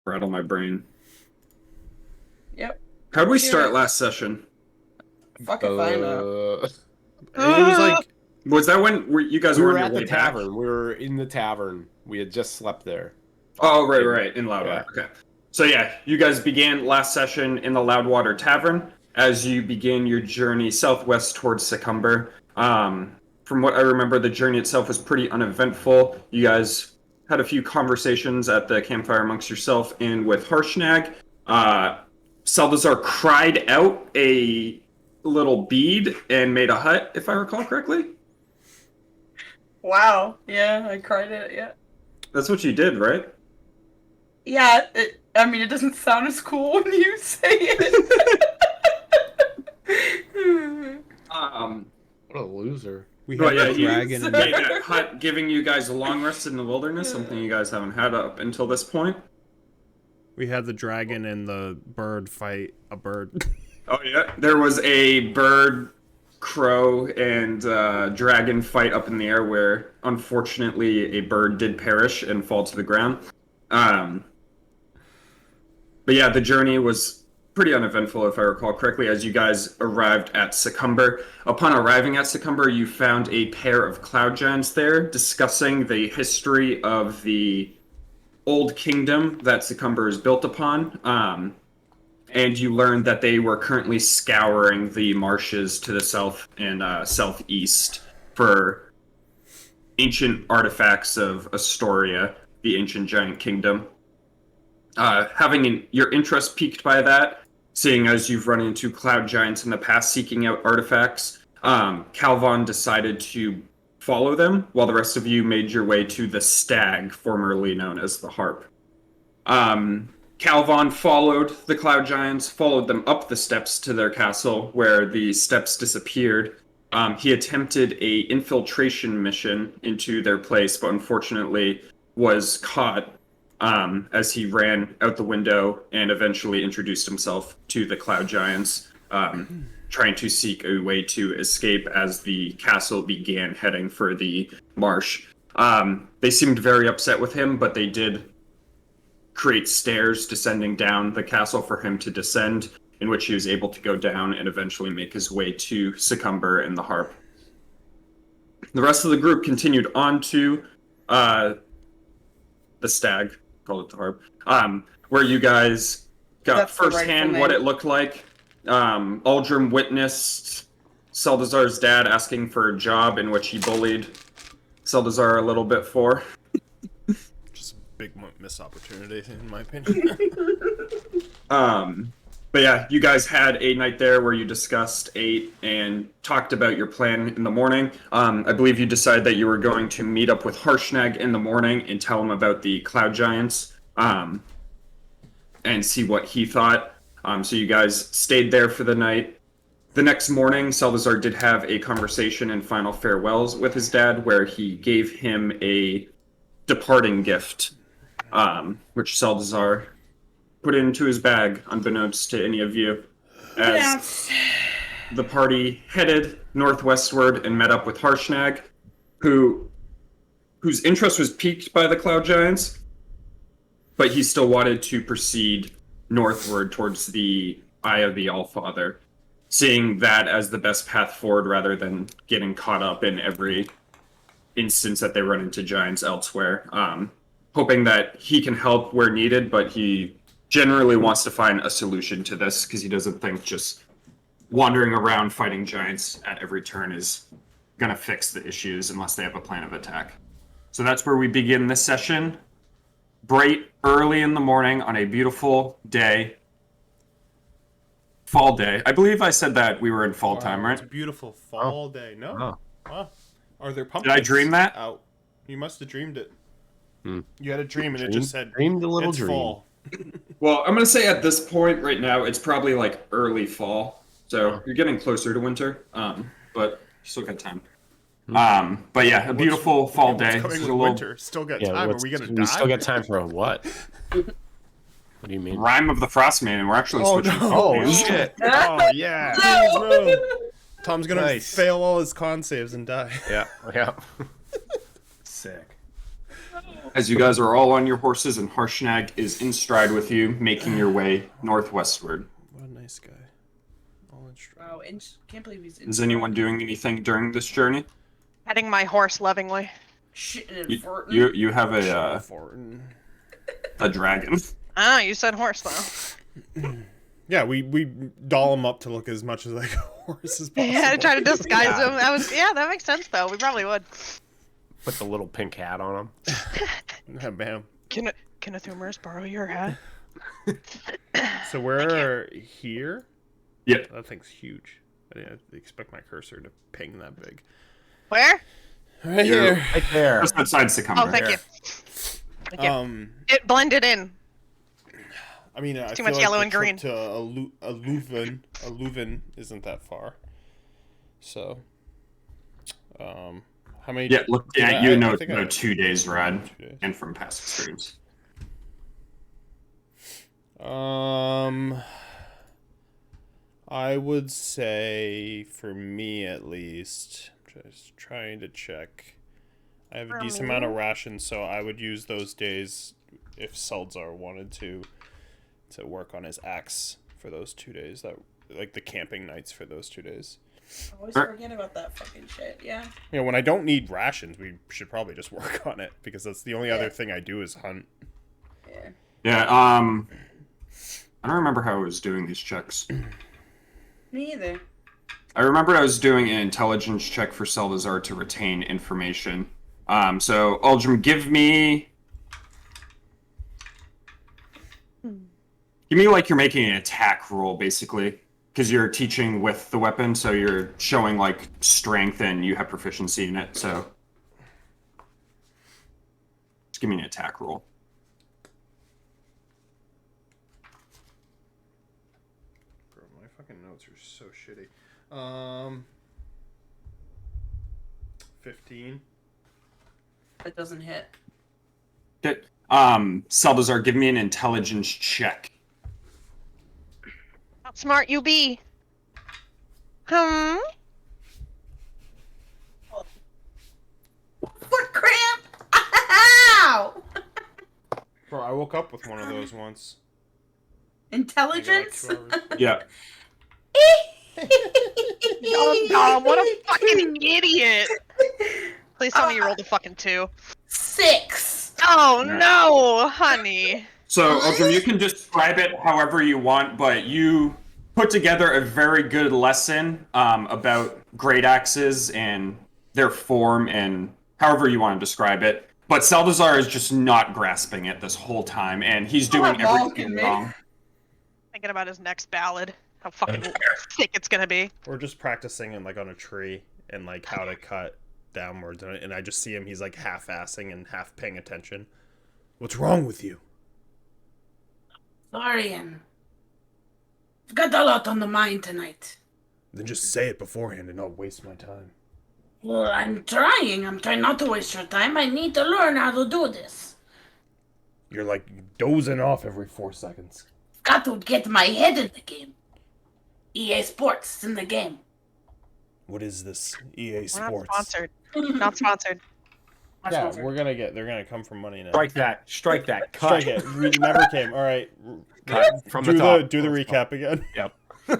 Rattle my brain. Yep. How'd we start last session? Fuck if I know. It was like Was that when you guys we were were on at your the way back? tavern. We were in the tavern. We had just slept there. Oh, right, in Loudwater. Yeah. Okay. So yeah, you guys began last session in the Loudwater Tavern as you begin your journey southwest towards Succumber. From what I remember, the journey itself was pretty uneventful. You guys had a few conversations at the campfire amongst yourself and with Harshnag. Salazar cried out a little bead and made a hut, if I recall correctly. Wow. Yeah, I cried it. Yeah. That's what you did, right? Yeah. I mean, it doesn't sound as cool when you say it. What a loser. We Well, had yeah, a dragon. you made that hut, giving you guys a long rest in the wilderness, something you guys haven't had up until this point. We had the dragon and the bird fight a bird. Oh yeah, there was a bird, crow, and dragon fight up in the air where, unfortunately, a bird did perish and fall to the ground. But yeah, the journey was pretty uneventful, if I recall correctly, as you guys arrived at Succumber. Upon arriving at Succumber, you found a pair of cloud giants there discussing the history of the old kingdom that Succumber is built upon. And you learned that they were currently scouring the marshes to the south and southeast for ancient artifacts of Astoria, the ancient giant kingdom. Having your interest piqued by that, seeing as you've run into cloud giants in the past seeking out artifacts, Calvon decided to follow them, while the rest of you made your way to the Stag, formerly known as the Harp. Calvon followed the cloud giants, followed them up the steps to their castle, where the steps disappeared. He attempted a infiltration mission into their place, but unfortunately was caught as he ran out the window and eventually introduced himself to the cloud giants, trying to seek a way to escape as the castle began heading for the marsh. They seemed very upset with him, but they did create stairs descending down the castle for him to descend, in which he was able to go down and eventually make his way to Succumber and the Harp. The rest of the group continued on to the Stag, called it the Harp, where you guys got That's the firsthand rightful what name. it looked like. Aldrim witnessed Saldazar's dad asking for a job, in which he bullied Saldazar a little bit for. Just a big missed opportunity, in my opinion. But yeah, you guys had a night there where you discussed, ate, and talked about your plan in the morning. I believe you decided that you were going to meet up with Harshnag in the morning and tell him about the cloud giants, and see what he thought. So you guys stayed there for the night. The next morning, Salazar did have a conversation and final farewells with his dad, where he gave him a departing gift, which Salazar put into his bag, unbeknownst to any of you, as the party headed northwestward and met up with Harshnag, whose interest was piqued by the cloud giants, but he still wanted to proceed northward towards the Eye of the Allfather, seeing that as the best path forward rather than getting caught up in every instance that they run into giants elsewhere. Hoping that he can help where needed, but he generally wants to find a solution to this because he doesn't think just wandering around fighting giants at every turn is going to fix the issues unless they have a plan of attack. So that's where we begin this session. Bright, early in the morning on a beautiful day. Fall day. I believe I said that we were in fall time, right? It's a beautiful fall day. No? Oh. Huh. Are there pumpkins? Did I dream that? Out? You must have dreamed it. Hmm. You had a dream and it just said, Dreamed a little it's dream. fall. Well, I'm going to say at this point right now, it's probably like early fall. So you're getting closer to winter, but you still got time. But yeah, a beautiful fall day. What's coming This is with a little winter? Still got time. Are we going to die? We still got time for a what? What do you mean? Rhyme of the Frostman, and we're actually Oh, switching. no. Oh, campaigns. shit. Oh, yeah. No! Please, no. Tom's going to Nice. fail all his con saves and die. Yeah, yeah. Sick. As you guys are all on your horses and Harshnag is in stride with you, making your way northwestward. What a nice guy. All in stride. Wow, can't believe he's in. Is anyone doing anything during this journey? Petting my horse lovingly. Shit You have a dragon. Ah, you said horse though. Yeah, we doll him up to look as much like a horse as possible. Yeah, try to disguise him. That makes sense though. We probably would. Put the little pink hat on him. Yeah, bam. Can a Thumers borrow your hat? So we're here? Yep. That thing's huge. I didn't expect my cursor to ping that big. Where? Right You're here. Right there. Just outside Sycamore. Oh, thank you. Thank you. It blended in. I mean, I Too feel much like yellow the and trip green. to Leuven isn't that far. So, how many? Yeah, looking at Yeah, you, I know, think I no have 2 days ride, 2 days. and from past experience. I would say, for me at least, just trying to check. I have a For decent me? amount of rations, so I would use those days if Saldzar wanted to work on his axe for those 2 days. That like the camping nights for those 2 days. I always forget about that fucking shit. Yeah. You know, when I don't need rations, we should probably just work on it because that's the only other thing I do is hunt. Yeah. Yeah, I don't remember how I was doing these checks. Me either. I remember I was doing an intelligence check for Salazar to retain information. So, Aldrim, give me like you're making an attack roll, basically. Because you're teaching with the weapon, so you're showing, like, strength and you have proficiency in it, so... Just give me an attack roll. Bro, my fucking notes are so shitty. 15. That doesn't hit. Okay. Salazar, give me an intelligence check. How smart you be? Foot cramp! Ow! Bro, I woke up with one of those once. Intelligence? I got, like, 2 hours. Yeah. Dom, what a fucking idiot! Please tell me you rolled a fucking 2. 6. Oh no, honey. So, Aldrim, you can describe it however you want, but you put together a very good lesson about great axes and their form and however you want to describe it. But Salazar is just not grasping it this whole time, and he's doing everything wrong. Thinking about his next ballad. How fucking sick it's gonna be. We're just practicing and like on a tree and like how to cut downwards, and I just see him. He's like half-assing and half paying attention. What's wrong with you? Sorry, I've got a lot on the mind tonight. Then just say it beforehand, and I'll waste my time. Well, I'm trying. I'm trying not to waste your time. I need to learn how to do this. You're like dozing off every 4 seconds. Got to get my head in the game. EA Sports is in the game. What is this EA We're not Sports? sponsored. Not sponsored. Yeah, they're gonna come from money now. Strike that. Strike that. Cut. Strike it. We never came. All right. Cut from do the top. do the recap again. Yep.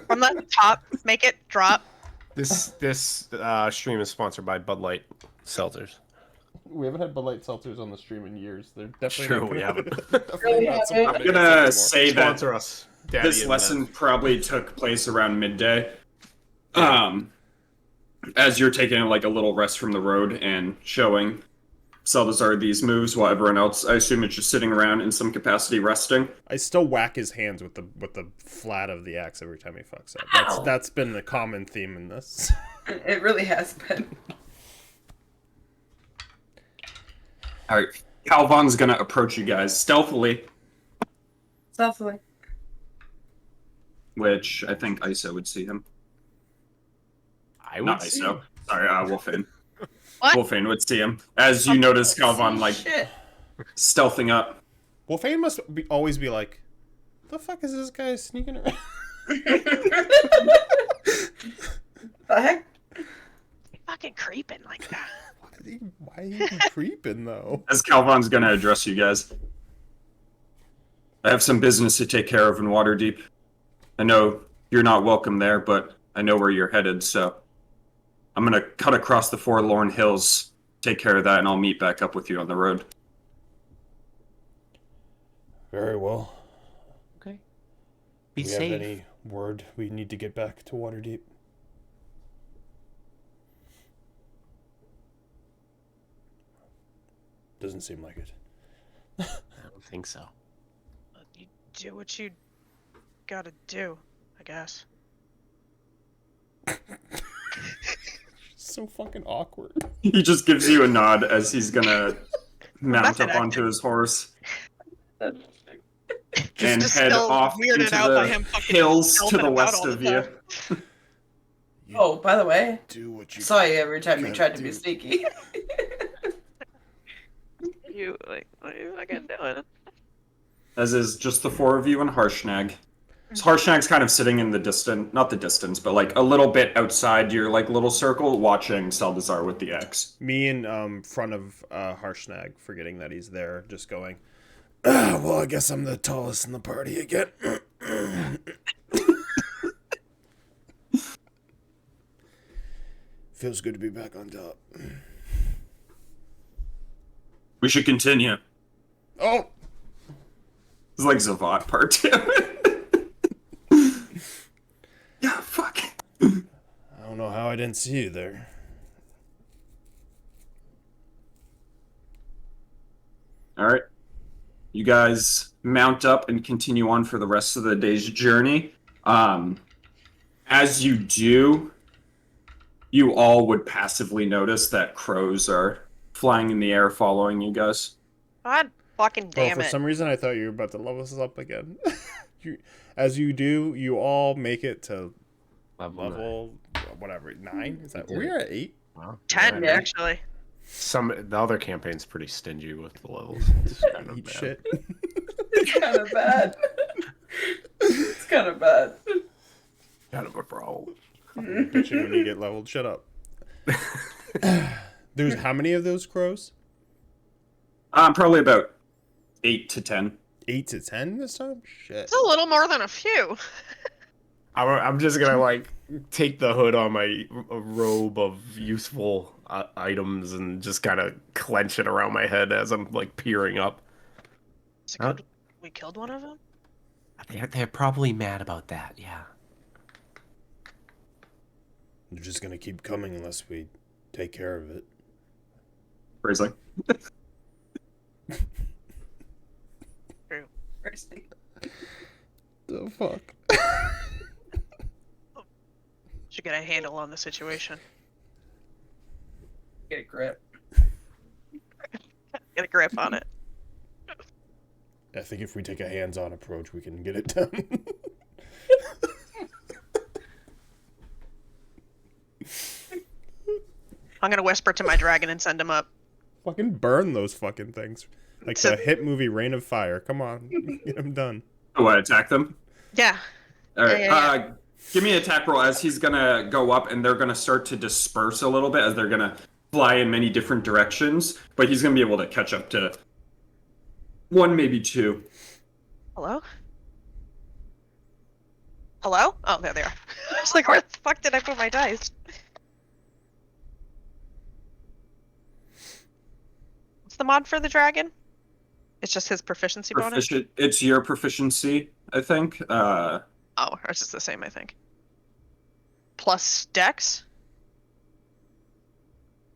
From the top, make it drop. This stream is sponsored by Bud Light Seltzers. We haven't had Bud Light seltzers on the stream in years. They're definitely True, not we haven't. definitely not haven't. I'm gonna say that Sponsor us. Daddy this and lesson Beth. probably took place around midday. As you're taking like a little rest from the road and showing Salazar these moves while everyone else, I assume, is just sitting around in some capacity resting. I still whack his hands with the flat of the axe every time he fucks up. That's been a common theme in this. It really has been. Alright, Calvon's gonna approach you guys stealthily, Stealthily. which I think Iso would see him. I Not would see. Iso. Sorry, Wolfane. What? Wolfane would see him. As you notice Calvon, like, Shit. stealthing up. Wolfane must always be like, the fuck is this guy sneaking around? The heck? Fucking creeping like that. Why are you creeping though? As Calvon's gonna address you guys. I have some business to take care of in Waterdeep. I know you're not welcome there, but I know where you're headed, so I'm gonna cut across the Forlorn Hills, take care of that, and I'll meet back up with you on the road. Very well. Okay. Be Do we safe. have any word we need to get back to Waterdeep? Doesn't seem like it. I don't think so. You do what you gotta do, I guess. So fucking awkward. He just gives you a nod as he's gonna mount Method up onto acting. his horse and Just head still off weirded into out by the him fucking hills to elfing the about west all of the you. time. Oh, by the way, Do what you saw you every time you gotta tried to be do. sneaky. You like, what are you fucking doing? As is just the four of you and Harshnag. So Harshnag's kind of sitting in the distance, not the distance, but like a little bit outside your like little circle, watching Saldazar with the axe. Me in front of Harshnag, forgetting that he's there, just going, well, I guess I'm the tallest in the party again. Feels good to be back on top. We should continue. Oh! It's like Zavat part 2. Yeah, fuck. I don't know how I didn't see you there. Alright. You guys mount up and continue on for the rest of the day's journey. As you do, you all would passively notice that crows are flying in the air following you guys. God fucking Well, damn for it. some reason, I thought you were about to level us up again. As you do, you all make it to level whatever 9. Is that we're at 8? Wow. 10, Yeah. actually. The other campaign's pretty stingy with the levels. It's kind of Eat bad. shit. It's kind of bad. It's kind of bad. Kind of a problem. Bitching when you get leveled. Shut up. There's how many of those crows? Probably about 8 to 10. 8 to 10 this time? Shit. It's a little more than a few. I'm just gonna like take the hood on my robe of useful items and just kind of clench it around my head as I'm like peering up. Is it good we killed one of them? They're probably mad about that, yeah. They're just gonna keep coming unless we take care of it. Phrasing. True. The fuck? Should get a handle on the situation. Get a grip. Get a grip on it. I think if we take a hands-on approach, we can get it done. I'm gonna whisper to my dragon and send him up. Fucking burn those fucking things. Like the hit movie Rain of Fire. Come on. Get them done. Oh, what, attack them? Yeah. Alright, Yeah. Give me an attack roll as he's gonna go up and they're gonna start to disperse a little bit as they're gonna fly in many different directions, but he's gonna be able to catch up to 1, maybe 2. Hello? Hello? Oh, there they are. I was like, where the fuck did I put my dice? What's the mod for the dragon? It's just his proficiency bonus? It's your proficiency, I think. Oh, ours is the same, I think. Plus dex?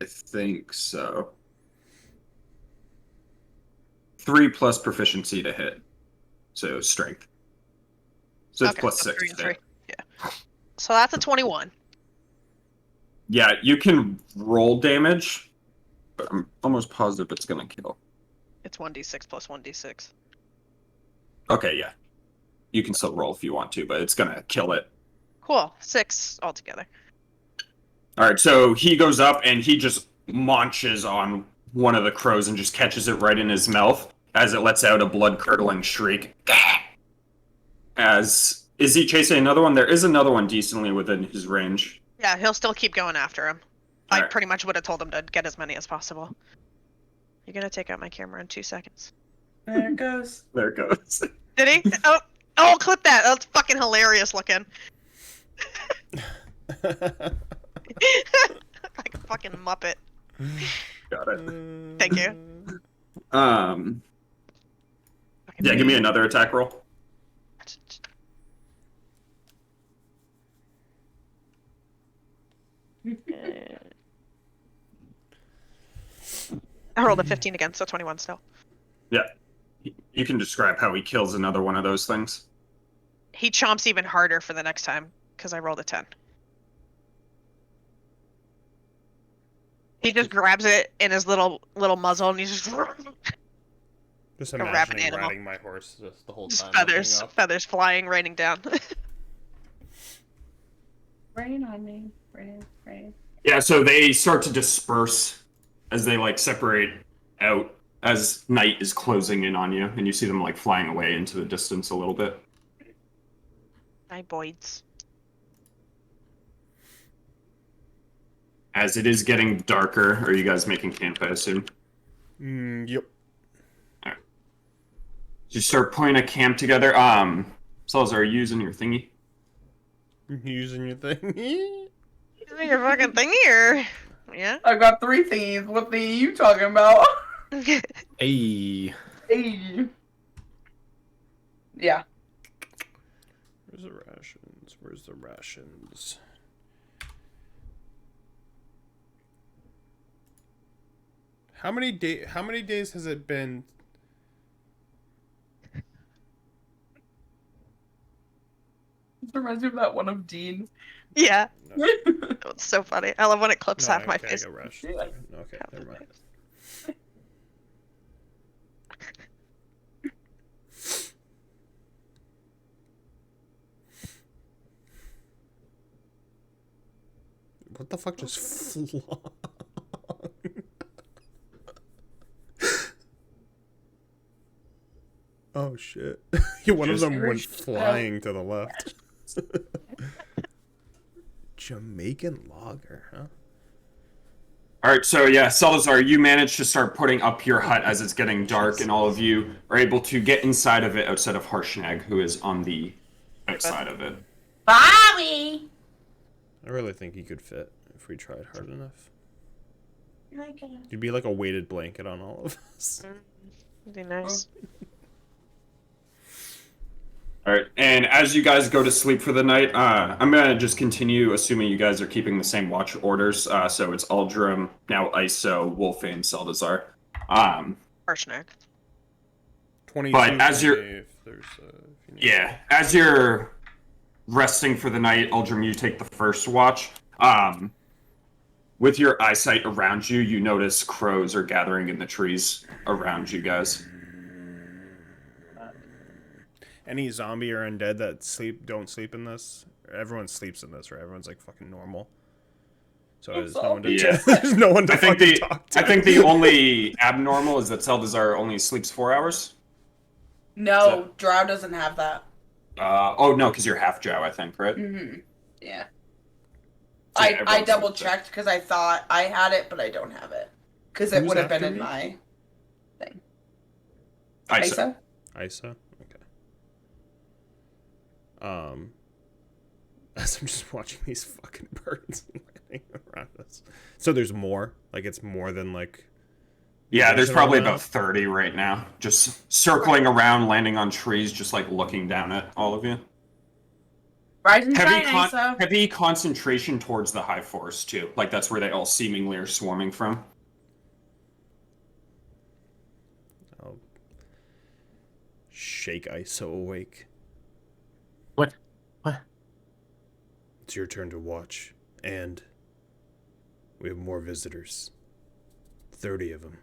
I think so. 3 plus proficiency to hit. So strength. So it's Okay, plus so 6 3 and to 3. hit. Yeah. So that's a 21. Yeah, you can roll damage, but I'm almost positive it's gonna kill. It's 1d6 plus 1d6. Okay, yeah. You can still roll if you want to, but it's gonna kill it. Cool. 6 altogether. Alright, so he goes up and he just munches on one of the crows and just catches it right in his mouth as it lets out a blood-curdling shriek. Is he chasing another one? There is another one decently within his range. Yeah, he'll still keep going after him. I Alright. pretty much would have told him to get as many as possible. You're gonna take out my camera in 2 seconds. There it goes. There it goes. Did he? Oh, clip that. That's fucking hilarious looking. Like a fucking Muppet. Got it. Thank you. Yeah, give me another attack roll. I rolled a 15 again, so 21 still. Yeah. You can describe how he kills another one of those things. He chomps even harder for the next time, because I rolled a 10. He just grabs it in his little muzzle and he's just Just a rabid imagining animal. riding my horse just the whole Just time. feathers, feathers flying, raining down. Rain on me. Rain, rain. Yeah, so they start to disperse as they like separate out as night is closing in on you, and you see them like flying away into the distance a little bit. Hi, boys. As it is getting darker, are you guys making camp, I assume? Yep. You start putting a camp together. Salazar, are you using your thingy? Using your thing. Using your fucking thingy, or yeah? I've got 3 thingies. What thing are you talking about? Hey. Hey. Yeah. Where's the rations? Where's the rations? How many days has it been? This reminds me of that one of Dean. Yeah, No, it's so funny. I love when it clips half my okay, face. I got rations. Yeah. Okay, Half never my mind. face. What the fuck just flew? Oh shit! One of them went flying to the left. Jamaican lager, huh? Alright, so yeah, Salazar, you manage to start putting up your hut as it's getting dark, and all of you are able to get inside of it outside of Harshnag, who is on the outside of it. Bobby! I really think he could fit if we tried hard enough. Okay. You'd be like a weighted blanket on all of us. It'd be nice. Alright, and as you guys go to sleep for the night, I'm gonna just continue assuming you guys are keeping the same watch orders. So it's Aldrum, now ISO, Wolfane, Saldazar. Harshnag. 22. But as for you're- me if there's, if you need Yeah, as you're resting for the night, Aldrum, you take the first watch. With your eyesight around you, you notice crows are gathering in the trees around you guys. Any zombie or undead that don't sleep in this? Everyone sleeps in this, right? Everyone's like fucking normal. So there's no one to Yeah. there's no one to I think fucking talk to. I think the only abnormal is that Saldazar only sleeps 4 hours. No, Drow doesn't have that. Oh no, because you're half Jow, I think, right? Mm-hmm. Yeah. So, yeah, I everyone's double sleeps checked because I thought I had it, but I don't have it. Because it Who's would have been after in me? my thing. ISO. Isa? Isa? Okay. As I'm just watching these fucking birds landing around us. So there's more? Like it's more than like Yeah, there's Those are probably all about 30 right now, just circling around, landing on trees, just like looking down at all of you. Rise and shine, Isa. Heavy concentration towards the high forest too. Like that's where they all seemingly are swarming from. I'll shake ISO awake. What? It's your turn to watch, and we have more visitors. 30 of them.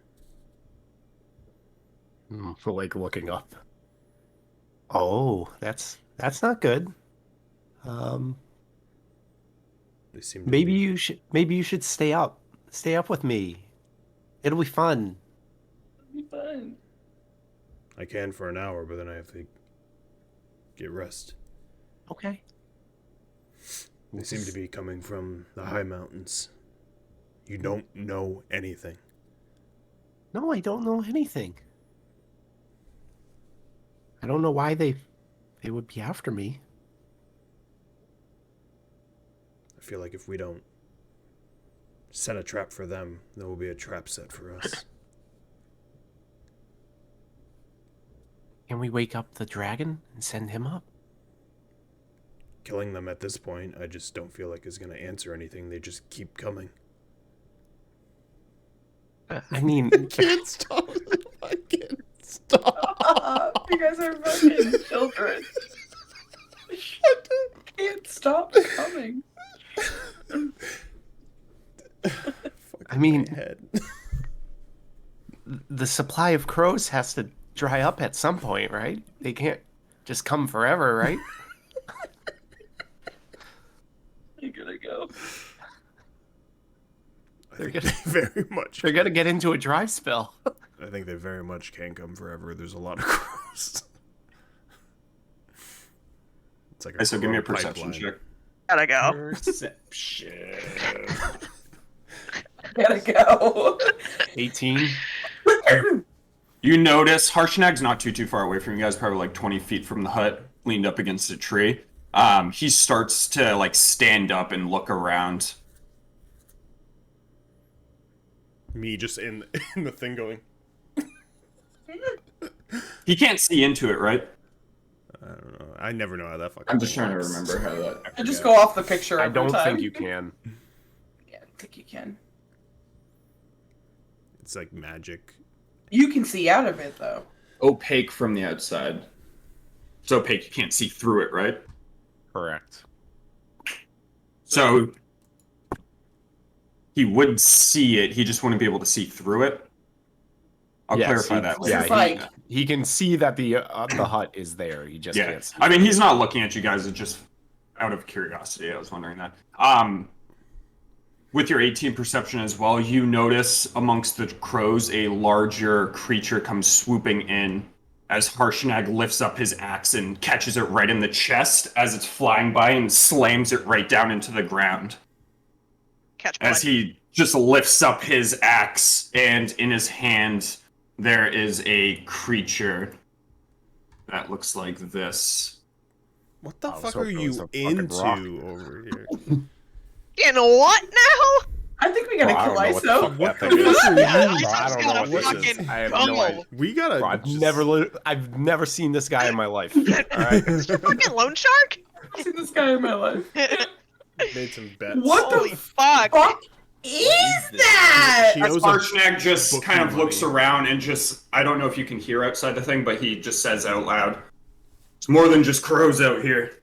For like looking up. Oh, that's not good. They seem to Maybe be- you should stay up. Stay up with me. It'll be fun. Be fun. I can for an hour, but then I have to get rest. Okay. They seem to be coming from the high mountains. You don't know anything. No, I don't know anything. I don't know why they would be after me. I feel like if we don't set a trap for them, there will be a trap set for us. Can we wake up the dragon and send him up? Killing them at this point, I just don't feel like is going to answer anything. They just keep coming. I mean, Can't stop. I can't stop. You guys are fucking children. Can't stop coming. I mean, Head. the supply of crows has to dry up at some point, right? They can't just come forever, right? You're gonna go. They're They gonna very much. they're gonna get into a dry spell. I think they very much can come forever. There's a lot of crows. It's like a So give me a crow perception pipeline. check. Gotta go. Perception. Gotta go. 18. You notice Harshnag's not too far away from you guys, probably like 20 feet from the hut, leaned up against a tree. He starts to like stand up and look around. Me just in the thing going. He can't see into it, right? I don't know. I never know how that fucking. I'm just thing trying to works. remember how that. I just go off the picture I every don't time. think you can. Yeah, I don't think you can. It's like magic. You can see out of it though. Opaque from the outside. It's opaque, you can't see through it, right? Correct. So he would see it, he just wouldn't be able to see through it. I'll Yes, clarify he- that This later. is like He can see that the hut is there. He just Yeah, can't see. I mean, he's not looking at you guys. It's just out of curiosity. I was wondering that. With your 18 perception as well, you notice amongst the crows a larger creature comes swooping in as Harshnag lifts up his axe and catches it right in the chest as it's flying by and slams it right down into the ground. Catch As blood. he just lifts up his axe, and in his hand there is a creature that looks like this. What the I was fuck are hoping it was you a fucking into rock. over here? You know what now? I think we gotta Well, I kill don't know what the ISO. fuck that the thing is. fuck are you Yeah, doing? I I just don't know gotta what this is. fucking I have no go. idea. We gotta. Bro, I've just- never seen this guy in my life. All right. Fucking loan shark? I've seen this guy in my life. made some bets. What Holy the fuck. fuck is that? He As owes Harshnag just bookie kind of looks money. around and just, I don't know if you can hear outside the thing, but he just says out loud, "It's more than just crows out here."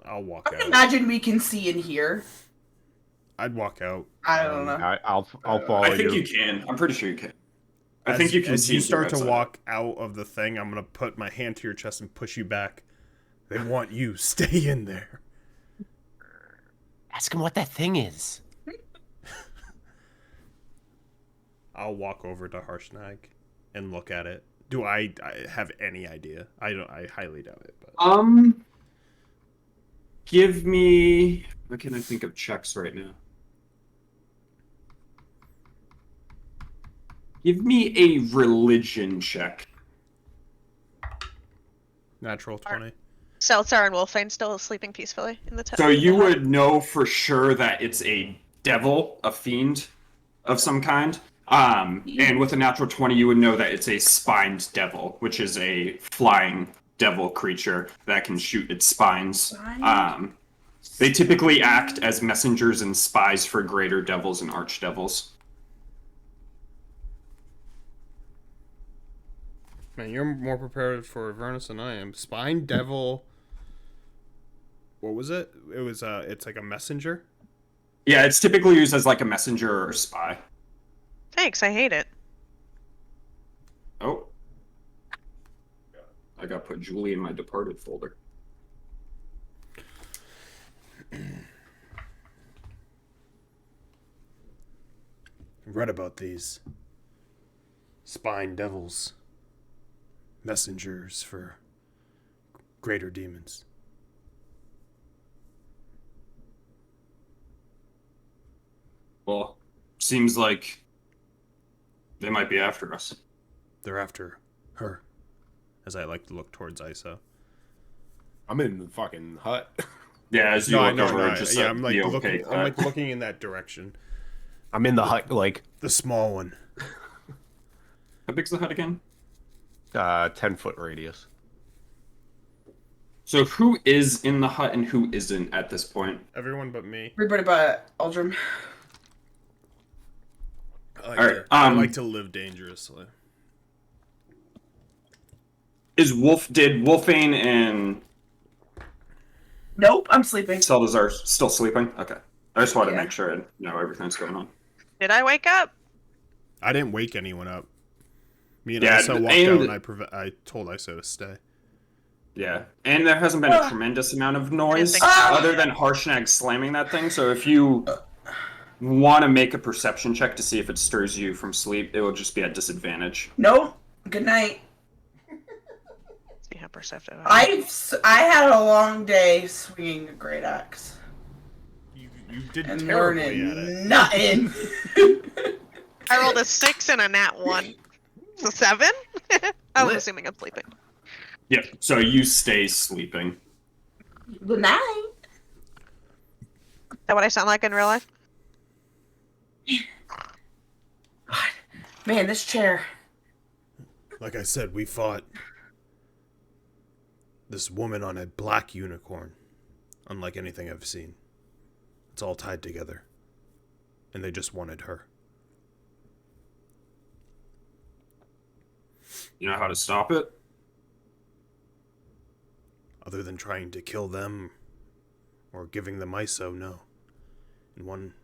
I'll walk I out. imagine we can see in here. I'd walk out. I don't know. I'll follow I think you. you can. I'm pretty sure you can. I As- think you can As see you here start to outside. walk out of the thing, I'm gonna put my hand to your chest and push you back. They want you. Stay in there. Ask him what that thing is. I'll walk over to Harshnag and look at it. Do I have any idea? I don't. I highly doubt it. But Give me. What can I think of checks right now? Give me a religion check. natural 20. Seltzer and Wolfane still sleeping peacefully in the tent. So you would know for sure that it's a devil, a fiend of some kind. And with a natural 20, you would know that it's a spined devil, which is a flying devil creature that can shoot its spines. Spined? They typically act as messengers and spies for greater devils and archdevils. Man, you're more prepared for Avernus than I am. Spine Devil. What was it? It was it's like a messenger. Yeah, it's typically used as like a messenger or a spy. Thanks, I hate it. Oh. I got put Julie in my departed folder. Read about these spine devils, messengers for greater demons. Well, seems like they might be after us. They're after her. As I like to look towards Isa. I'm in the fucking hut. Yeah, as you look over, just I'm like the looking. opaque I'm like hut. looking in that direction. I'm in the hut, like, The small one. How big's the hut again? 10-foot radius. So who is in the hut and who isn't at this point? Everyone but me. Everybody but Aldrin. I like to live dangerously. Did Wolfane and Nope, I'm sleeping. Seldazar still sleeping? Okay. I just wanted to Yeah. make sure I know everything's going on. Did I wake up? I didn't wake anyone up. Me and Yeah, Isa walked and- out, and I told Isa to stay. Yeah. And there hasn't been a tremendous amount of noise think so. other than Harshnag slamming that thing, so if you want to make a perception check to see if it stirs you from sleep, it will just be at disadvantage. Nope. Good night. See how perceptive I am. I had a long day swinging a great axe You did and terribly at learning it. nothing. I rolled a 6 and a nat 1. So 7? I was assuming I'm sleeping. Yep. So you stay sleeping. Good night. Is that what I sound like in real life? Man, this chair. Like I said, we fought this woman on a black unicorn. Unlike anything I've seen. It's all tied together. And they just wanted her. You know how to stop it? Other than trying to kill them or giving them ISO, no. And one,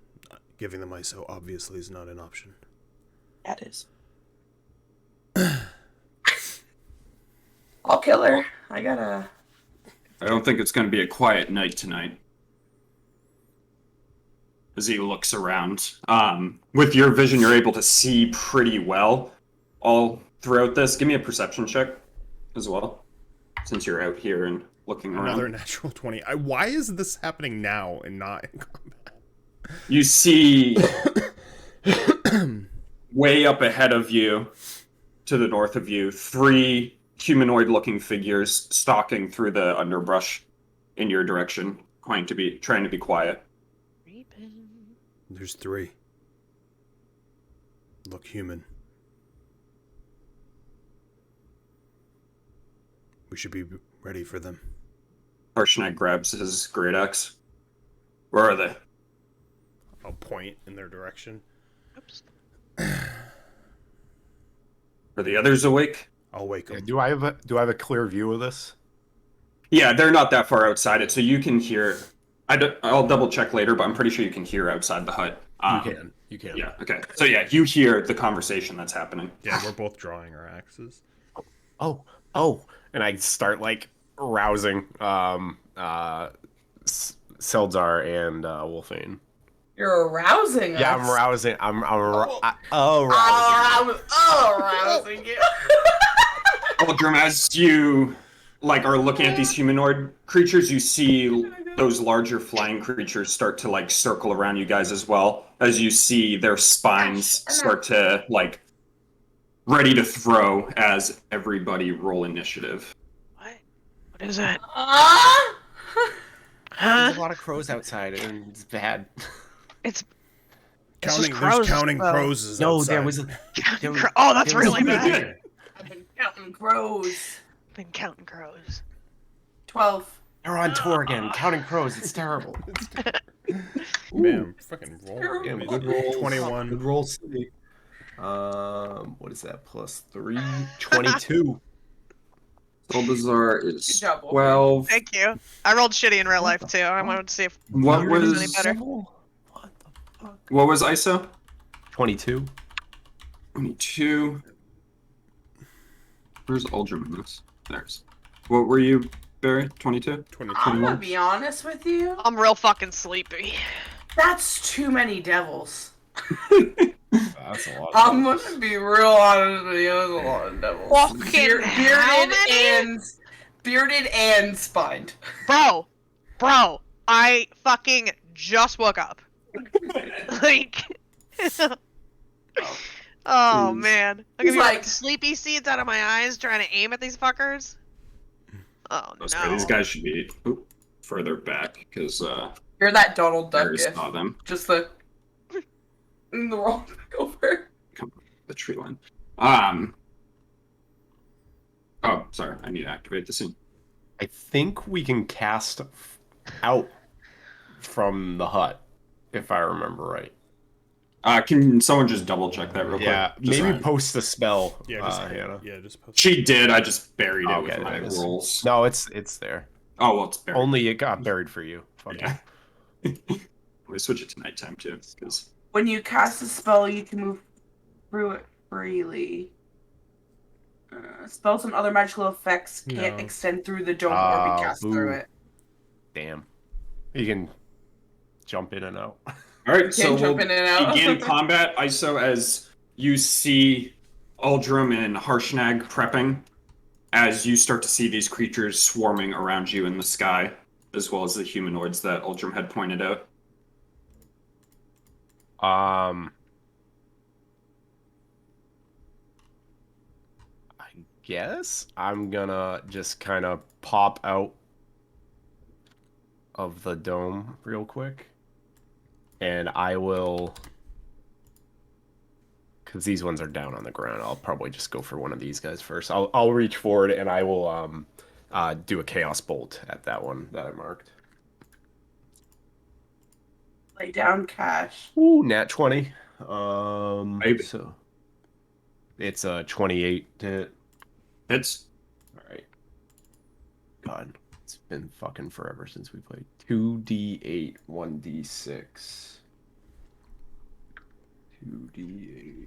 giving them ISO obviously is not an option. That is. I'll kill her. I gotta. I don't think it's going to be a quiet night tonight. As he looks around. With your vision, you're able to see pretty well all throughout this. Give me a perception check as well, since you're out here and looking around. Another natural 20. Why is this happening now and not in combat? You see way up ahead of you, to the north of you, 3 humanoid-looking figures stalking through the underbrush in your direction, trying to be quiet. There's 3. Look human. We should be ready for them. Harshnag grabs his great axe. Where are they? I'll point in their direction. Oops. Are the others awake? I'll wake them. Do I have a clear view of this? Yeah, they're not that far outside it, so you can hear. I'll double check later, but I'm pretty sure you can hear outside the hut. You can. Yeah. Okay. So yeah, you hear the conversation that's happening. Yeah, we're both drawing our axes. Oh, and I start like rousing Seldar and Wolfane. You're arousing us. Yeah, I'm rousing. I'm rousing. Arousing you. Aldrim, as you are looking at these humanoid creatures, you see those larger flying creatures start to circle around you guys as well. As you see their spines start to ready to throw as everybody roll initiative. What? What is it? There's a lot of crows outside, and it's bad. It's Counting, just there's crows, counting though. crows is No, outside. there was a. There was, Oh, that's there was really a- bad. I've been counting crows. Been counting crows. 12. They're on tour again, counting crows. It's terrible. Man, fucking roll. Yeah, please. good rolls. 21. Good roll, City. What is that? Plus 3, 22. Seldazar is Good job, Wolfie. 12. Thank you. I rolled shitty in real life too. I wanted to see if What yours is was any better. What the fuck? what was ISO? 22. 22. Where's Aldrim in this? There's. What were you, Barry? 22? 22. I'm gonna be honest with you. I'm real fucking sleepy. That's too many devils. That's a lot. I'm gonna be real honest with you. There's a lot of devils. Fucking how many? Bearded and spined. Bro, I fucking just woke up. Like, oh Jeez. man, I'm gonna He's be like like- sleepy seeds out of my eyes trying to aim at these fuckers. Oh Oh, no. sorry, these guys should be further back because You're that Donald Duck Barry gif. saw them. Just the roll back over. Come on, the tree line. Oh, sorry. I need to activate the scene. I think we can cast out from the hut, if I remember right. Can someone just double check that real Yeah, quick? Just maybe right. post the spell. Yeah, just Hannah. just post. She did. I just buried it Okay, with my there it is. rolls. No, it's there. Oh well, it's buried. Only it got buried for you. Fuck Yeah. We switch it to nighttime too, because When you cast a spell, you can move through it freely. Spells and other magical effects can't No. extend through the dome or be cast boo. through it. Damn. You can jump in and out. all right. So Can't we'll jump in and out. begin combat. ISO as you see Uldrum and Harshnag prepping, as you start to see these creatures swarming around you in the sky, as well as the humanoids that Uldrum had pointed out. I guess I'm gonna just kind of pop out of the dome real quick. And I will, because these ones are down on the ground, I'll probably just go for one of these guys first. I'll reach forward and I will do a chaos bolt at that one that I marked. Lay down cash. Ooh, nat 20. Maybe. So it's a 28 to hit. Hits. All right. God, it's been fucking forever since we played. 2d8, 1d6. 2d8.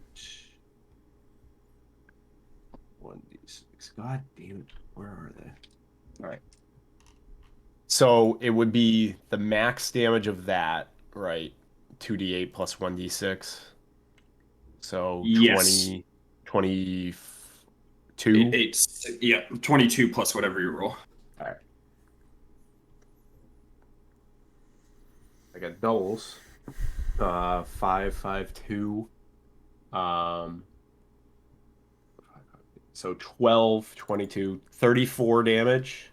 1d6. God damn it. Where are they? All right. So it would be the max damage of that, right? 2d8 plus 1d6. So Yes. 22. Yeah, 22 plus whatever you roll. All right. I got doubles. 5, 5, 2. So 12, 22, 34 damage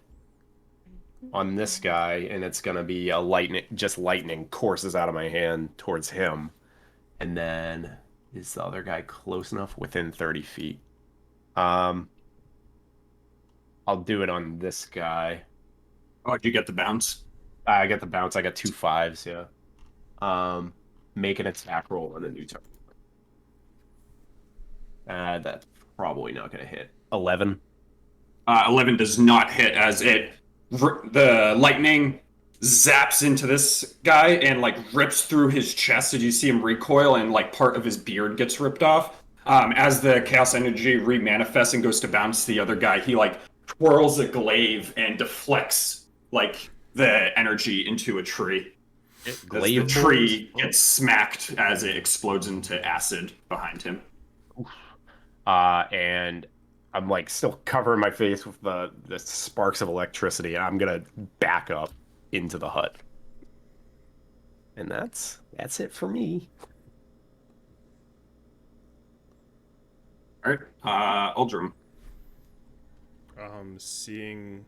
on this guy, and it's gonna be a lightning courses out of my hand towards him. And then is the other guy close enough? Within 30 feet. I'll do it on this guy. Oh, did you get the bounce? I got the bounce. I got 2 5s, yeah. Make an attack roll on a new target. That's probably not going to hit. 11. 11 does not hit as the lightning zaps into this guy and like rips through his chest as you see him recoil and like part of his beard gets ripped off. As the chaos energy remanifests and goes to bounce the other guy, he like twirls a glaive and deflects like the energy into a tree. As the tree gets smacked as it explodes into acid behind him. And I'm like still covering my face with the sparks of electricity, and I'm gonna back up into the hut. And that's it for me. All right, Uldrum. Seeing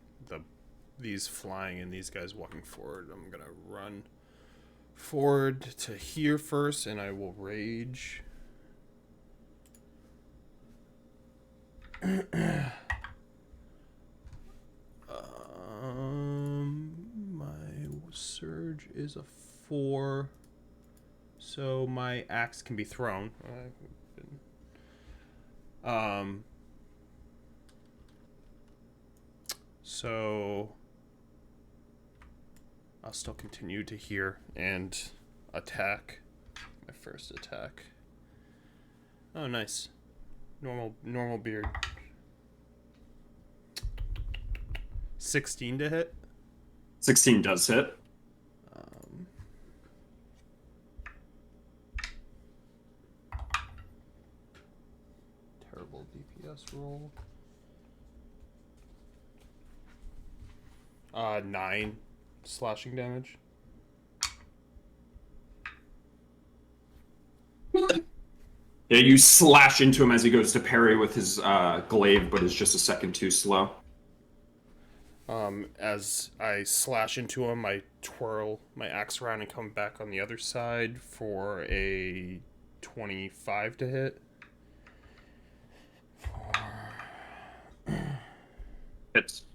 these flying and these guys walking forward, I'm gonna run forward to here first, and I will rage. My surge is a 4, so my axe can be thrown. So I'll still continue to hear and attack. My first attack. Oh, nice. Normal beard. 16 to hit. 16 does hit. Terrible DPS roll. 9 slashing damage. Yeah, you slash into him as he goes to parry with his glaive, but is just a second too slow. As I slash into him, I twirl my axe around and come back on the other side for a 25 to hit. Hits.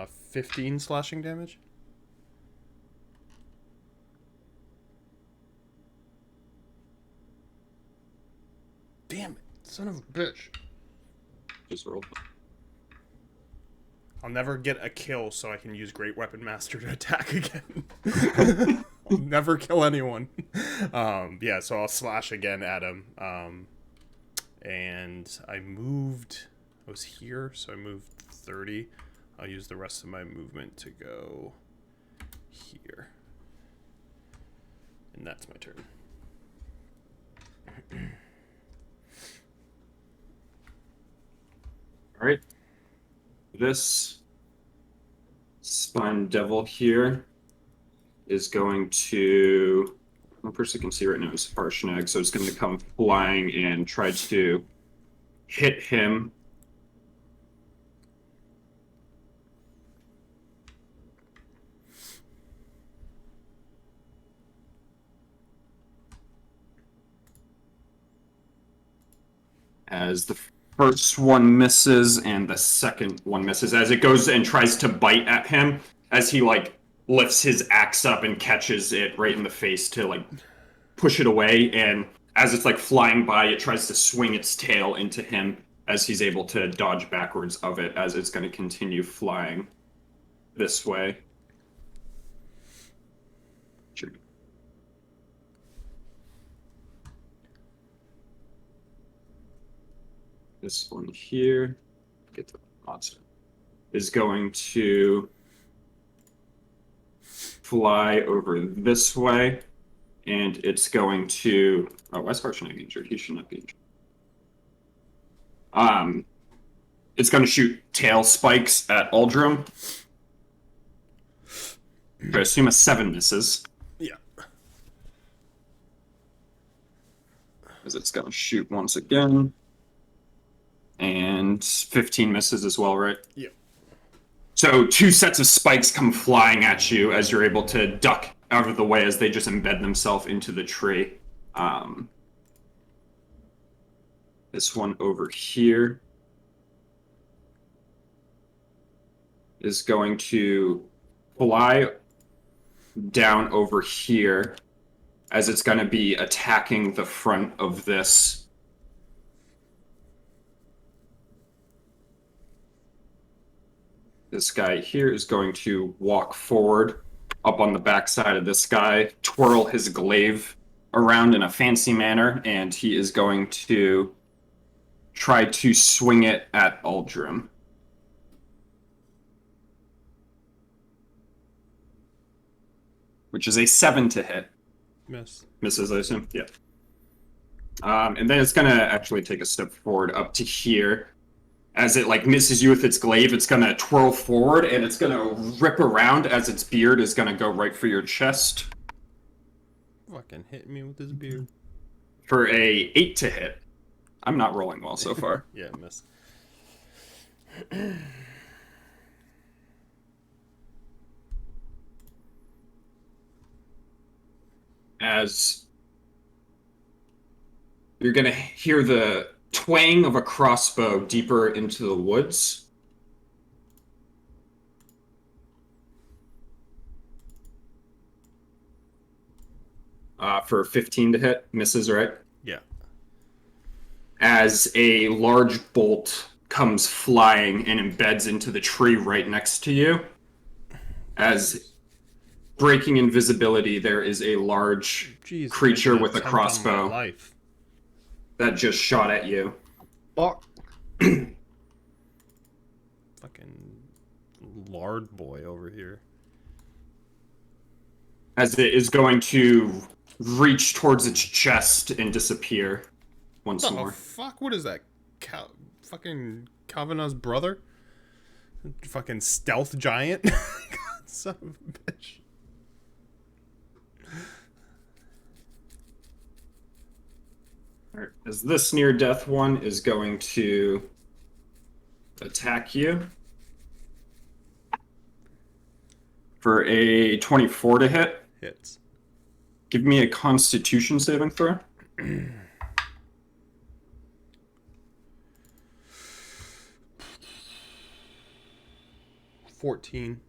15 slashing damage. Damn it, son of a bitch. Just roll. I'll never get a kill so I can use Great Weapon Master to attack again. I'll never kill anyone. Yeah, so I'll slash again at him. And I was here, so I moved 30. I'll use the rest of my movement to go here. And that's my turn. All right. This Spine Devil here is going to... One person I can see right now is Harshnag, so it's going to come flying and try to hit him. As the first one misses and the second one misses, as it goes and tries to bite at him, as he like lifts his axe up and catches it right in the face to like push it away, and as it's like flying by, it tries to swing its tail into him as he's able to dodge backwards of it as it's going to continue flying this way. Sure. This one here, get the monster, is going to fly over this way, and it's going to... Oh, why is Harshnag injured? He should not be injured. It's going to shoot tail spikes at Uldrum. I assume a 7 misses. Yeah. As it's going to shoot once again. And 15 misses as well, right? Yeah. So 2 sets of spikes come flying at you as you're able to duck out of the way as they just embed themselves into the tree. This one over here is going to fly down over here as it's going to be attacking the front of this. This guy here is going to walk forward up on the backside of this guy, twirl his glaive around in a fancy manner, and he is going to try to swing it at Uldrum. Which is a 7 to hit. Miss. Misses, I assume? Yeah. And then it's going to actually take a step forward up to here. As it like misses you with its glaive, it's going to twirl forward, and it's going to rip around as its beard is going to go right for your chest. Fucking hit me with his beard. For a 8 to hit. I'm not rolling well so far. Yeah, miss. As you're going to hear the twang of a crossbow deeper into the woods. For 15 to hit. Misses, right? Yeah. As a large bolt comes flying and embeds into the tree right next to you. As breaking invisibility, there is a large Jeez, creature making with a attempt on my crossbow life. that just shot at you. Fuck. Fucking lard boy over here. As it is going to reach towards its chest and disappear once What more. the fuck? What is that? Fucking Kavanagh's brother? Fucking stealth giant? Son of a bitch. Alright, as this near death one is going to attack you for a 24 to hit. Hits. Give me a Constitution saving throw. 14.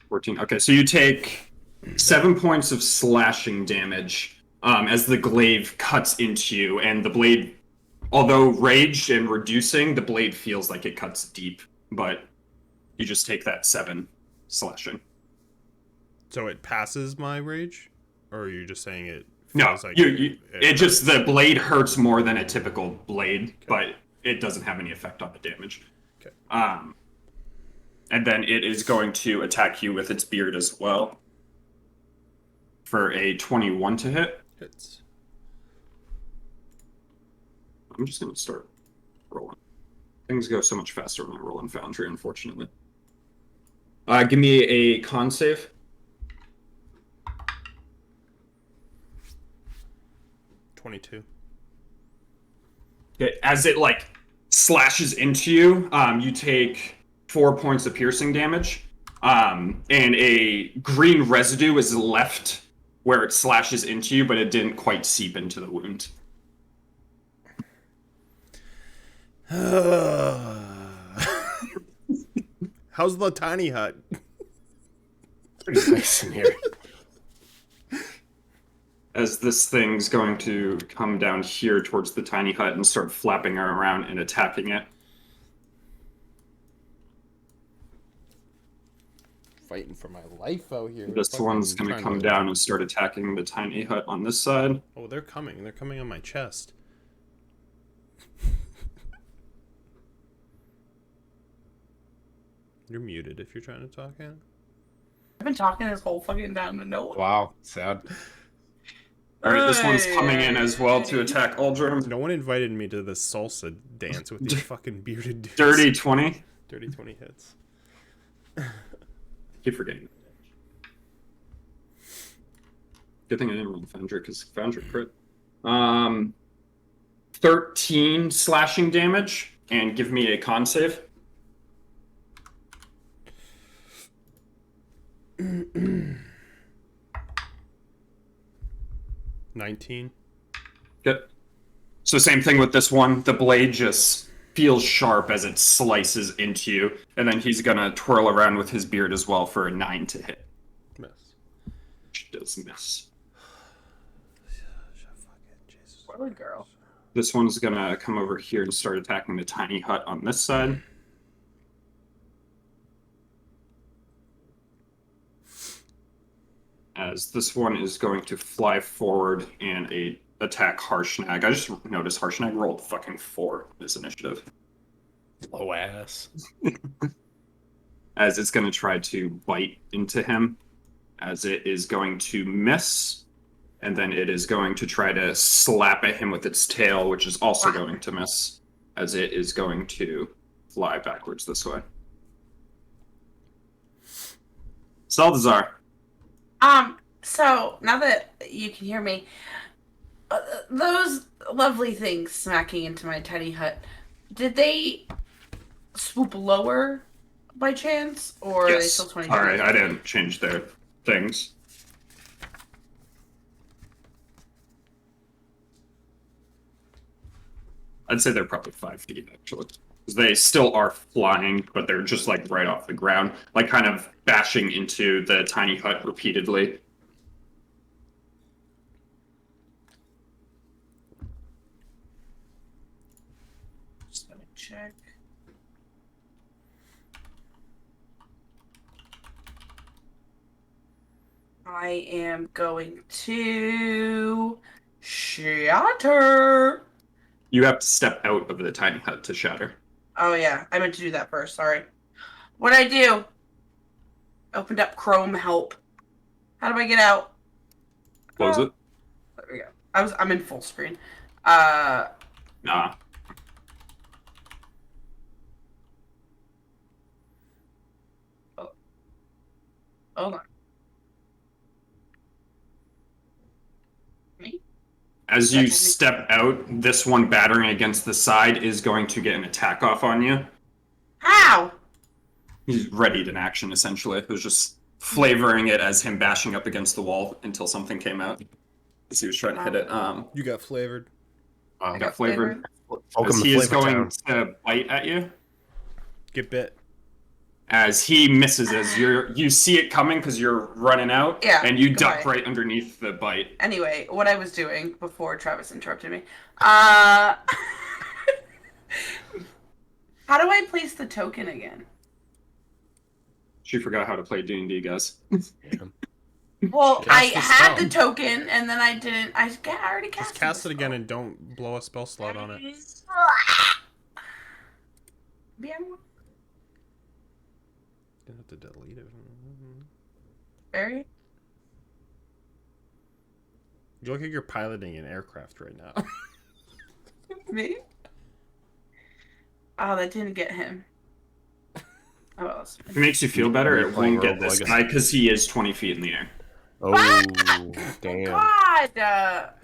14. Okay, so you take 7 points of slashing damage as the glaive cuts into you, and the blade, although raged and reducing, the blade feels like it cuts deep, but you just take that 7 slashing. So it passes my rage? Or are you just saying it No, feels like it just, the blade hurts more than a typical blade, but it doesn't have any effect on the damage. Okay. And then it is going to attack you with its beard as well for a 21 to hit. Hits. I'm just going to start rolling. Things go so much faster when I roll in Foundry, unfortunately. Give me a con save. 22. As it, like, slashes into you, you take 4 points of piercing damage, and a green residue is left where it slashes into you, but it didn't quite seep into the wound. How's the tiny hut? Pretty nice in here. As this thing's going to come down here towards the tiny hut and start flapping around and attacking it. Fighting for my life out here. This Fucking one's going to trying come down and start attacking the tiny hut on this side. Oh, they're coming. They're coming on my chest. You're muted if you're trying to talk, Anna. I've been talking this whole fucking time to no one. Wow, sad. Alright, this one's coming in as well to attack Uldrum. No one invited me to the salsa dance with these fucking bearded dudes. Dirty 20. Dirty 20 hits. Keep forgetting. Good thing I didn't roll the Foundry, because Foundry crit. 13 slashing damage, and give me a con save. $19. Good. So same thing with this one. The blade just feels sharp as it slices into you, and then he's gonna twirl around with his beard as well for a 9 to hit. Miss. Which does miss. What a girl. This one's gonna come over here and start attacking the tiny hut on this side. As this one is going to fly forward and attack Harshnag. I just noticed Harshnag rolled fucking 4 this initiative. Low ass. As it's going to try to bite into him. As it is going to miss. And then it is going to try to slap at him with its tail, which is also going to miss. As it is going to fly backwards this way. Salazar. So now that you can hear me, those lovely things smacking into my tiny hut, did they swoop lower by chance, or are they Yes. still 20? All right, I didn't change their things. I'd say they're probably 5 feet, actually. 'Cause they still are flying, but they're just, like, right off the ground. Like, kind of bashing into the tiny hut repeatedly. Just let me check. I am going to shatter. You have to step out of the tiny hut to shatter. Oh yeah, I meant to do that first. Sorry. What'd I do? Opened up Chrome help. How do I get out? Close it. There we go. I'm in full screen. Nah. Hold on. Me? As you step out, this one battering against the side is going to get an attack off on you. How? He's readied in action, essentially. It was just flavoring it as him bashing up against the wall until something came out. As he was trying to hit it. You got flavored. I got flavored. Welcome As to he is Flavor going Town. to bite at you. Get bit. As he misses, as you see it coming because you're running out, Yeah, and you duck goodbye. right underneath the bite. Anyway, what I was doing before Travis interrupted me. How do I place the token again? She forgot how to play D&D, guys. Well, Cast I the had spell. the token, and then I didn't. I already cast Just cast it again and don't blow a spell slot on it. Yeah. You have to delete it. Barry? You look like you're piloting an aircraft right now. Me? Oh, that didn't get him. Oh, well, it's If it makes you feel better, it Playing won't get Rogue this Legacy. guy because he is 20 feet in the air. Oh, damn. God,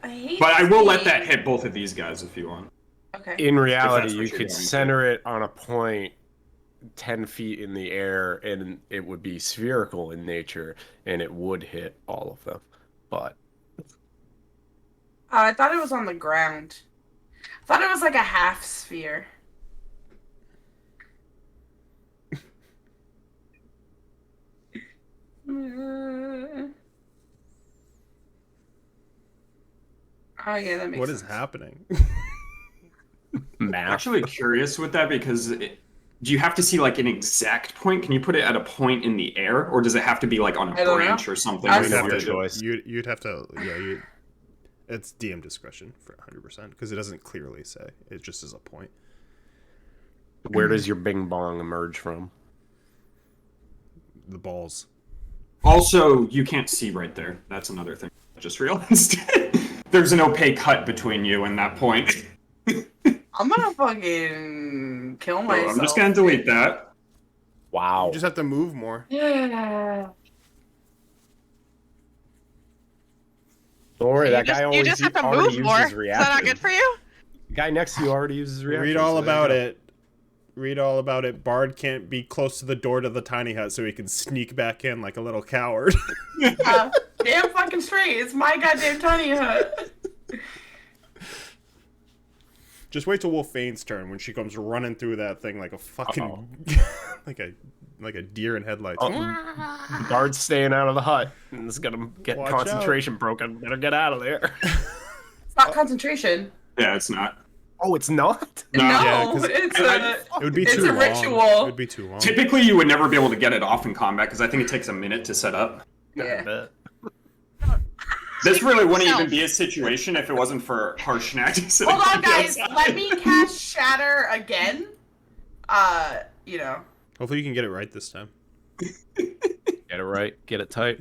I hate But I this will let game. that hit both of these guys if you want. Okay. In reality, that's what you you're could going center it on a point 10 feet in the air, and it would be spherical in nature, and it would hit all of them. But I thought it was on the ground. I thought it was like a half sphere. Oh yeah, that makes What sense. is happening? I'm math. actually curious with that because do you have to see like an exact point? Can you put it at a point in the air, or does it have to be like on a I don't branch know. or something? I where You'd you have have to to- choice. You'd have to, yeah. It's DM discretion for 100% because it doesn't clearly say. It just is a point. Where does your bing bong emerge from? The balls. Also, you can't see right there. That's another thing I just realized. There's an opaque hut between you and that point. I'm gonna fucking kill So myself. I'm just gonna delete that. Wow. You just have to move more. Yeah. Don't worry, that guy you always just have to already move uses more. Is reaction. that not good for you? The guy next to you already uses reaction. Read all so there you about go. it. Read all about it. Bard can't be close to the door to the tiny hut so he can sneak back in like a little coward. Damn fucking straight. It's my goddamn tiny hut. Just wait till Wolfane's turn when she comes running through that thing like a fucking like a deer in headlights. The guard's staying out of the hut, and it's gonna get Watch concentration broken. Better get out of there. It's not concentration. Yeah, it's not. Oh, it's not? No, Yeah, 'cause it's I- It would be It's too a long. ritual. It would be too long. Typically, you would never be able to get it off in combat because I think it takes a minute to set up. yeah. This really wouldn't yourself. even be a situation if it wasn't for Harshnag sitting Hold on, the guys. outside. Let me cast Shatter again. You know. Hopefully you can get it right this time. Get it right. Get it tight.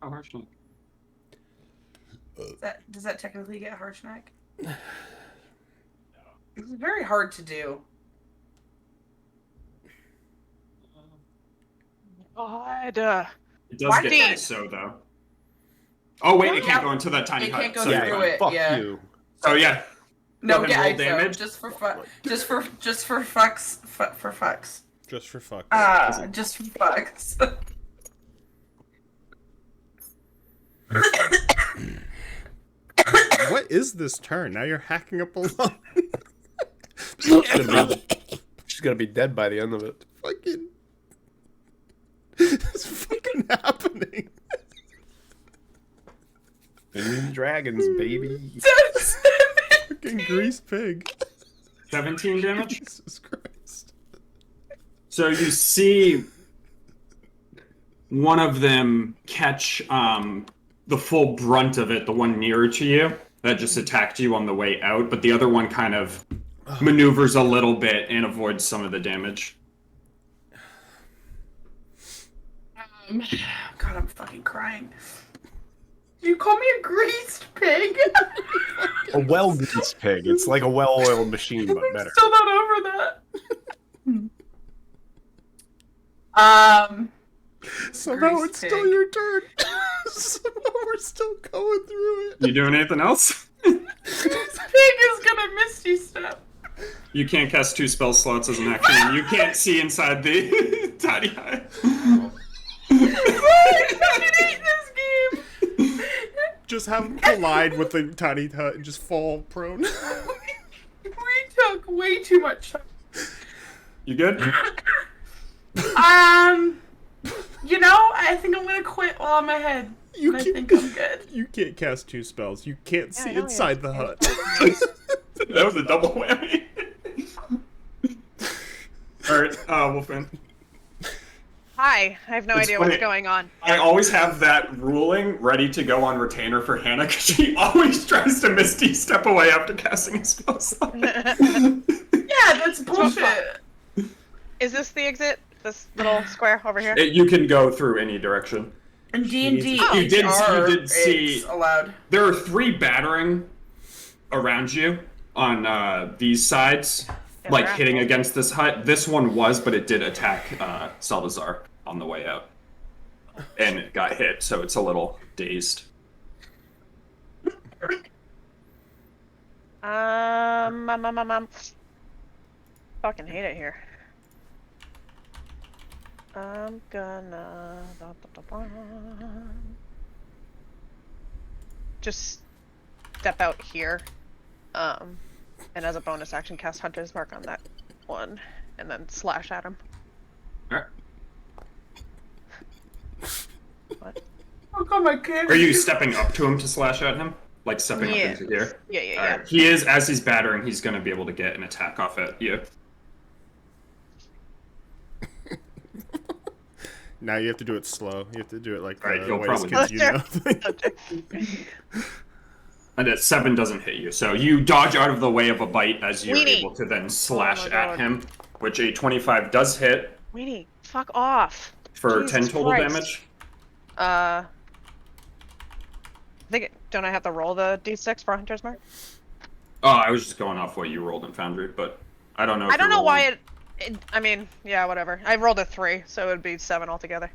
Oh, Harshnag. Does that technically get Harshnag? It's very hard to do. God. It does Why get did- ISO though. Oh wait, it can't go into that tiny It hut. can't go so through you're fine. it. Fuck yeah. you. So yeah, No, Go ahead yeah, and roll damage. just for fucks. Just for fucks. For fucks. Just for fuck. Just for fucks. What is this turn? Now you're hacking up a lot. She's gonna be dead by the end of it. Fucking. It's fucking happening. Dragons, baby. Fucking grease pig. 17 damage. Jesus Christ. So you see one of them catch the full brunt of it, the one nearer to you that just attacked you on the way out, but the other one kind of maneuvers a little bit and avoids some of the damage. God, I'm fucking crying. You call me a greased pig? A well-greased pig. It's like a well-oiled machine, but I'm better. still not over that. Somehow Grease it's still pig. your turn. Somehow we're still going through it. You doing anything else? This pig is gonna Misty Step. You can't cast 2 spell slots as an action, and you can't see inside the tiny hut. I fucking hate this game. Just have him collide with the tiny hut and just fall prone. We took way too much time. You good? I think I'm gonna quit while I'm ahead. You I can't- think I'm good. You can't cast 2 spells. You can't Yeah, I see know, inside yeah. the hut. That was a double whammy. Alright, Wolfman. Hi, I have no It's idea funny. what's going on. I always have that ruling ready to go on retainer for Hannah because she always tries to Misty step away after casting a spell slot. Yeah, that's bullshit. Is this the exit? This little square over here? You can go through any direction. In D&D, Oh. You did see- it's allowed. There are 3 battering around you on these sides, Yeah, like they're hitting assholes. against this hut. This one was, but it did attack Salazar on the way out. And it got hit, so it's a little dazed. Fucking hate it here. I'm gonna just step out here, and as a bonus action, cast Hunter's Mark on that one, and then slash at him. Alright. What? Oh god, my kid. Are you stepping up to him to slash at him? Like stepping Yeah. up into here? Yeah, yeah, yeah. Alright. He is, as he's battering, he's going to be able to get an attack off at you. Now you have to do it slow. You have to do it like Right, the he'll whitest probably- kids you know. And a 7 doesn't hit you, so you dodge out of the way of a bite as you're Weenie. able to then slash Oh my at God. him, which a 25 does hit Weenie, fuck off. for Jesus 10 total Christ. damage. I think don't I have to roll the d6 for Hunter's Mark? Oh, I was just going off what you rolled in Foundry, but I don't know. If I don't you're know why rolling- I mean, yeah, whatever. I rolled a 3, so it would be 7 altogether.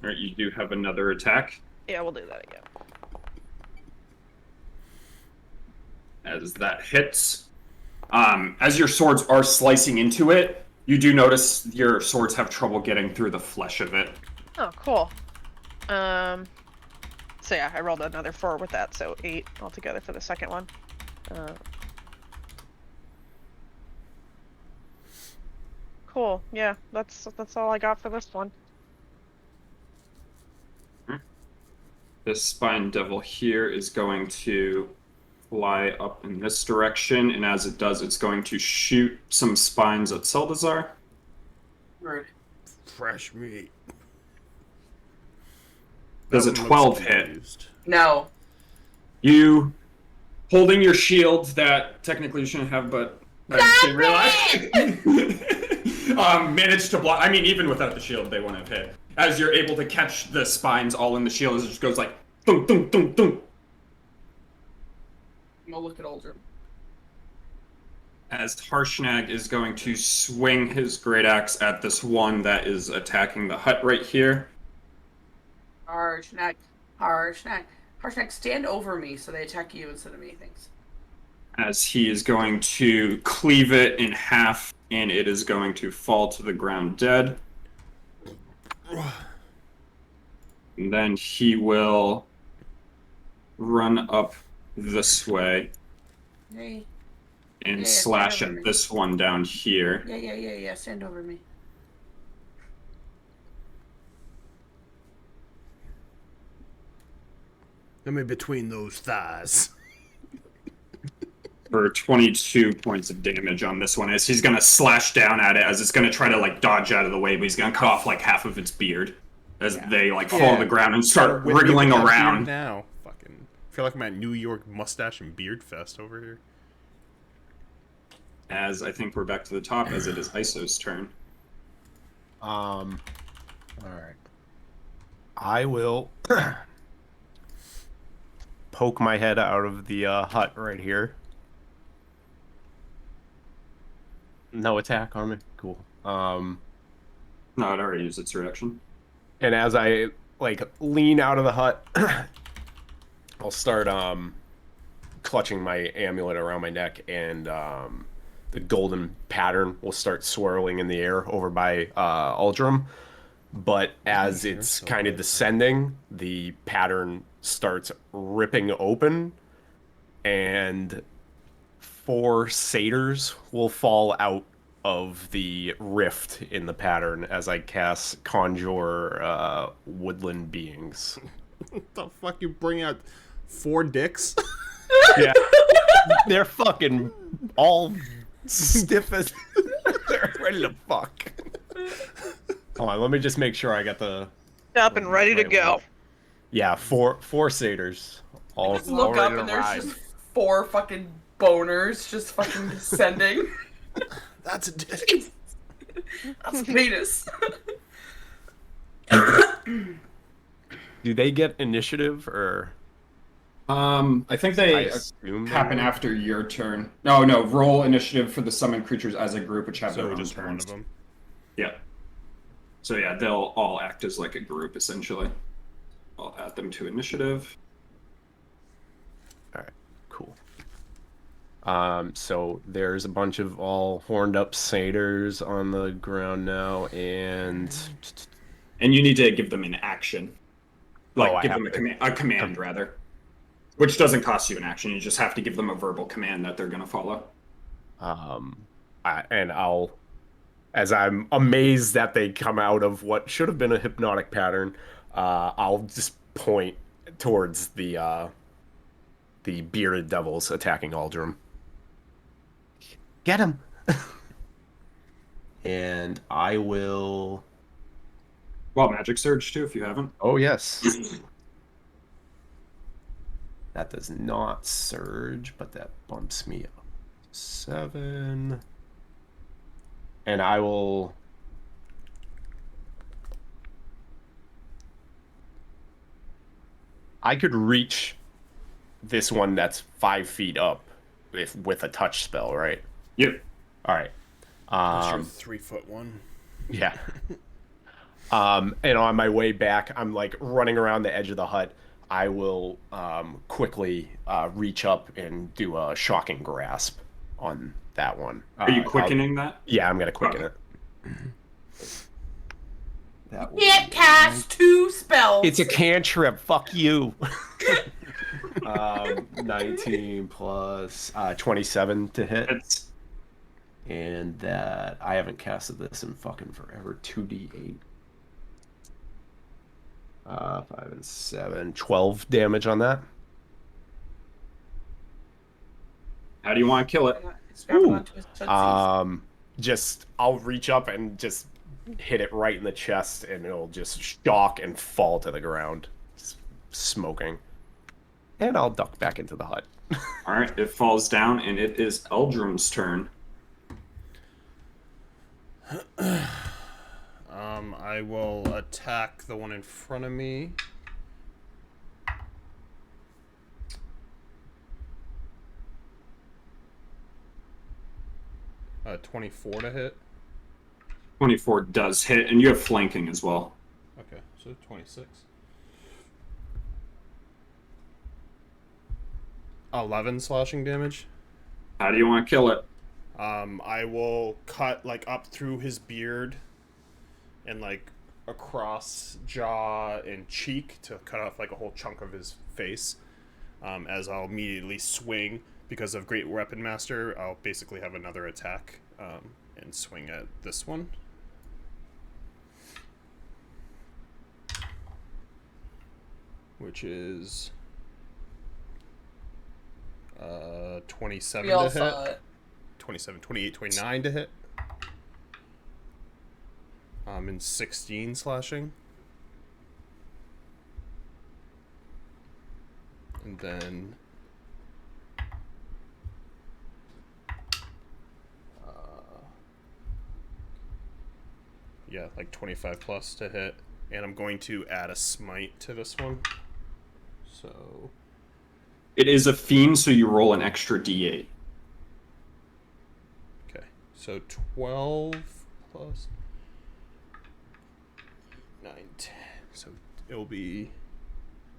Alright, you do have another attack Yeah, we'll do that again. as that hits. As your swords are slicing into it, you do notice your swords have trouble getting through the flesh of it. Oh, cool. So yeah, I rolled another 4 with that, so 8 altogether for the second one. Cool. Yeah, that's all I got for this one. This spine devil here is going to fly up in this direction, and as it does, it's going to shoot some spines at Seldazar. Rude. Fresh meat. Does a That one 12 looks hit? confused. No. You, holding your shield that technically you shouldn't have, but I didn't realize, managed to block. I mean, even without the shield, they wouldn't have hit. As you're able to catch the spines all in the shield, as it just goes like, thunk, thunk, thunk, thunk. I'm gonna look at Aldrin. As Harshnag is going to swing his great axe at this one that is attacking the hut right here. Harshnag. Harshnag. Harshnag, stand over me so they attack you instead of me, thanks. As he is going to cleave it in half, and it is going to fall to the ground dead. And then he will run up this way Hey. and Yeah, slash stand over at me. this one down here. Yeah, stand over me. Let me between those thighs. For 22 points of damage on this one, as he's going to slash down at it, as it's going to try to like dodge out of the way, but he's going to cut off like half of its beard as they like fall Yeah. to the ground and start Whip me wriggling with that beard around. now. Fucking feel like I'm at New York mustache and beard fest over here. As I think we're back to the top, as it is Iso's turn. All right. I will poke my head out of the hut right here. No attack on me. Cool. No, it already used its reaction. And as I like lean out of the hut, I'll start clutching my amulet around my neck, and the golden pattern will start swirling in the air over by Uldrum. But as hair it's so kind of bright? descending, the pattern starts ripping open, and 4 satyrs will fall out of the rift in the pattern as I cast Conjure Woodland Beings. The fuck you bring out 4 dicks? Yeah, they're fucking all stiff as they're ready to fuck. Hold on, let me just make sure I got the Up and ready to right go. one. Yeah, four satyrs. All, Just look all up ready to and there's ride. just 4 fucking boners just fucking descending. That's a dick. That's a penis. Do they get initiative or? I think I they assume they happen would? after your turn. No, roll initiative for the summoned creatures as a group, which have So their own just one turns. of them. Yeah. So yeah, they'll all act as like a group essentially. I'll add them to initiative. All right, cool. So there's a bunch of all horned up satyrs on the ground now, and And you need to give them an action. Like I give have them a to- command rather. Which doesn't cost you an action. You just have to give them a verbal command that they're going to follow. I'll, as I'm amazed that they come out of what should have been a hypnotic pattern, I'll just point towards the bearded devils attacking Uldrum. Get him! And I will. Well, magic surge too if you haven't. Oh yes. That does not surge, but that bumps me up 7. And I will. I could reach this one that's 5 feet up if with a touch spell, right? Yep. All right. That's your 3-foot one. Yeah. And on my way back, I'm like running around the edge of the hut. I will quickly reach up and do a shocking grasp on that one. Are you quickening that? Yeah, I'm gonna quicken it. That will Can't be- cast 2 spells. It's a cantrip. Fuck you. 19 plus 27 to hit. It's And that I haven't casted this in fucking forever. 2d8. 5 and 7. 12 damage on that. how do you want to kill it? Strap it onto his tootsies. Just I'll reach up and just hit it right in the chest, and it'll just shock and fall to the ground, smoking. And I'll duck back into the hut. All right, it falls down, and it is Eldrum's turn. I will attack the one in front of me. 24 to hit. 24 does hit, and you have flanking as well. Okay, so 26. 11 slashing damage. How do you want to kill it? I will cut like up through his beard and like across jaw and cheek to cut off like a whole chunk of his face. As I'll immediately swing because of Great Weapon Master, I'll basically have another attack and swing at this one. Which is 27 We all to hit. saw it. 27, 28, 29 to hit. And 16 slashing. And then yeah, like 25 plus to hit. And I'm going to add a smite to this one. So It is a fiend, so you roll an extra d8. okay. So 12 plus So it'll be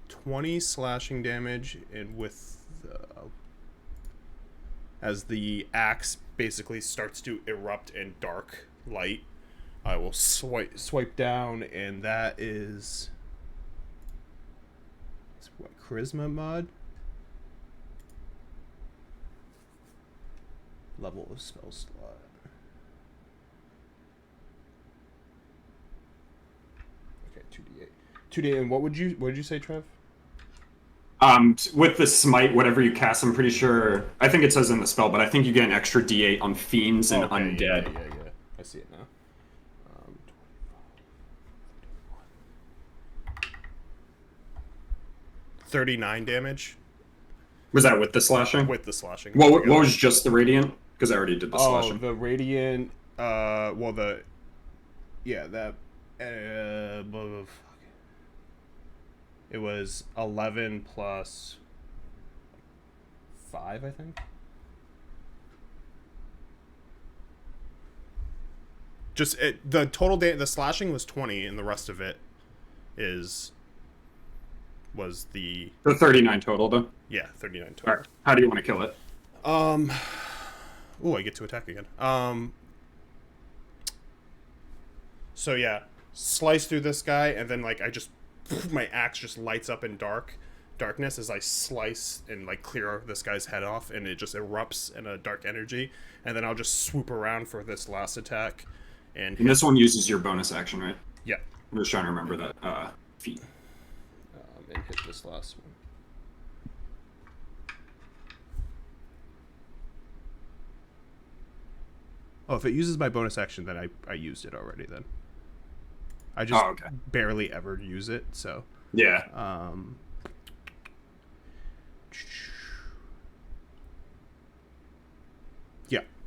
20 slashing damage, and with as the axe basically starts to erupt in dark light, I will swipe down, and that is what, charisma mod? Level of spell slot. Okay, 2d8. 2d8, and what did you say, Trev? With the smite, whatever you cast, I'm pretty sure. I think it says in the spell, but I think you get an extra D8 on fiends and Okay, undead. Yeah. I see it now. 39 damage Was that with the slashing? with the slashing. What was just the radiant? Because I already did the Oh, slashing. the radiant. Well, that. It was 11 plus 5, I think. Just the total the slashing was 20, and the rest of it was the The 39 total, though. 39 total. All right. How do you want to kill it? I get to attack again. So yeah, slice through this guy, and then like my axe just lights up in darkness as I slice and like clear this guy's head off, and it just erupts in a dark energy, and then I'll just swoop around for this last attack, and And this one uses your bonus action, right? yeah, I'm just trying to remember that feat. and hit this last one. Oh, if it uses my bonus action, then I used it already. Then I just barely ever use it, so. Yeah.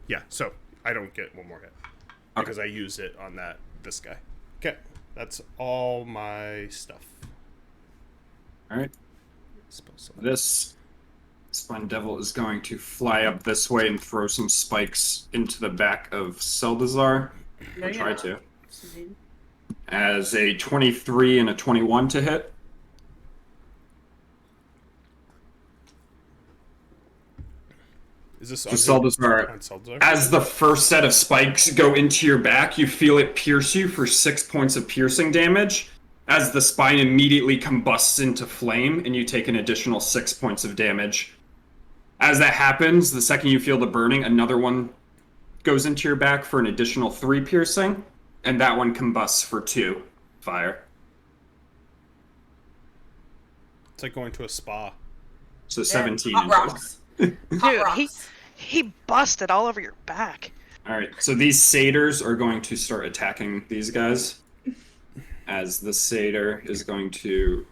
Yeah. So I don't get one more hit because I used it on this guy. Okay, that's all my stuff. All right. This Spine Devil is going to fly up this way and throw some spikes into the back of Seldazar. No, I'll try you're to. not. As a 23 and a 21 to hit. Is this So Seldazar, as the first set of spikes go into your back, you feel it pierce you for 6 points of piercing damage. As the spine immediately combusts into flame, and you take an additional 6 points of damage. As that happens, the second you feel the burning, another one goes into your back for an additional 3 piercing, and that one combusts for 2 fire. It's like going to a spa. So 17. Hot rocks. Dude, rocks. he busted all over your back. Alright, so these satyrs are going to start attacking these guys. As the satyr is going to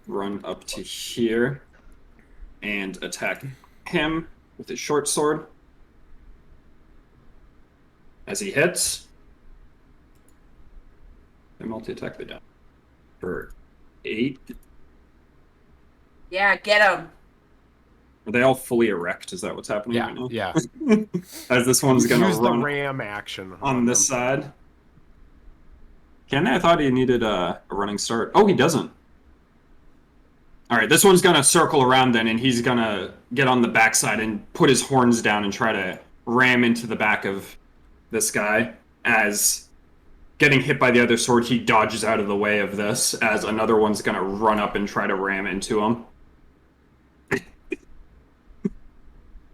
run up to here and attack him with his short sword. As he hits, they multi-attack the down for 8. Yeah, get him. Are they all fully erect? Is that what's happening right now? Yeah. As this one's going Use to the run ram action on this them. side. Can I thought he needed a running start. Oh, he doesn't. Alright, this one's going to circle around then, and he's going to get on the backside and put his horns down and try to ram into the back of this guy. As getting hit by the other sword, he dodges out of the way of this, as another one's going to run up and try to ram into him.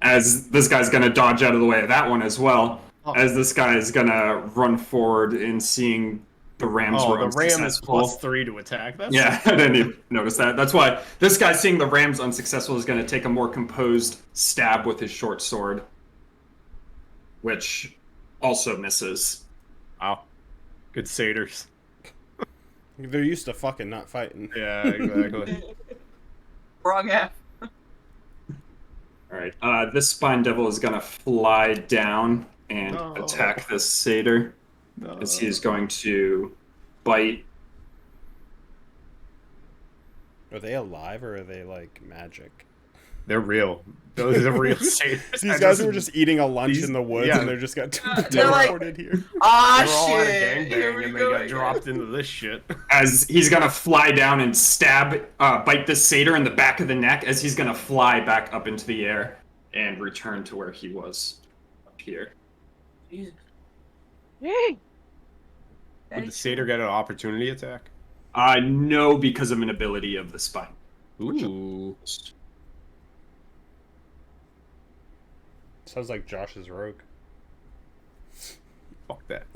As this guy's going to dodge out of the way of that one as well. As this guy is going to run forward and seeing the rams were the ram is unsuccessful. +3 to attack. That's Yeah, I didn't even notice that. That's why this guy seeing the rams unsuccessful is going to take a more composed stab with his short sword. Which also misses. Wow. Good satyrs. They're used to fucking not fighting. Yeah, exactly. Wrong F. Alright, this Spine Devil is going to fly down and attack this satyr. As he is going to bite. Are they alive or are they like magic? They're real. Those are real satyrs. These guys were just eating a lunch in the woods, yeah. and they just got They're like- teleported here. Ah, They were all at a shit. Here gangbang we and they go got again. dropped into this shit. As he's gonna fly down and bite this satyr in the back of the neck as he's gonna fly back up into the air and return to where he was up here. Jesus. Yay! Would the satyr get an opportunity attack? No, because of an ability of the spine. Ooh. Sounds like Josh's rogue. Fuck that.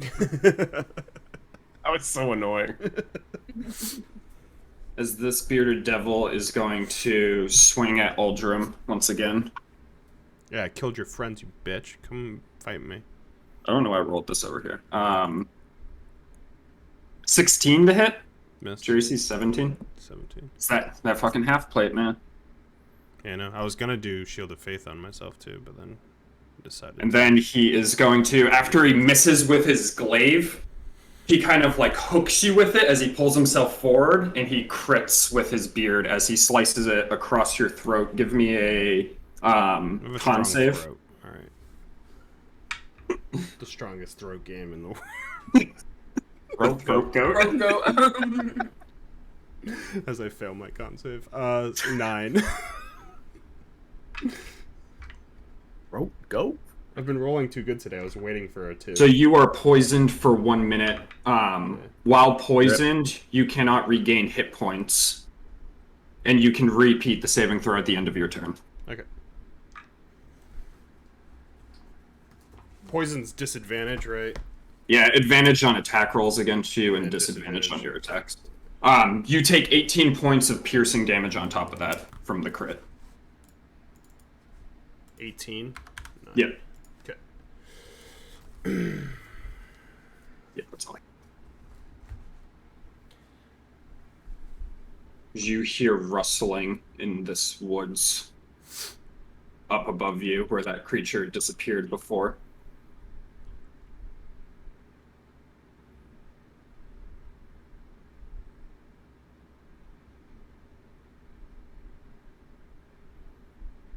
That was so annoying. As this bearded devil is going to swing at Uldrum once again. Yeah, I killed your friends, you bitch. Come fight me. I don't know why I rolled this over here. 16 to hit. Missed. Jersey 17. 17. It's that fucking half plate, man. Yeah, no, I was gonna do Shield of Faith on myself too, but then decided. And then he is going to, after he misses with his glaive, he kind of like hooks you with it as he pulls himself forward, and he crits with his beard as he slices it across your throat. Give me a I have a strong con save. throat. All right. The strongest throat game in the world. Throat goat. Go. As I fail my con save. 9. Rope, go. I've been rolling too good today. I was waiting for a 2. So you are poisoned for 1 minute. While poisoned, you cannot regain hit points, and you can repeat the saving throw at the end of your turn. Okay. Poison's disadvantage, right? Yeah, advantage on attack rolls against you and disadvantage on your attacks. You take 18 points of piercing damage on top of that from the crit. 18. Yep. Okay. Yeah, that's all. You hear rustling in this woods up above you where that creature disappeared before.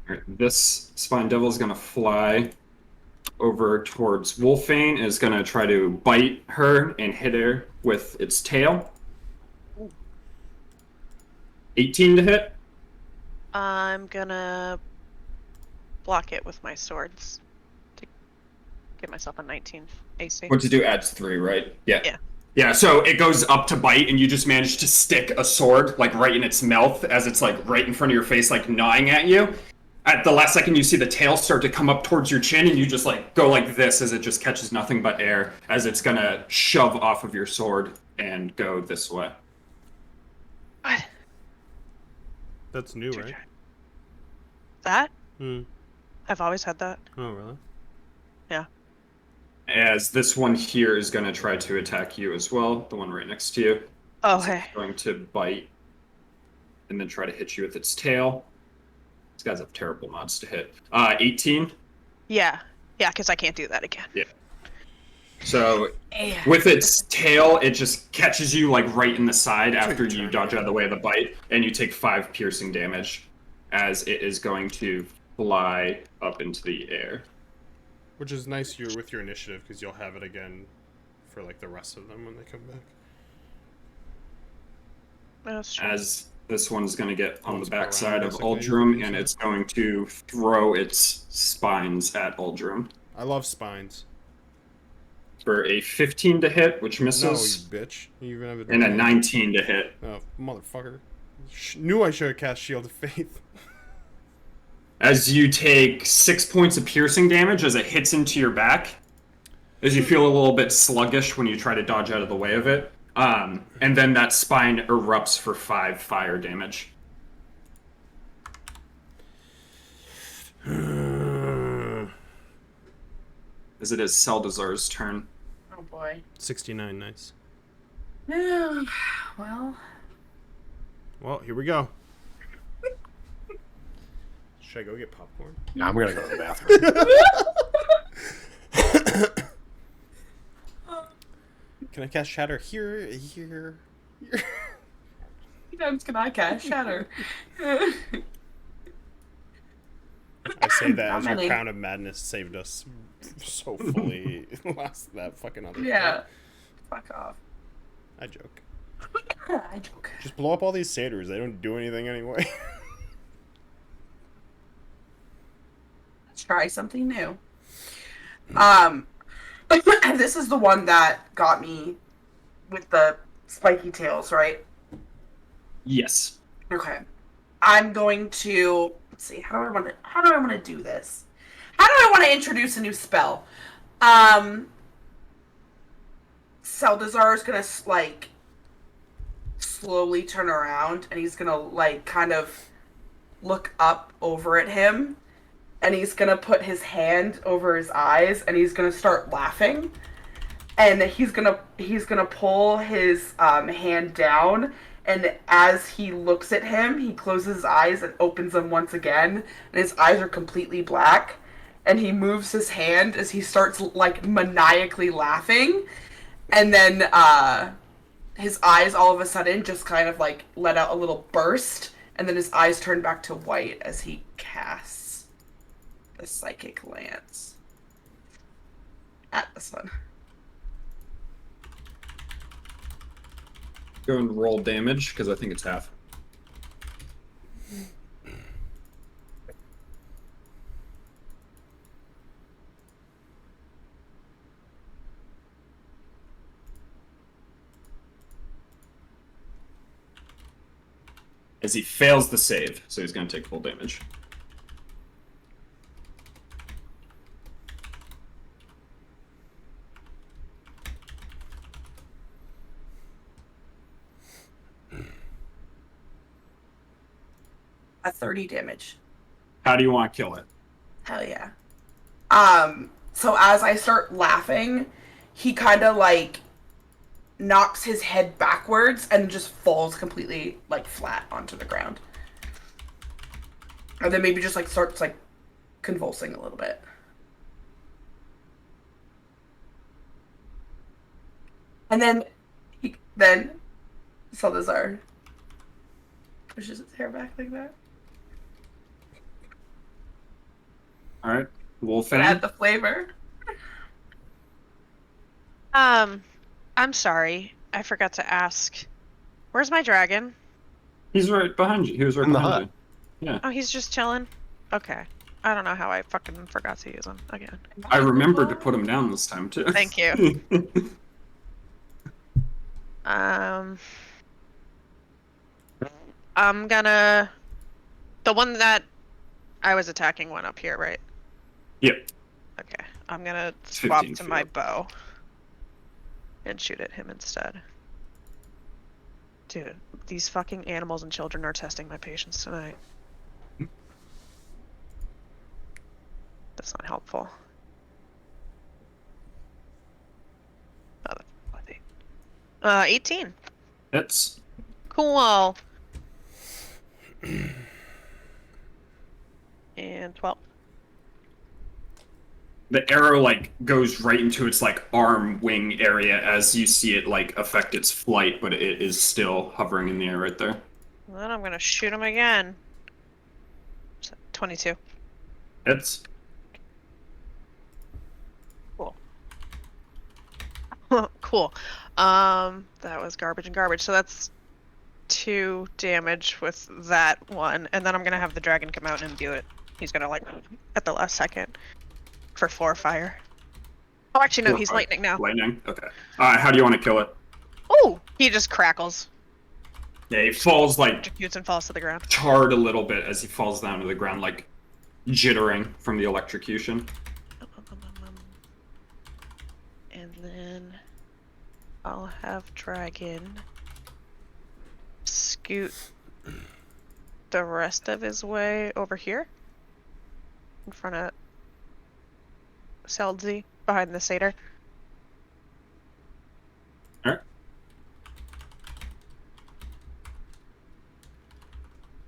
Alright, this Spine Devil is going to fly over towards Wolfane, and is going to try to bite her and hit her with its tail. 18 to hit. I'm gonna block it with my swords to get myself a 19 AC. What to do adds 3, right? Yeah. Yeah. Yeah, so it goes up to bite, and you just manage to stick a sword, like, right in its mouth as it's, like, right in front of your face, like, gnawing at you. At the last second, you see the tail start to come up towards your chin, and you just, like, go like this as it just catches nothing but air, as it's gonna shove off of your sword and go this way. What? That's new, right? That? Hmm. I've always had that. Oh, really? Yeah. As this one here is gonna try to attack you as well, the one right next to you. Oh, It's hey. going to bite and then try to hit you with its tail. These guys have terrible mods to hit. 18. Yeah. Yeah, because I can't do that again. So with its tail, it just catches you like right in the side after you dodge out of the way of the bite, and you take 5 piercing damage as it is going to fly up into the air. Which is nice you're with your initiative, because you'll have it again for like the rest of them when they come back. That's true. As this one's going to get on the It's backside around, of basically, Uldrum, you and said. it's going to throw its spines at Uldrum I love spines. for a 15 to hit, which No, you misses, bitch. You even have a and a 19 to hit. Oh, motherfucker. Knew I should have cast Shield of Faith. As you take 6 points of piercing damage as it hits into your back, as you feel a little bit sluggish when you try to dodge out of the way of it. And then that spine erupts for 5 fire damage. As it is Seldazar's turn. Oh boy. 69, nice. Well, Well, here we go. Should I go get popcorn? No, I'm gonna go to the bathroom. Can I cast Shatter here? Here? how many times can I cast Shatter? say that Not as your many. crown of madness saved us so fully last that fucking other Yeah. thing. Fuck off. I joke. I joke. Just blow up all these satyrs. They don't do anything anyway. Let's try something new. This is the one that got me with the spiky tails, right? Yes. Okay. I'm going to let's see. How do I want to do this? How do I want to introduce a new spell? Seldazar is gonna like slowly turn around, and he's gonna like kind of look up over at him, and he's gonna put his hand over his eyes, and he's gonna start laughing, and he's gonna pull his hand down, and as he looks at him, he closes his eyes and opens them once again, and his eyes are completely black, and he moves his hand as he starts like maniacally laughing, and then his eyes all of a sudden just kind of like let out a little burst, and then his eyes turn back to white as he casts the Psychic Lance at this one. Go and roll damage, because I think it's half. As he fails the save, so he's going to take full damage. A 30 damage. How do you want to kill it? Hell yeah. So as I start laughing, he kind of like knocks his head backwards and just falls completely like flat onto the ground. And then maybe just like starts like convulsing a little bit. And then Salazar pushes his hair back like that. All right, Wolfang. Add the flavor. I'm sorry. I forgot to ask. Where's my dragon? He's right behind you. He was right In the behind hut. you. Yeah. Oh, he's just chilling? Okay. I don't know how I fucking forgot to use him again. I remembered to put him down this time too. Thank you. I'm gonna... The one that I was attacking went up here, right? Yep. Okay. I'm gonna swap 15 to feet my up. bow. And shoot at him instead. Dude, these fucking animals and children are testing my patience tonight. That's not helpful. Oh, that's plenty. 18. That's Cool. And 12. the arrow like goes right into its like arm wing area as you see it like affect its flight, but it is still hovering in the air right there. Then I'm gonna shoot him again. 22. It's Cool. That was garbage and garbage. So that's 2 damage with that one, and then I'm gonna have the dragon come out and imbue it. He's gonna like at the last second for 4 fire. Oh, actually no, 4 he's fire. lightning now. Lightning. Okay. How do you want to kill it? Oh, he just crackles, Yeah, he falls like electrocutes, and falls to the ground. charred a little bit as he falls down to the ground, like jittering from the electrocution. And then I'll have dragon scoot the rest of his way over here in front of Seldzi behind the satyr. Alright.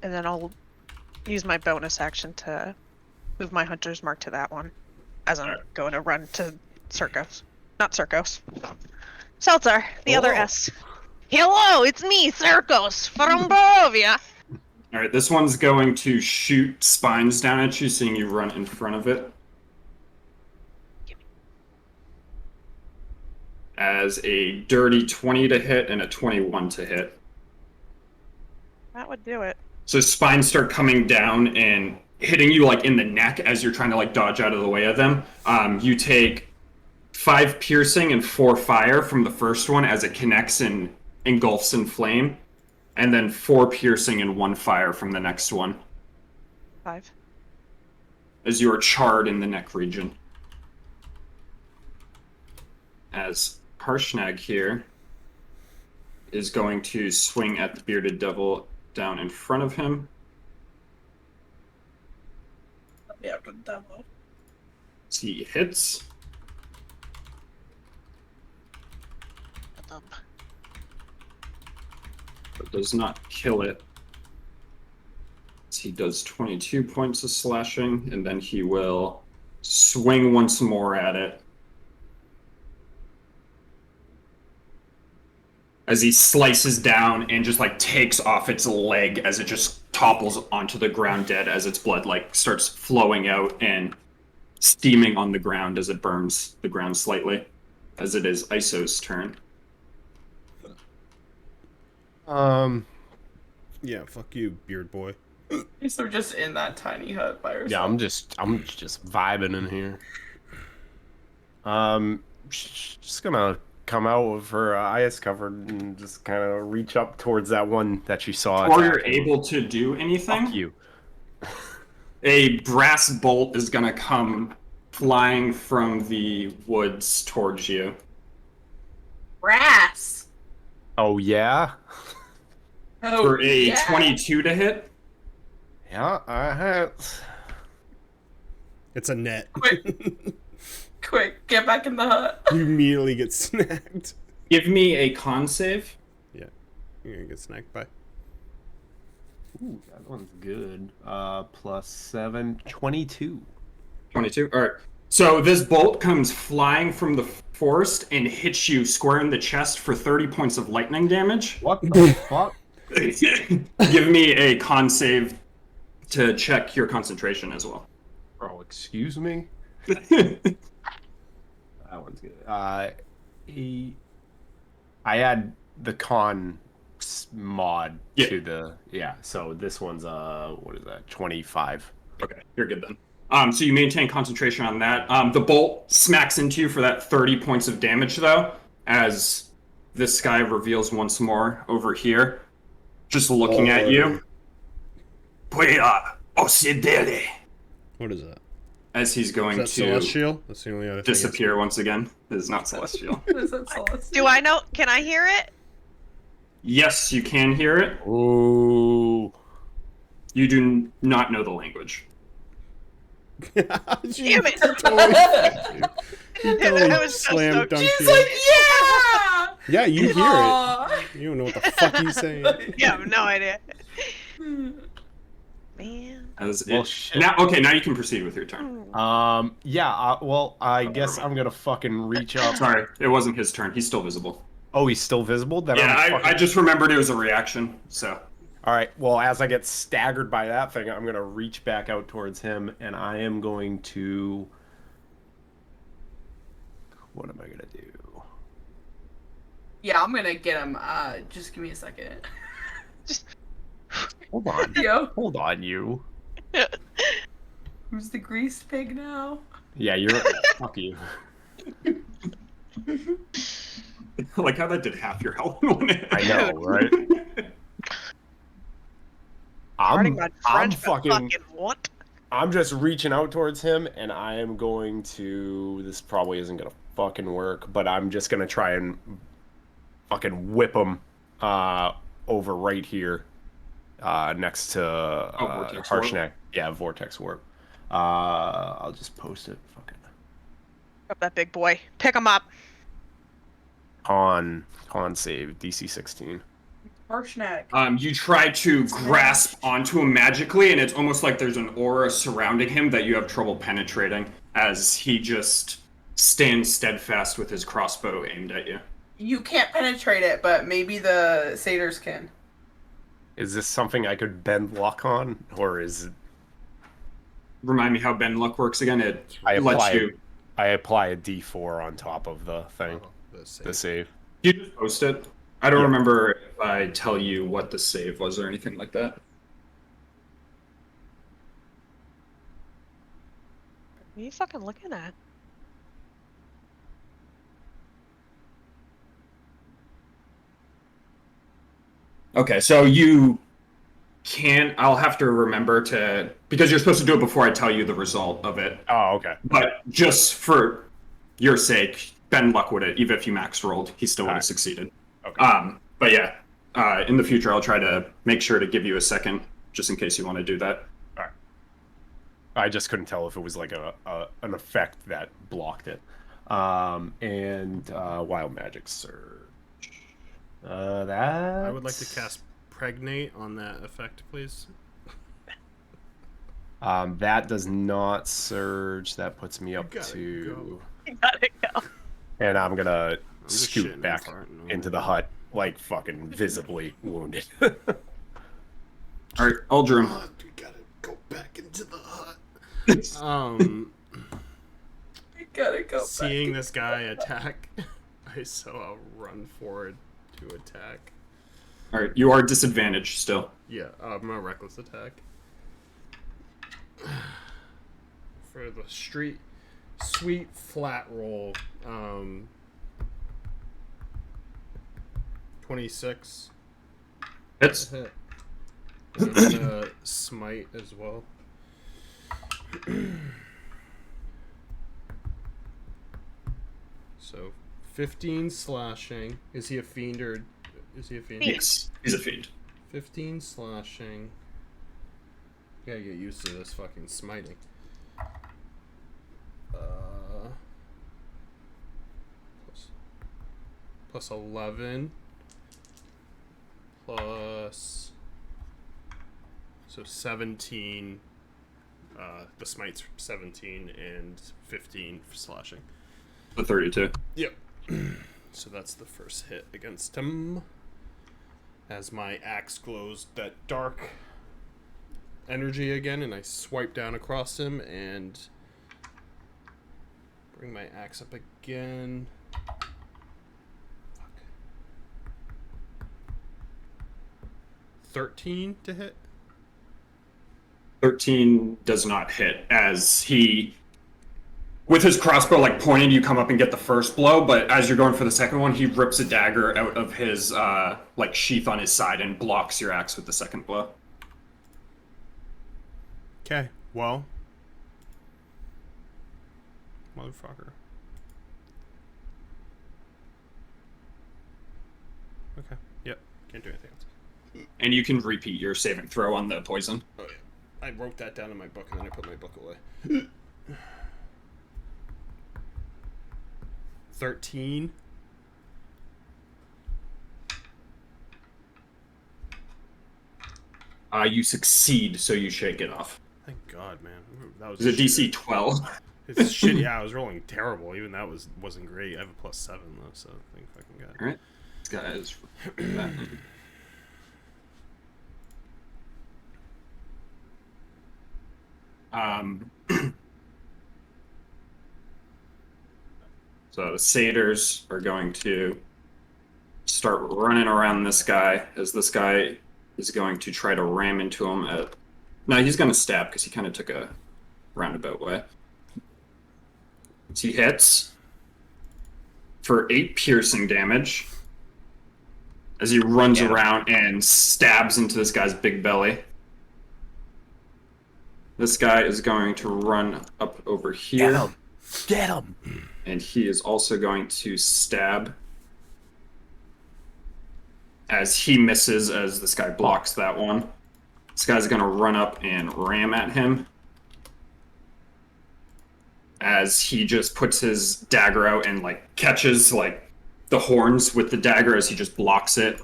And then I'll use my bonus action to move my hunter's mark to that one as I'm going to run to Circos. Not Circos. Seltzer, the other Oh. S. Hello, it's me, Circos, from Barovia. All right, this one's going to shoot spines down at you, seeing you run in front of it. As a dirty 20 to hit and a 21 to hit. That would do it. So spines start coming down and hitting you like in the neck as you're trying to like dodge out of the way of them. You take 5 piercing and 4 fire from the first one as it connects and engulfs in flame, and then 4 piercing and 1 fire from the next one 5. as you are charred in the neck region. As Harshnag here is going to swing at the bearded devil down in front of him. Yeah, the devil. He hits. But does not kill it. He does 22 points of slashing, and then he will swing once more at it. As he slices down and just like takes off its leg as it just topples onto the ground dead, as its blood like starts flowing out and steaming on the ground as it burns the ground slightly. As it is Iso's turn. Yeah, fuck you, beard boy. So just in that tiny hut by yourself. Yeah, I'm just vibing in here. Just gonna come out with her eyes covered and just kind of reach up towards that one that you saw. Before you're attacking. able to do anything, Fuck you. a brass bolt is gonna come flying from the woods towards you. Brass. Oh yeah, Oh, For a yeah. 22 to hit. yeah. I had. It's a net. Quick, get back in the hut. You immediately get snagged. Give me a con save. Yeah, you're gonna get snagged by. Ooh, that one's good. +7, 22. 22. All right. So this bolt comes flying from the forest and hits you square in the chest for 30 points of lightning damage. What the fuck? Give me a con save to check your concentration as well. Oh, excuse me. That one's good. I add the con mod Yeah. to the So this one's what is that? 25. Okay, you're good then. So you maintain concentration on that. The bolt smacks into you for that 30 points of damage, though, as this guy reveals once more over here, just looking at you. Puella Occidere. What is that? As he's going Is that to celestial? That's the only other thing. disappear once again. It is not celestial. Is it Celeste? Do I know? Can I hear it? Yes, you can hear it. Ooh. You do not know the language. Damn it! You I totally was so slam stoked. dunk She's you. like, yeah! Yeah, you hear Aw. it. You don't know what the fuck he's saying. Yeah, I have no idea. Man. As Well, it, shit. now, okay, now you can proceed with your turn. Yeah. Well, I Oh, guess never I'm gonna fucking reach up. Sorry, it wasn't his turn. He's still visible. Oh, he's still visible. Then Yeah, I'm fucking... I just remembered it was a reaction. So All right. Well, as I get staggered by that thing, I'm gonna reach back out towards him, and I am going to. What am I gonna do? Yeah, I'm gonna get him. Just give me a second. Hold on. Yo, Hold on, you. who's the greased pig now? Yeah, you're. Fuck you. like how that did half your health in one hit. I know, right? Starting my I'm French, but fucking. what? I'm just reaching out towards him, and I am going to. This probably isn't gonna fucking work, but I'm just gonna try and fucking whip him over right here, next to Vortex Warp. Harshnag. Yeah, Vortex Warp. I'll just post it. Fucking Up that big boy. Pick him up. con save DC 16. Harshnag. You try to grasp onto him magically, and it's almost like there's an aura surrounding him that you have trouble penetrating, as he just stands steadfast with his crossbow aimed at you. You can't penetrate it, but maybe the satyrs can. Is this something I could bend luck on, or is it... Remind me how Ben Luck works again. It I lets apply you. I apply a D4 on top of the thing, Oh, the save. You just post it. I don't Yeah. remember if I tell you what the save was or anything like that. What are you fucking looking at? Okay, so you can. I'll have to remember to because you're supposed to do it before I tell you the result of it. Oh, okay. But just for your sake, Ben Luck would have, even if you max rolled, he still would have Alright. succeeded. Okay. But yeah, in the future, I'll try to make sure to give you a second, just in case you want to do that. All right. I just couldn't tell if it was like an effect that blocked it. And Wild Magic Surge. That... I would like to cast Pregnate on that effect, please. That does not surge. That puts me up gotta to... go. You gotta go. And I'm gonna just scoot shitting back and farting into over the it. hut, like fucking visibly wounded. All right, Aldrum. We gotta go back into the hut. I gotta go Seeing this guy attack, I'll run forward to attack. All right, you are disadvantaged still. Yeah, I'm gonna reckless attack. For the sweet flat roll, 26. Hits. Hit. And I'm gonna smite as well. So 15 slashing. Is he a fiend or is he a fiend? Yes, he's a fiend. 15 slashing. Gotta get used to this fucking smiting. Plus 11. Plus. So 17. The smite's 17 and 15 for slashing. The 32. Yep. So that's the first hit against him. As my axe glows that dark energy again, and I swipe down across him and bring my axe up again. Fuck. 13 to hit. 13 does not hit as he, with his crossbow like pointed, you come up and get the first blow, but as you're going for the second one, he rips a dagger out of his like sheath on his side and blocks your axe with the second blow. Okay, well. Motherfucker. Okay, yep, can't do anything else. And you can repeat your saving throw on the poison. Oh yeah. I wrote that down in my book and then I put my book away. 13. You succeed, so you shake it off. Thank God, man. That was Is it DC 12? It's shit. Yeah, I was rolling terrible. Even that wasn't great. I have a +7 though, so I think fucking got it. Alright. This guy is. So the satyrs are going to start running around this guy as this guy is going to try to ram into him at... No, he's going to stab because he kind of took a roundabout way. So he hits for 8 piercing damage as he runs around and stabs into this guy's big belly. This guy is going to run up over here. Get him! Get him! And he is also going to stab as he misses as this guy blocks that one. This guy's going to run up and ram at him as he just puts his dagger out and like catches like the horns with the dagger as he just blocks it.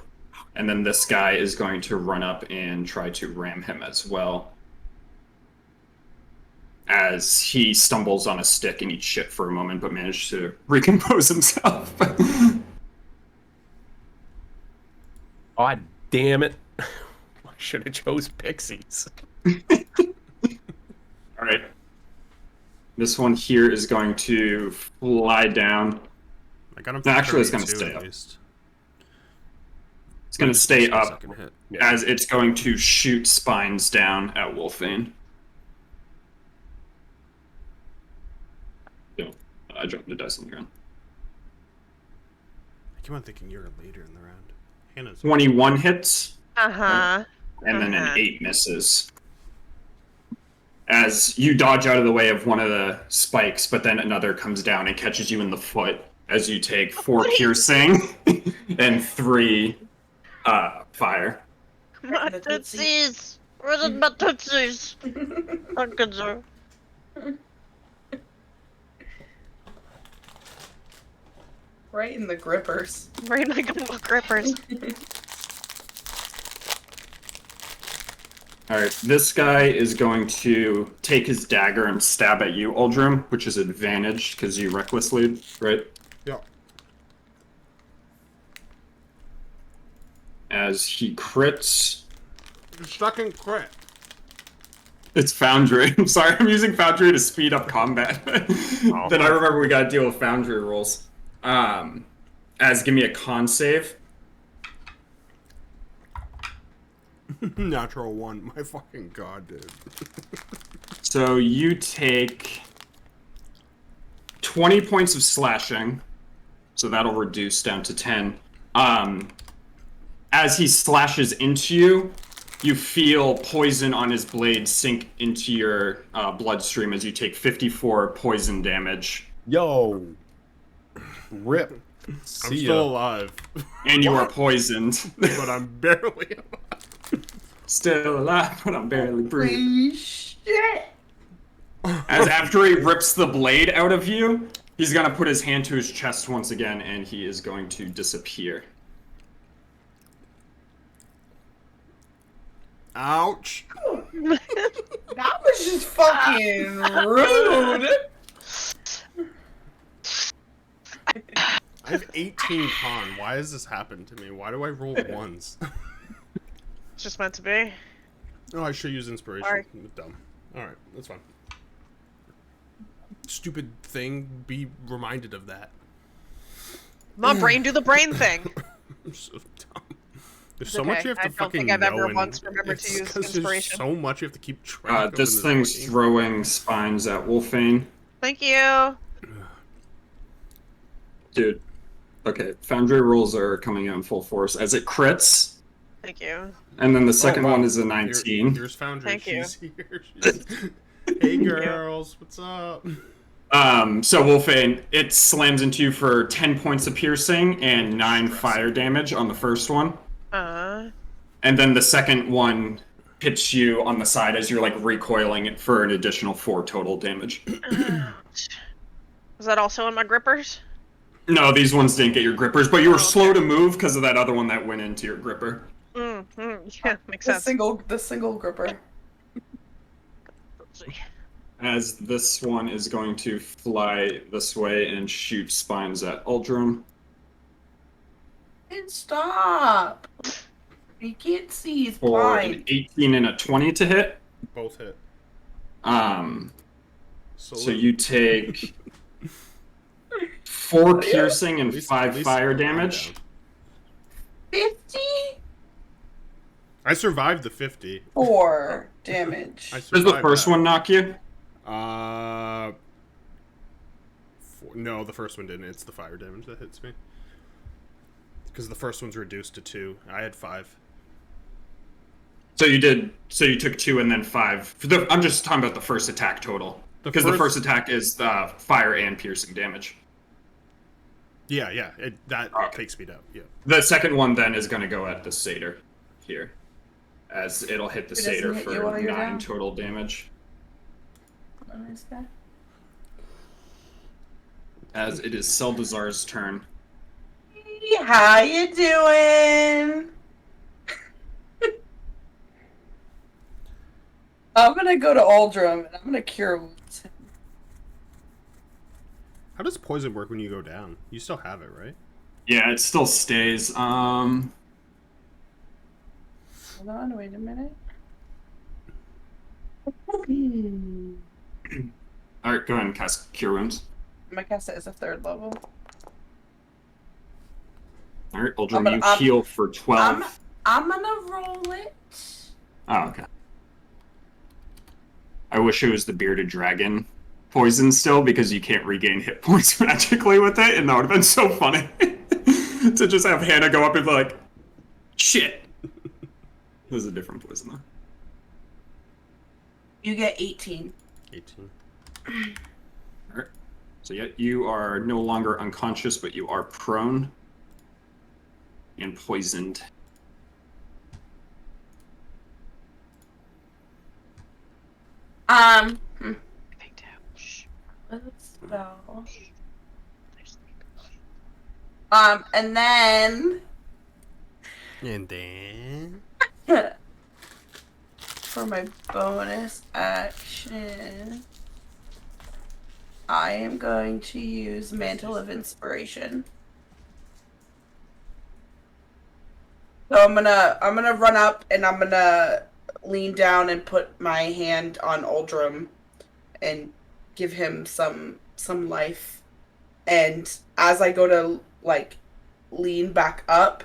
And then this guy is going to run up and try to ram him as well, as he stumbles on a stick and eats shit for a moment, but managed to recompose himself. God damn it. Should have chose pixies. All right. This one here is going to fly down. I got him. No, actually, it's gonna 32 stay at up. least. It's going to stay up Second hit. as it's going to shoot spines down at Wolfane. No, I dropped the dice on the ground. I keep on thinking you're later in the round. Hannah's 21 hits, Uh-huh. and then an 8 misses. As you dodge out of the way of one of the spikes, but then another comes down and catches you in the foot as you take 4 piercing and 3 fire. My The Tootsie. tootsies! Where did my tootsies? Uncle. Right in the grippers. Right like little grippers. Alright, this guy is going to take his dagger and stab at you, Uldrum, which is advantage because you reckless lead, right? Yeah. As he crits. You're stuck in crit. It's Foundry. I'm sorry, I'm using Foundry to speed up combat. Then I remember we gotta deal with Foundry rules. Give me a con save. Natural 1. My fucking god, dude. So you take 20 points of slashing. So that'll reduce down to 10. As he slashes into you, you feel poison on his blade sink into your bloodstream as you take 54 poison damage. Yo. Rip. I'm See still ya. alive. And you are poisoned. But I'm barely alive. Still alive, but I'm barely breathing. Holy shit! As after he rips the blade out of you, he's gonna put his hand to his chest once again, and he is going to disappear. Ouch. That was just fucking rude! I have 18 con. Why has this happened to me? Why do I roll ones? It's just meant to be. Oh, I should use inspiration. Sorry. Dumb. Alright, that's fine. Stupid thing, be reminded of that. My brain do the brain thing. I'm so dumb. There's It's so much okay. you have to I don't fucking think I've ever know and once remembered to it's use 'cause there's inspiration. so much you have to keep track of. This in thing's fucking- throwing spines at Wolfane. Thank you. Dude. Okay, Foundry rolls are coming out in full force as it crits, Thank you. and then the second Oh, wow. one is a Here- 19. Here's Foundry. Thank you. She's here. Hey girls, what's up? So Wolfane, it slams into you for 10 points of piercing and 9 fire damage on the first one. And then the second one hits you on the side as you're like recoiling it for an additional 4 total damage. Is that also in my grippers? No, these ones didn't get your grippers, but you were slow to move because of that other one that went into your gripper. Yeah, makes The sense. single gripper. Let's see. As this one is going to fly this way and shoot spines at Uldrum. And stop! You can't see his For an blind. 18 and a 20 to hit. Both hit. So you take 4 piercing and At least- 5 at least fire I'm damage. down. 54 I survived the 50. damage. I Does the survived first that. one knock you? No, the first one didn't. It's the fire damage that hits me. Because the first one's reduced to 2. I had 5. So you took 2 and then 5. I'm just talking about the first attack total. Because the first attack is fire and piercing damage. Yeah. That Okay. takes me down. Yeah. The second one then is going to go at the satyr here. As it'll hit the It doesn't satyr hit you for while you're 9 down? total damage. What is that? As it is Seldazar's turn. Hey, how you doing? I'm gonna go to Uldrum and I'm gonna cure wounds. How does poison work when you go down? You still have it, right? Yeah, it still stays. Hold on, wait a minute. Alright, go ahead and cast Cure Wounds. My cast it is a 3rd level. Alright, Uldrum, you heal for 12. I'm gonna roll it. Oh, okay. I wish it was the bearded dragon poison still, because you can't regain hit points magically with it, and that would have been so funny. To just have Hannah go up and be like, shit. This is a different poison, though. You get 18. 18. Alright. So yeah, you are no longer unconscious, but you are prone and poisoned. Let's spell. And then And then... for my bonus action, I am going to use Mantle of Inspiration. So I'm gonna run up and I'm gonna lean down and put my hand on Uldrum and give him some life. And as I go to like lean back up,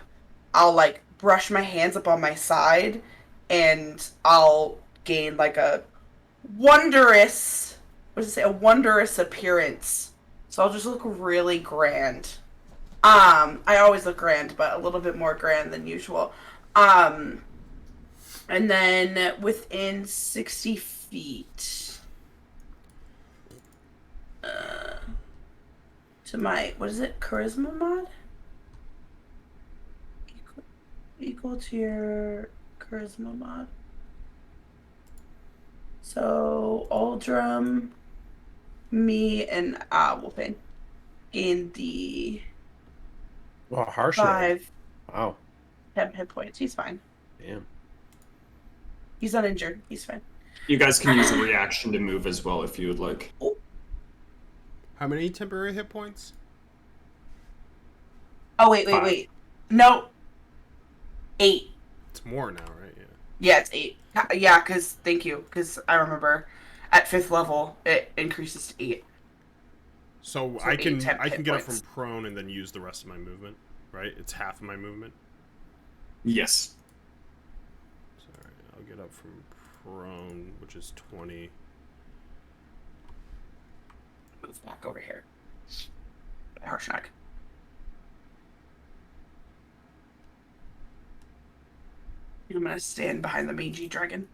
I'll like brush my hands up on my side and I'll gain like a wondrous appearance. So I'll just look really grand. I always look grand, but a little bit more grand than usual. And then within 60 feet, to my, what is it, charisma mod? Equal to your charisma mod. So, Uldrum, me, and Wolfane gain the Well, Harshnag. 5 Wow. 10 hit points. He's fine. Damn. He's uninjured. He's fine. You guys can use a reaction to move as well if you would like. How many temporary hit points? Oh, wait. 5. No. 8. It's more now, right? Yeah. Yeah, it's 8. Yeah, thank you. Because I remember at 5th level, it increases to 8. So I can get up from prone and then use the rest of my movement, right? It's half of my movement. Yes. Sorry, I'll get up from prone, which is 20. Move back over here. Harshnag. I'm gonna stand behind the mangy dragon.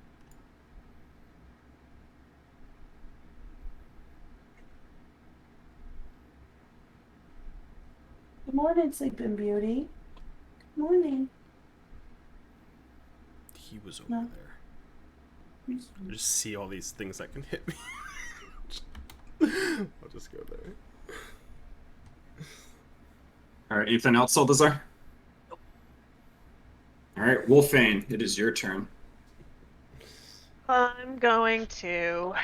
Good morning, Sleeping Beauty. Good morning. He was over No. there. I just see all these things that can hit me. I'll just go there. Alright, anything else, Aldazar? Alright, Wolfane, it is your turn. I'm going to.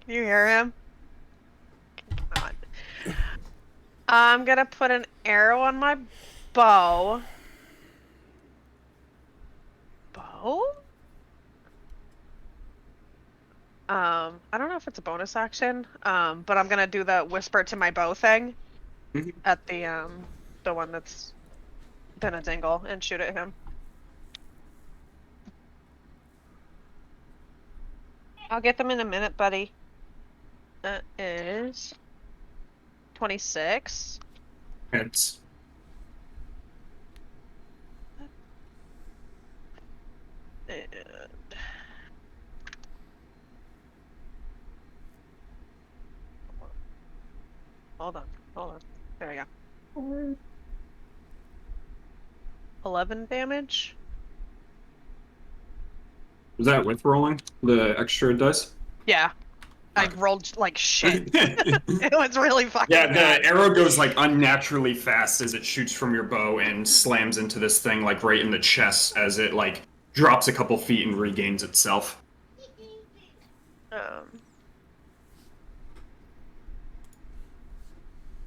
Can you hear him? Come on. I'm gonna put an arrow on my bow. I don't know if it's a bonus action, but I'm gonna do the whisper to my bow thing at the one that's been a dingle and shoot at him. I'll get them in a minute, buddy. That is 26. Hits. And... Hold on. There we go. 11 damage. Was that with rolling the extra dice? Yeah. I rolled like shit. It was really fucking Yeah, bad. the arrow goes like unnaturally fast as it shoots from your bow and slams into this thing like right in the chest as it like drops a couple feet and regains itself.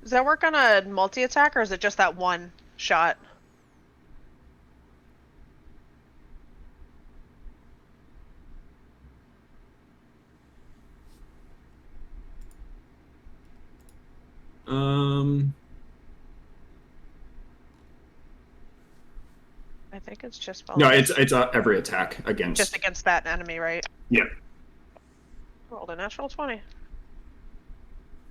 Does that work on a multi-attack, or is it just that one shot? I think it's just No, it's every attack just against. against that enemy, right? Yeah. Rolled a natural 20.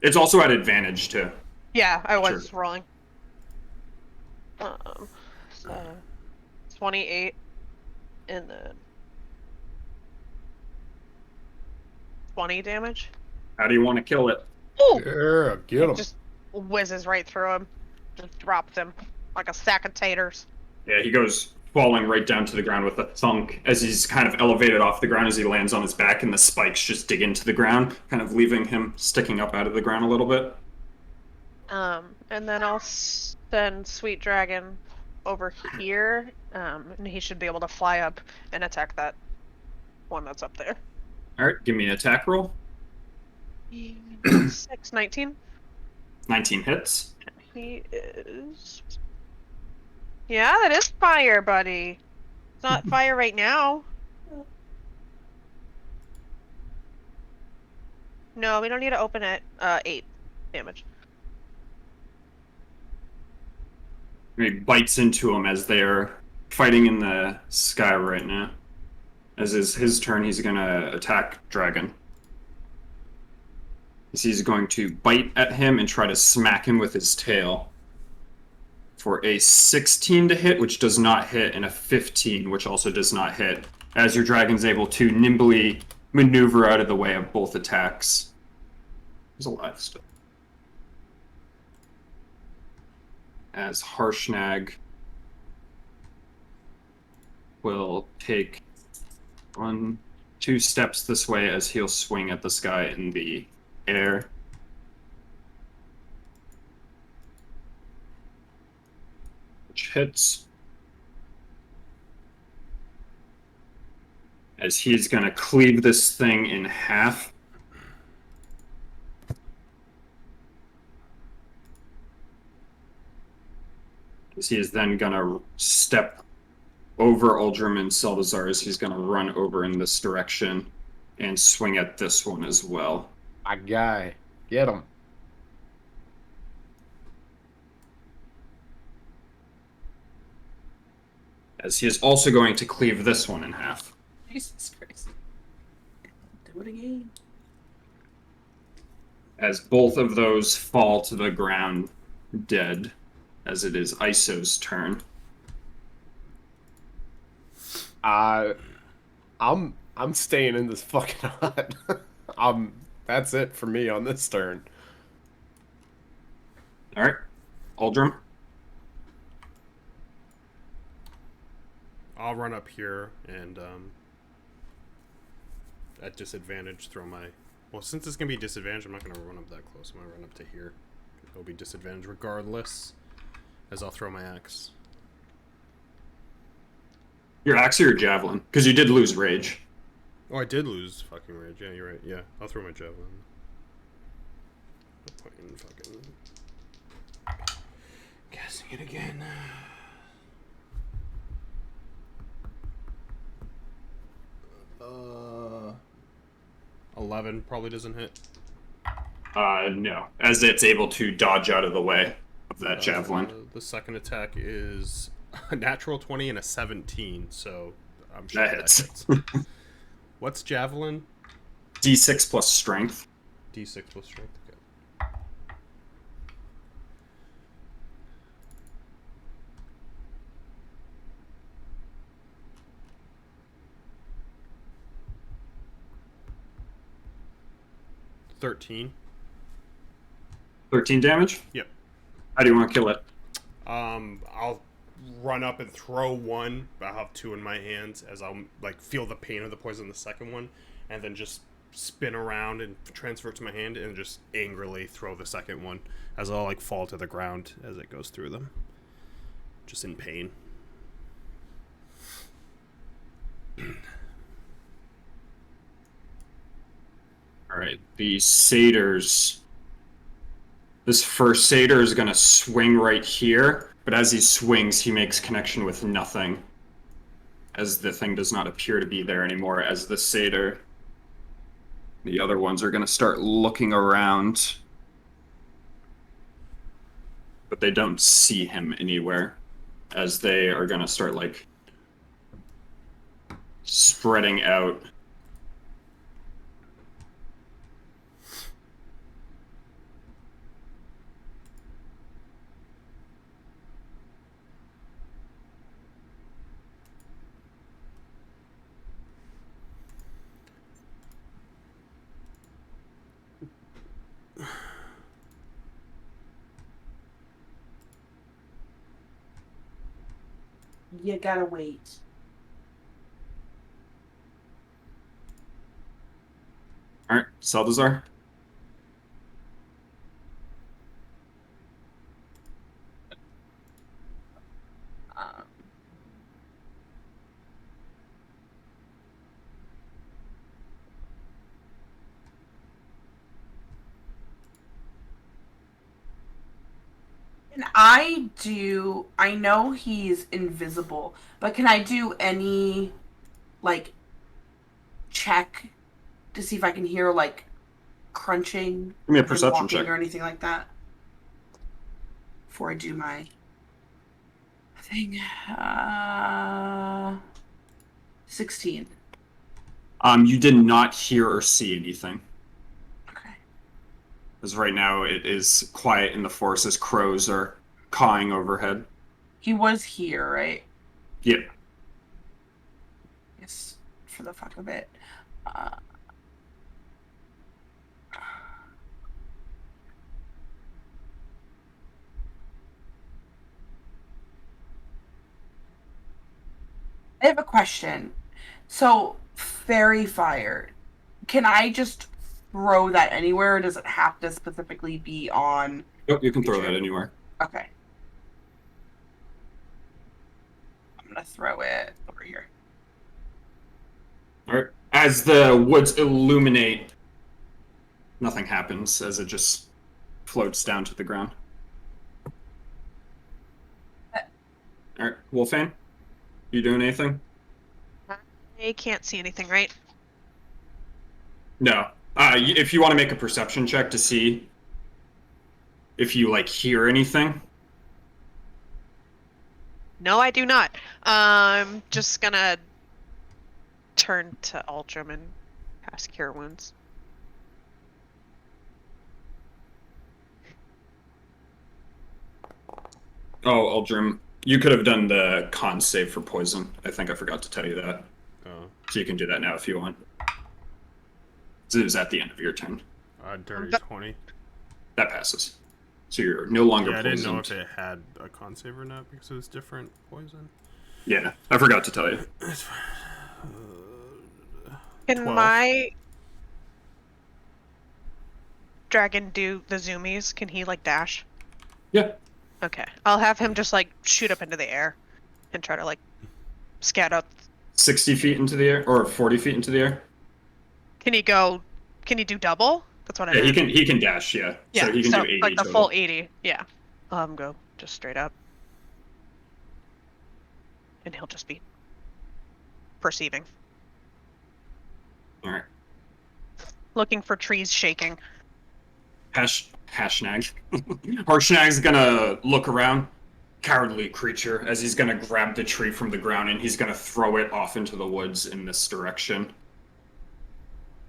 It's also at advantage too. Yeah, I was Sure. rolling. So 28, and then 20 damage. How do you want to kill it? Ooh! Yeah, get him. Just whizzes right through him. Just drops him like a sack of taters. Yeah, he goes falling right down to the ground with a thunk as he's kind of elevated off the ground as he lands on his back, and the spikes just dig into the ground, kind of leaving him sticking up out of the ground a little bit. And then I'll send Sweet Dragon over here, and he should be able to fly up and attack that one that's up there. All right, give me an attack roll. 6, 19. 19 hits. He is. Yeah, that is fire, buddy. It's not fire right now. No, we don't need to open it. 8 damage. He bites into him as they're fighting in the sky right now. As is his turn, he's going to attack Dragon. He's going to bite at him and try to smack him with his tail. For a 16 to hit, which does not hit, and a 15, which also does not hit. As your dragon's able to nimbly maneuver out of the way of both attacks. He's alive still. As Harshnag will take 1, 2 steps this way as he'll swing at this guy in the air. Which hits. As he's going to cleave this thing in half. As he is then going to step over Uldrim and Salazar as he's going to run over in this direction and swing at this one as well. My guy. Get him. As he is also going to cleave this one in half. Jesus Christ. Do it again. As both of those fall to the ground dead, as it is Iso's turn. I'm staying in this fucking hut. That's it for me on this turn. All right, Uldrim. I'll run up here and at disadvantage throw my. Well, since it's gonna be disadvantage, I'm not gonna run up that close. I'm gonna run up to here. It'll be disadvantage regardless, as I'll throw my axe. Your axe or your javelin? Because you did lose rage. Oh, I did lose fucking rage. Yeah, you're right. Yeah, I'll throw my javelin. No point in fucking casting it again. 11 probably doesn't hit. No, as it's able to dodge out of the way of that javelin. The second attack is a natural 20 and a 17, so I'm sure That hits. What's javelin? D6 plus strength. D6 plus strength. Okay. $13. 13 damage? Yep. How do you want to kill it? I'll run up and throw one, but I'll have 2 in my hands as I'll like feel the pain of the poison in the second one, and then just spin around and transfer it to my hand and just angrily throw the second one as I'll like fall to the ground as it goes through them. Just in pain. All right, the satyrs This first satyr is going to swing right here, but as he swings, he makes connection with nothing, as the thing does not appear to be there anymore. As the satyr, the other ones are going to start looking around, but they don't see him anywhere, as they are going to start, like, spreading out. You gotta wait. All right, Saldazar. Um, Can I do? I know he's invisible, but can I do any, like, check to see if I can hear, like, crunching, Give me a him perception walking check. or anything like that? Before I do my thing. 16. You did not hear or see anything. Okay. Because right now it is quiet in the forest as crows are cawing overhead. He was here, right? Yeah. Yes, for the fuck of it. Uh, I have a question. So, fairy fire, can I just throw that anywhere, or does it have to specifically be on? Yep, you can throw creature? that anywhere. Okay. I'm gonna throw it over here. All right. As the woods illuminate, nothing happens as it just floats down to the ground. All right, Wolfane, you doing anything? I can't see anything, right? No. If you want to make a perception check to see if you like hear anything. No, I do not. Just gonna turn to Aldrum and cast Cure Wounds. Oh, Aldrim, you could have done the con save for poison. I think I forgot to tell you that. Oh, So you can do that now if you want. So it was at the end of your turn. dirty But- 20. That passes. So you're no longer Yeah, I poisoned. didn't know if it had a con save or not because it was different poison. Yeah, I forgot to tell you. Can 12. my dragon do the zoomies? Can he, like, dash? Yeah. Okay. I'll have him just, like, shoot up into the air and try to, like, scout out. 60 feet into the air, or 40 feet into the air. Can he do double? That's what I Yeah, meant. he can dash, yeah. Yeah, So he can do 80 like the total. full 80. Yeah. I'll have him go just straight up. And he'll just be perceiving. Alright. Looking for trees shaking. Harshnag. Harshnag's gonna look around. Cowardly creature, as he's gonna grab the tree from the ground and he's gonna throw it off into the woods in this direction.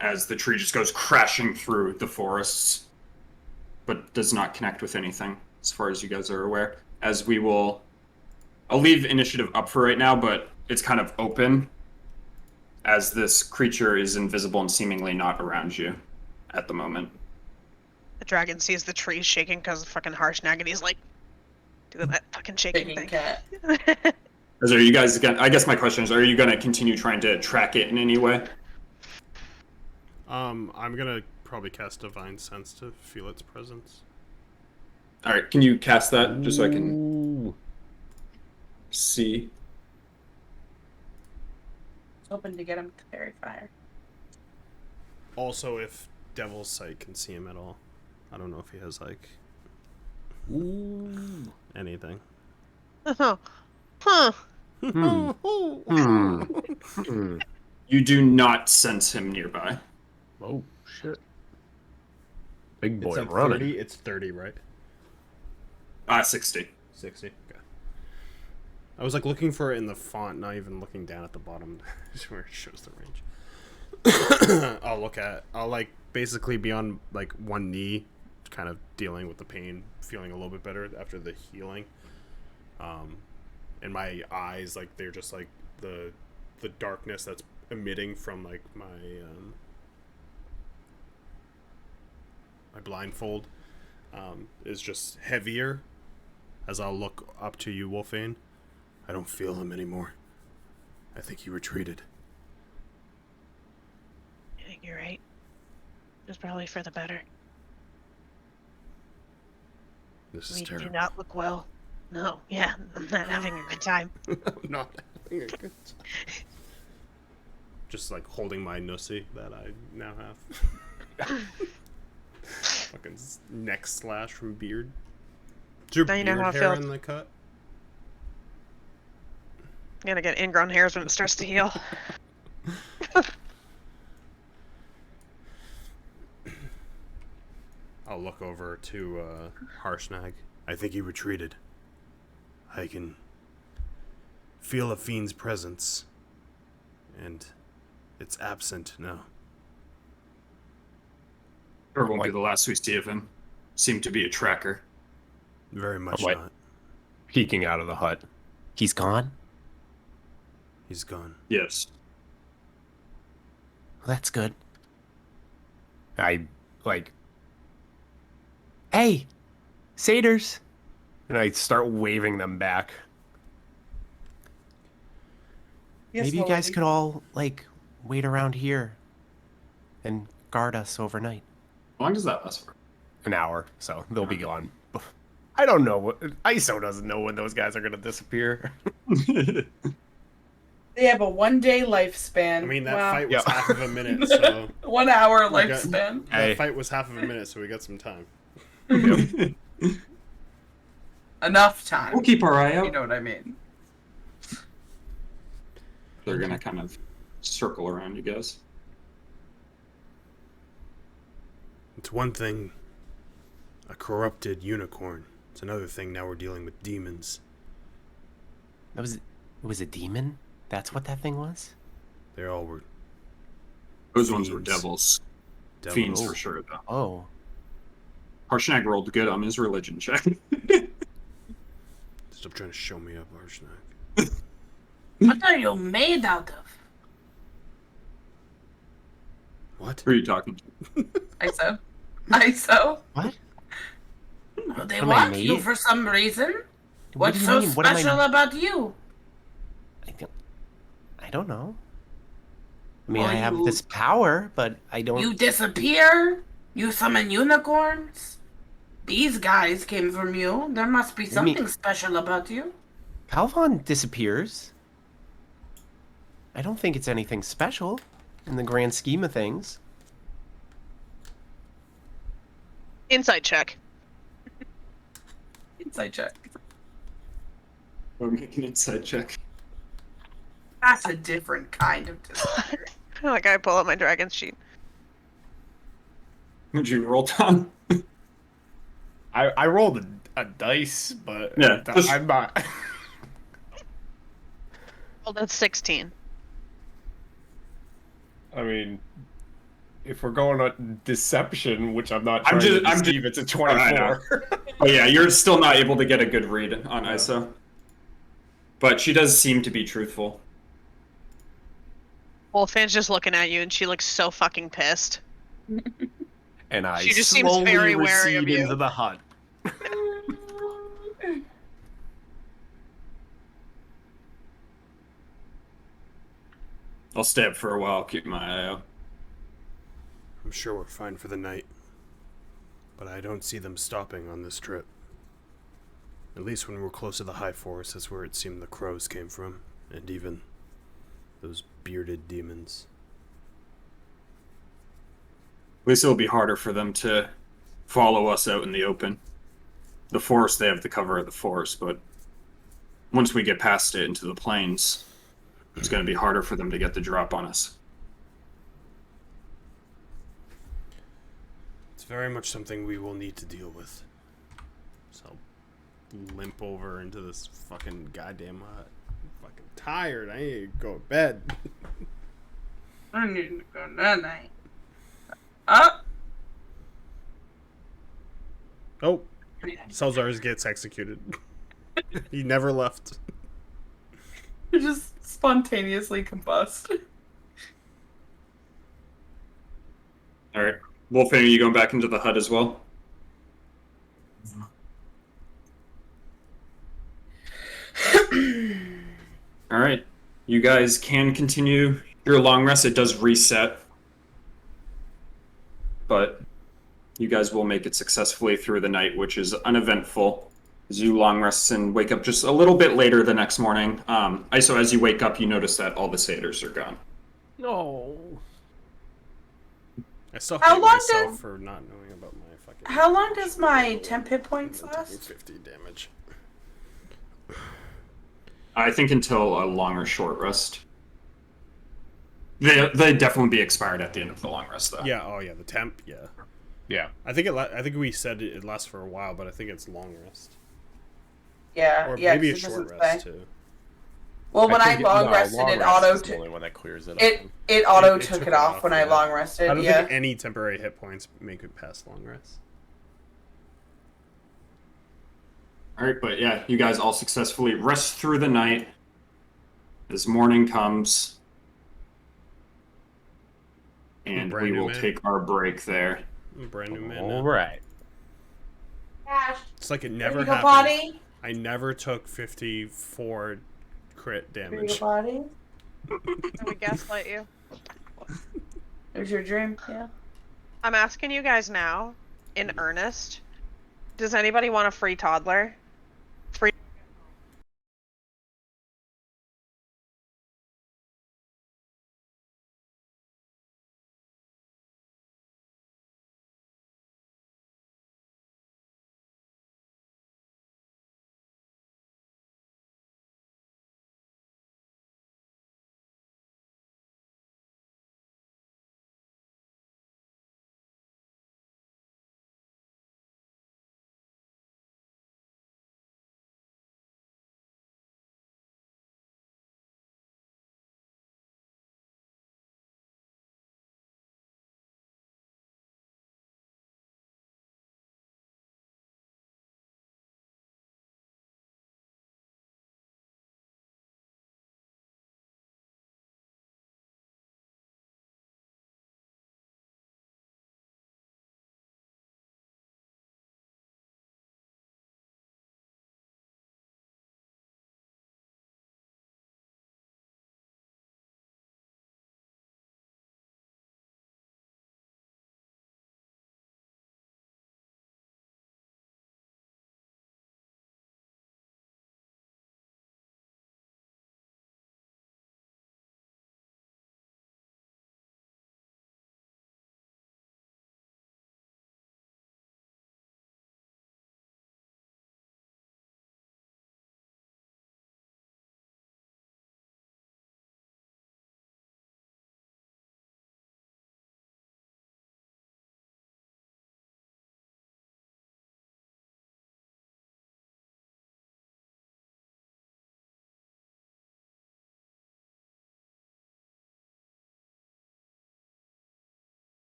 As the tree just goes crashing through the forests, but does not connect with anything, as far as you guys are aware. As we will... I'll leave initiative up for right now, but it's kind of open, as this creature is invisible and seemingly not around you at the moment. The dragon sees the trees shaking because of fucking Harshnag, and he's like doing that fucking shaking Shaking thing. cat. As are you guys again? I guess my question is: are you going to continue trying to track it in any way? I'm gonna probably cast Divine Sense to feel its presence. All right, can you cast that just so I can see? Hoping to get him to fairy fire. Also, if Devil's Sight can see him at all. I don't know if he has, like, Ooh. Anything. Huh. Hmm. You do not sense him nearby. Oh shit! Big boy It's like running. 30. It's 30, right? 60. 60. Okay. I was like looking for it in the font, not even looking down at the bottom where it shows the range. I'll like basically be on like one knee, kind of dealing with the pain, feeling a little bit better after the healing. And my eyes, like they're just like the darkness that's emitting from like my blindfold is just heavier as I'll look up to you, Wolfane. I don't feel him anymore. I think he retreated. I think you're right. It was probably for the better. This is We do terrible. not look well. No, yeah, I'm not having a good time. I'm not having a good time. Just like holding my nussy that I now have. Fucking neck slash from beard. Is your Now you know beard how it hair feels. in the cut? I'm gonna get ingrown hairs when it starts to heal. I'll look over to Harshnag. I think he retreated. I can feel a fiend's presence, and it's absent now. Or won't be the last we see of him. Seemed to be a tracker. Very much What? not. Peeking out of the hut. He's gone? He's gone. Yes. Well, that's good. I like, Hey! Satyrs! and I start waving them back. Maybe you guys could all, like, wait around here and guard us overnight. How long does that last for? An hour, so they'll be gone. I don't know. ISO doesn't know when those guys are gonna disappear. They have a 1-day lifspan. I mean, that Wow. fight was Yeah. half of a minute, so 1 hour We got- lifespan. Hey. that fight was half of a minute, so we got some time. Enough time. We'll keep our eye You out. know what I mean. They're gonna kind of circle around you guys. It's one thing, a corrupted unicorn. It's another thing now we're dealing with demons. It was a demon? That's what that thing was? They all were Those ones were Fiends. devils. devils. Fiends for sure, though. Oh. Harshnag rolled good on his religion check. Stop trying to show me up, Harshnag. What are you made out of? What? Who are you talking to? ISO. ISO. What? They Am I want you made? for some reason. What What's do you so mean? What am I- special about you? I don't know. I mean, Well, I have you- this power, but I don't... You disappear. You summon unicorns. These guys came from you. There must be mean- something special about you. Calvon disappears. I don't think it's anything special in the grand scheme of things. Insight check. Inside check. Or make an inside check. That's a different kind of disappear. Like I pull out my dragon's sheet. Would you roll, Tom? I rolled a dice, but Yeah, just- I'm not. Well, that's 16. I mean, if we're going on deception, which I'm not I'm trying to just- deceive, it's a I know. 24. Oh yeah, you're still not able to get a good read on ISO. But she does seem to be truthful. Wolfan's just looking at you, and she looks so fucking pissed. And I She just seems slowly very wary of recede you. into the hut. I'll stay up for a while, keep my eye out. I'm sure we're fine for the night, but I don't see them stopping on this trip. At least when we're close to the high forest, that's where it seemed the crows came from, and even those bearded demons. At least it'll be harder for them to follow us out in the open. the forest, they have the cover of the forest, but once we get past it into the plains, it's going to be harder for them to get the drop on us. It's very much something we will need to deal with. So I'll limp over into this fucking goddamn hut. I'm fucking tired. I need to go to bed. I need to go night. Up. Oh, Salzars gets executed. He never left. You just spontaneously combust. All right. Wolfang, are you going back into the hut as well? All right. You guys can continue your long rest. It does reset, but you guys will make it successfully through the night, which is uneventful. As you long rest and wake up just a little bit later the next morning. So as you wake up, you notice that all the satyrs are gone. No. I still How hate long myself did- for not knowing about my fucking. How long does my temp hit points It took me last? 50 damage. I think until a long or short rest. They definitely be expired at the end of the long rest, though. Yeah. Oh yeah. The temp. Yeah. Yeah. I think I think we said it lasts for a while, but I think it's long rest. Yeah, Or yeah. maybe a 'cause it short doesn't rest say. too. Well, when I think long no, rested, long it rest auto is the only one that clears it. I it think. it auto It took took it it off off, when I yeah. long rested. I don't Yeah. think any temporary hit points make it past long rest. All right, but yeah, you guys all successfully rest through the night. As morning comes, and Brand we new will man. take our break there. I'm a brand new man All now. right. Ash, It's like it ready never to go happened. potty? I never took 54 crit Ready to go damage. potty? Did we gaslight you? It was your dream. Yeah. I'm asking you guys now, in earnest. Does anybody want a free toddler? Free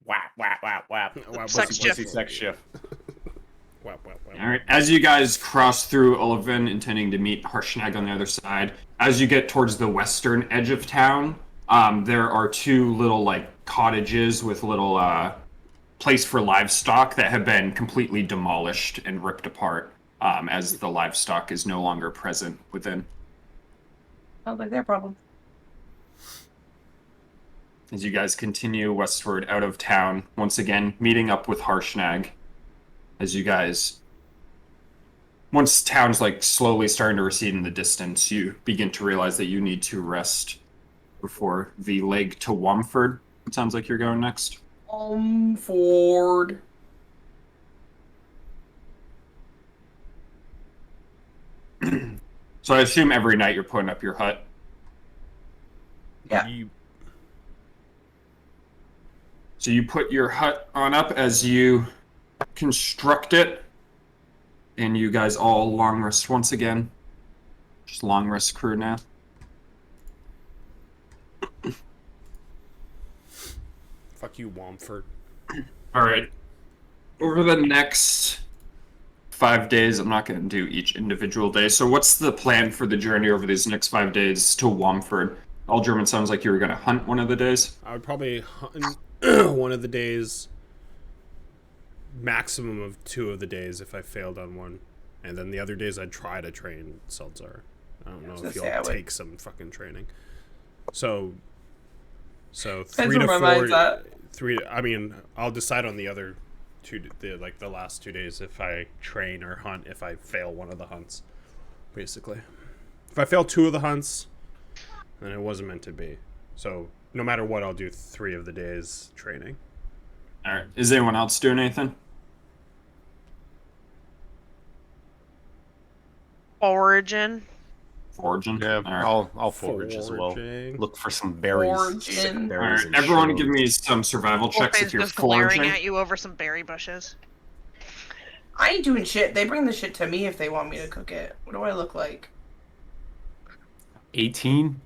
Whap, whap, whap, whap. Wow, Sex Pussy, shift. sex shift. Wow, wow, wow. All right. As you guys cross through Ullivan, intending to meet Harshnag on the other side, as you get towards the western edge of town, there are two little like cottages with little place for livestock that have been completely demolished and ripped apart, as the livestock is no longer present within. Sounds like their problem. As you guys continue westward out of town, once again meeting up with Harshnag. As you guys, once town's like slowly starting to recede in the distance, you begin to realize that you need to rest before the leg to Wamford. It sounds like you're going next. Ford. So I assume every night you're putting up your hut. Yeah. So you put your hut on up as you construct it, and you guys all long rest once again. Just long rest crew now. Fuck you, Wamford. All right. Over the next 5 days, I'm not going to do each individual day. So what's the plan for the journey over these next 5 days to Wamford? All German sounds like you were going to hunt one of the days. I would probably hunt one of the days, maximum of 2 of the days if I failed on one. And then the other days I'd try to train Seltzar. I don't know if you'll take some fucking training. So 3 Depends to where 4. my mind's at. 3. I mean, I'll decide on the other 2, the last 2 days if I train or hunt. If I fail one of the hunts, basically. If I fail 2 of the hunts, then it wasn't meant to be. So no matter what, I'll do 3 of the days training. All right. Is anyone else doing anything? Origin. Foraging? Yeah, All right. I'll forage as well. Foraging. Look for some berries. Foraging. Sick All berries right. and Everyone shit. give me some survival checks Wolfman's if you're just glaring foraging. at you over some berry bushes. I ain't doing shit. They bring the shit to me if they want me to cook it. What do I look like? 18.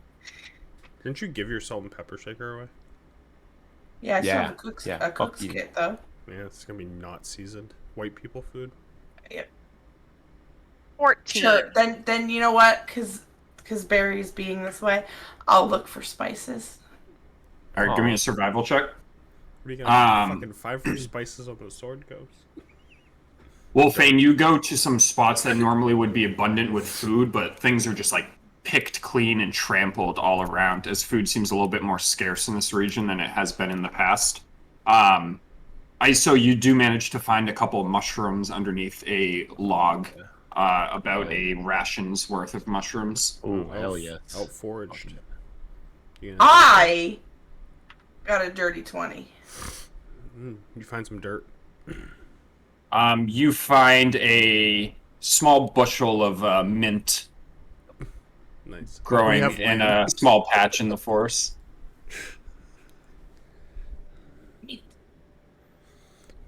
Didn't you give your salt and pepper shaker away? Yeah, I still Yeah, have a yeah, cook's fuck you. kit though. Yeah, it's gonna be not seasoned white people food. Yep. 14. Sure. Then you know what? Cause berries being this way, I'll look for spices. All right. Give me a survival check. What are you gonna Um, fucking 5 for spices on the sword goes? Wolfane, you go to some spots that normally would be abundant with food, but things are just like picked clean and trampled all around, as food seems a little bit more scarce in this region than it has been in the past. So you do manage to find a couple of mushrooms underneath a log, about a ration's worth of mushrooms. Oh, hell yes. Outforaged. Yeah. I got a dirty 20. You find some dirt. You find a small bushel of mint Nice. growing We have in land. a small patch in the forest.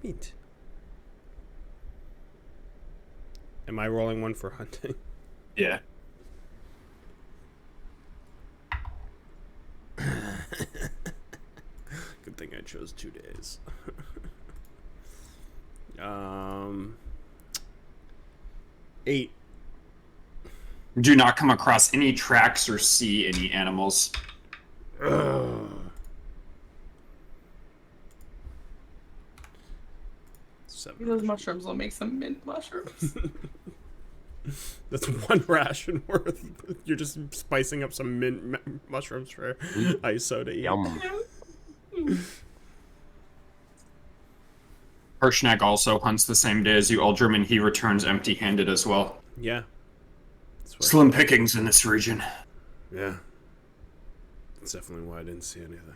Meat. Am I rolling one for hunting? Yeah. Good thing I chose 2 days. 8. Do not come across any tracks or see any animals. Maybe those mushrooms will make some mint mushrooms. That's 1 ration worth. You're just spicing up some mint mushrooms for ISO to eat. Yum. Harshnag also hunts the same day as you, Aldrim, he returns empty-handed as well. Yeah. That's what- Slim pickings in this region. Yeah. That's definitely why I didn't see anything.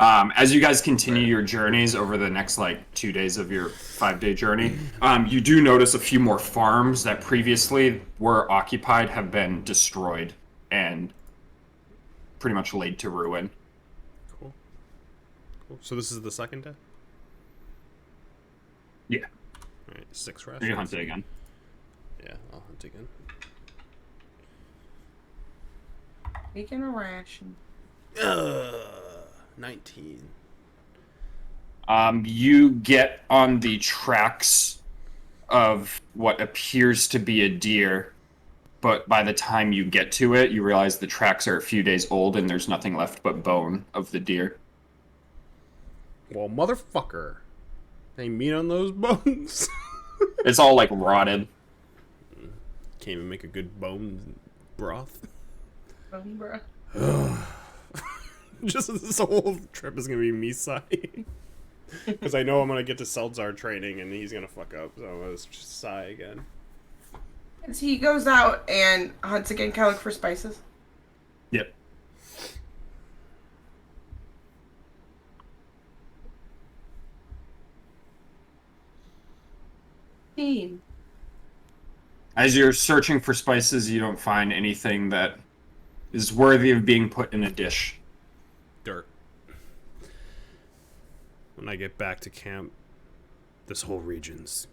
As you guys continue your journeys over the next 2 days of your 5-day journey, you do notice a few more farms that previously were occupied have been destroyed and pretty much laid to ruin. Cool. So this is the second day? Yeah. Alright, 6 You're rations. gonna hunt it again. Yeah, I'll hunt again. Making a ration. 19. You get on the tracks of what appears to be a deer, but by the time you get to it, you realize the tracks are a few days old and there's nothing left but bone of the deer. Well, motherfucker. Ain't meat on those bones. It's all like rotted. Can't even make a good bone broth. Bruh. Just this whole trip is gonna be me sighing. Because I know I'm gonna get to Seltzar training and he's gonna fuck up, so I'm gonna just sigh again. As he goes out and hunts again, can I look for spices? Yep. As you're searching for spices, you don't find anything that is worthy of being put in a dish. Dirt. When I get back to camp, this whole region's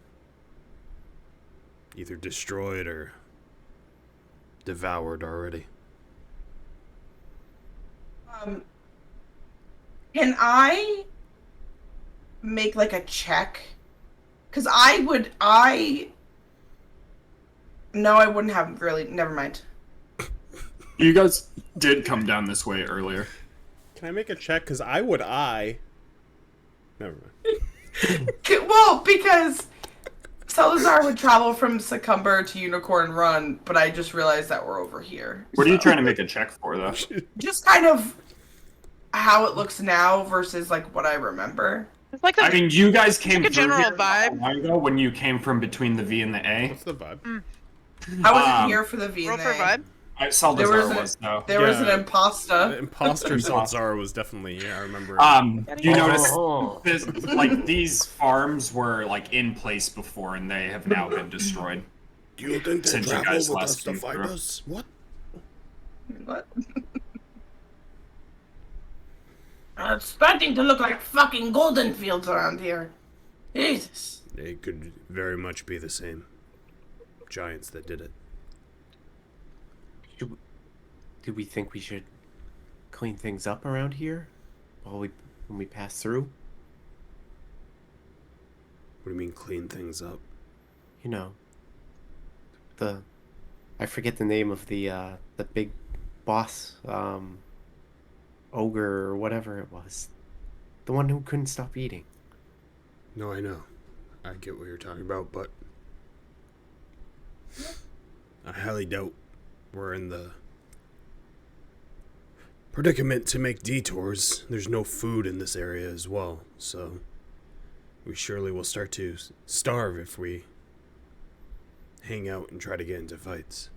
either destroyed or devoured already. Can I make like a check? Because no, I wouldn't have really. Never mind. You guys did come down this way earlier. Can I make a check? Because I would Never mind. Well, because Salazar would travel from Succumber to Unicorn Run, but I just realized that we're over here. What are you trying to make a check for, though? Just kind of how it looks now versus like what I remember. It's like I mean, you guys came like a through general here vibe. a while ago when you came from between the V and the A. What's the vibe? I wasn't here for the V roll and for A. vibe. Salazar was, though. There was an The imposter. imposter Seltzar was definitely here, I remember. You notice this, like these farms were like in place before, and they have now been destroyed. You think they Since you travel guys with last us to came fight through. us? What? What? It's starting to look like fucking golden fields around here. Jesus. They could very much be the same giants that did it. Do we think we should clean things up around here when we pass through? What do you mean clean things up? You know, I forget the name of the big boss, ogre or whatever it was, the one who couldn't stop eating. No, I know. I get what you're talking about, but I highly doubt we're in the predicament to make detours. There's no food in this area as well, so we surely will start to starve if we hang out and try to get into fights.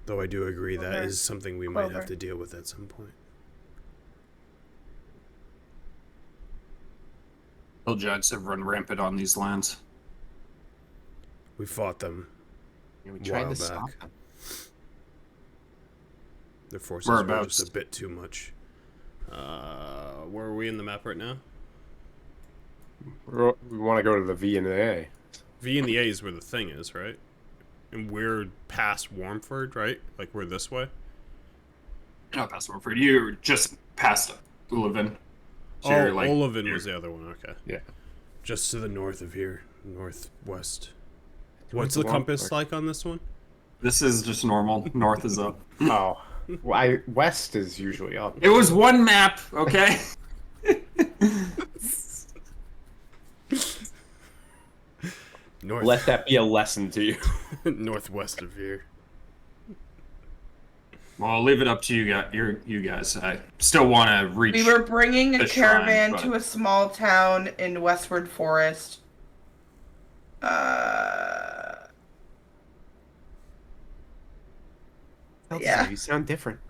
Though I do agree that is something we might have to deal with at some point. Hill giants have run rampant on these lands. We fought them. Yeah, we tried While to stop back. them. Their forces were Whereabouts? just a bit too much. Where are we in the map right now? We want to go to the V and the A. V and the A is where the thing is, right? And we're past Warmford, right? Like we're this way? Not past Warford. You're just past Ulivin. So Oh, you're, like, Olivin here. was the other one, okay. Yeah. Just to the north of here, northwest. Towards What's the the compass Warmford. like on this one? This is just normal. North is up. Oh, west is usually up. It was one map, okay? North, Let that be a lesson to you. northwest of here. Well, I'll leave it up to you guys. I still want to reach. We were bringing a the shrine, caravan but- to a small town in Westward Forest. Yeah. You sound different.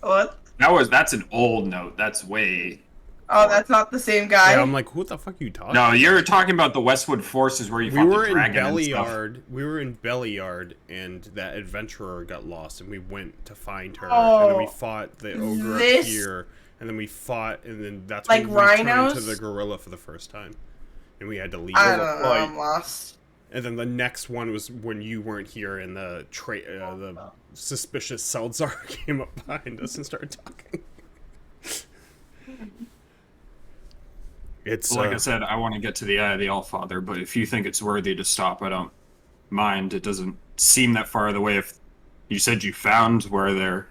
What? That's an old note. That's way. Oh, that's not the same guy. Yeah, I'm like, who the fuck are you talking No, about? you're talking about the Westwood Forces where you We fought were the in dragon and stuff. Bellyard. We were in Bellyard, and that adventurer got lost, and we went to find her, and then we Oh, fought the ogre up this- here, and then we fought, and then that's Like when we turned rhinos? to the gorilla for the first time, and we had to leave. I don't know. I'm lost. And then the next one was when you weren't here, and the suspicious Seltzar came up behind us and started talking. It's Like I said, I want to get to the Eye of the Allfather, but if you think it's worthy to stop, I don't mind. It doesn't seem that far away. If you said you found where they're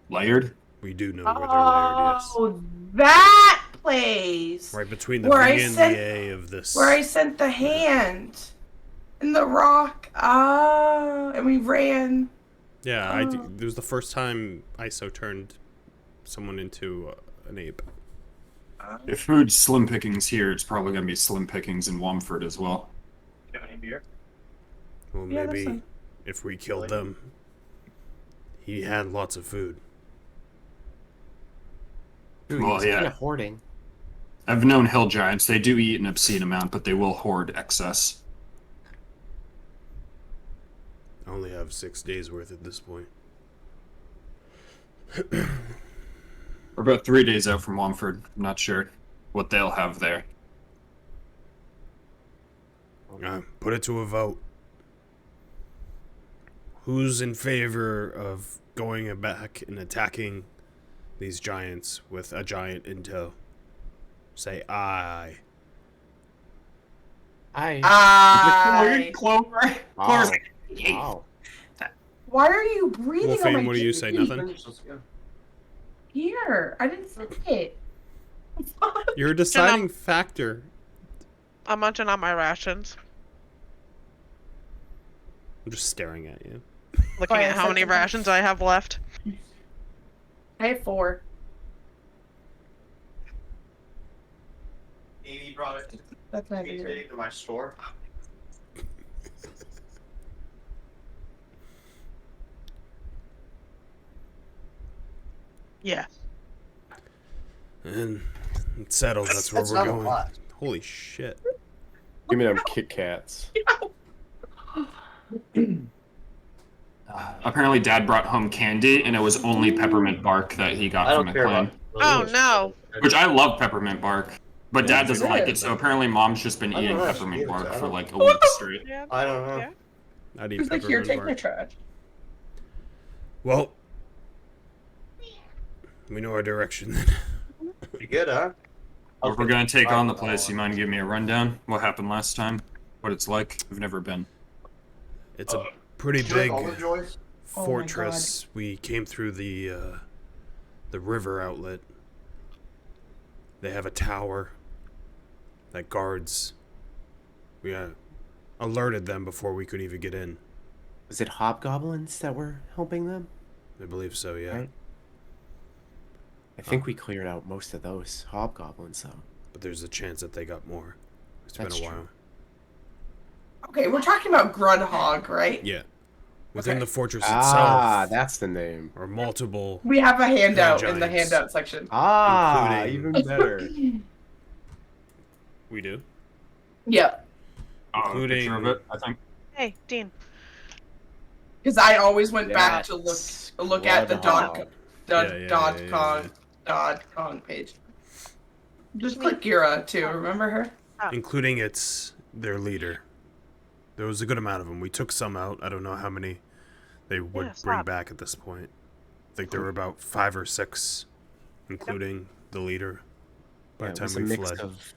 layered, we do know where they're layered. Yes, Oh, that place. right between the Where V I and sent- the A of this. Where I sent the hand. And the rock. Ah, and we ran. Yeah, it was the first time ISO turned someone into an ape. if food's slim pickings here, it's probably going to be slim pickings in Womford as well. Do you have any beer? Well, Yeah, that's maybe fine. if we killed them, he had lots of food. Ooh, Well, he's yeah. kind of hoarding. I've known hill giants. They do eat an obscene amount, but they will hoard excess. I only have 6 days worth at this point. We're about 3 days out from Womford. I'm not sure what they'll have there. Put it to a vote. Who's in favor of going back and attacking these giants with a giant in tow? Say aye. Clover. Wow. Wow. Why are you breathing on my Wolfane, what do you say? TV? Nothing? Finish, let's go. Here, I didn't say it. You're a deciding factor. I'm munching on my rations, I'm just staring at you. looking Oh, yeah, at how many something. rations I have left. I have 4. Amy brought it That's to not me good. today to my store. Yeah. And it's settled. That's where That's we're not a going. lot. Holy shit. Give me them Kit Kats. Apparently, Dad brought home candy, and it was only peppermint bark that he I got don't from care the clan. about. Oh, no. Which I love peppermint bark, but Yeah, Dad doesn't like it. So apparently, Mom's just been I don't eating know, she peppermint gave it to- bark I for don't- like a week straight. Yeah. I don't know. Yeah. I'd eat He's like, here, peppermint take my bark. trash. Well, we know our direction then. Pretty good, huh? If we're gonna take on the place, you mind giving me a rundown? What happened last time? What it's like? I've never been. It's a pretty Did you like big all the joys? Oh my fortress. We came through the river outlet. They have a tower that guards. We alerted them before we could even get in. Was it hobgoblins that were helping them? I believe so, yeah. Right. I think we cleared out most of those hobgoblins, though. But there's a chance that they got more. It's That's been a true. while. Okay, we're talking about Grudd Haug, right? Yeah. Within Okay. the fortress Ah, itself that's the name. are multiple. We have a handout in the Giants. handout section. Ah, Including- even better. We do. Yeah, Including picture of it, I think. Hey, Dean. because I always went back to That's look at the Grudd Haug. Dodcon page. Just click Gira too. Remember her? Including their leader. There was a good amount of them. We took some out. I don't know how many they would Yeah, bring stop. back at this point. I think there were about 5 or 6, including the leader. By Yeah, the it was time a we mix fled. of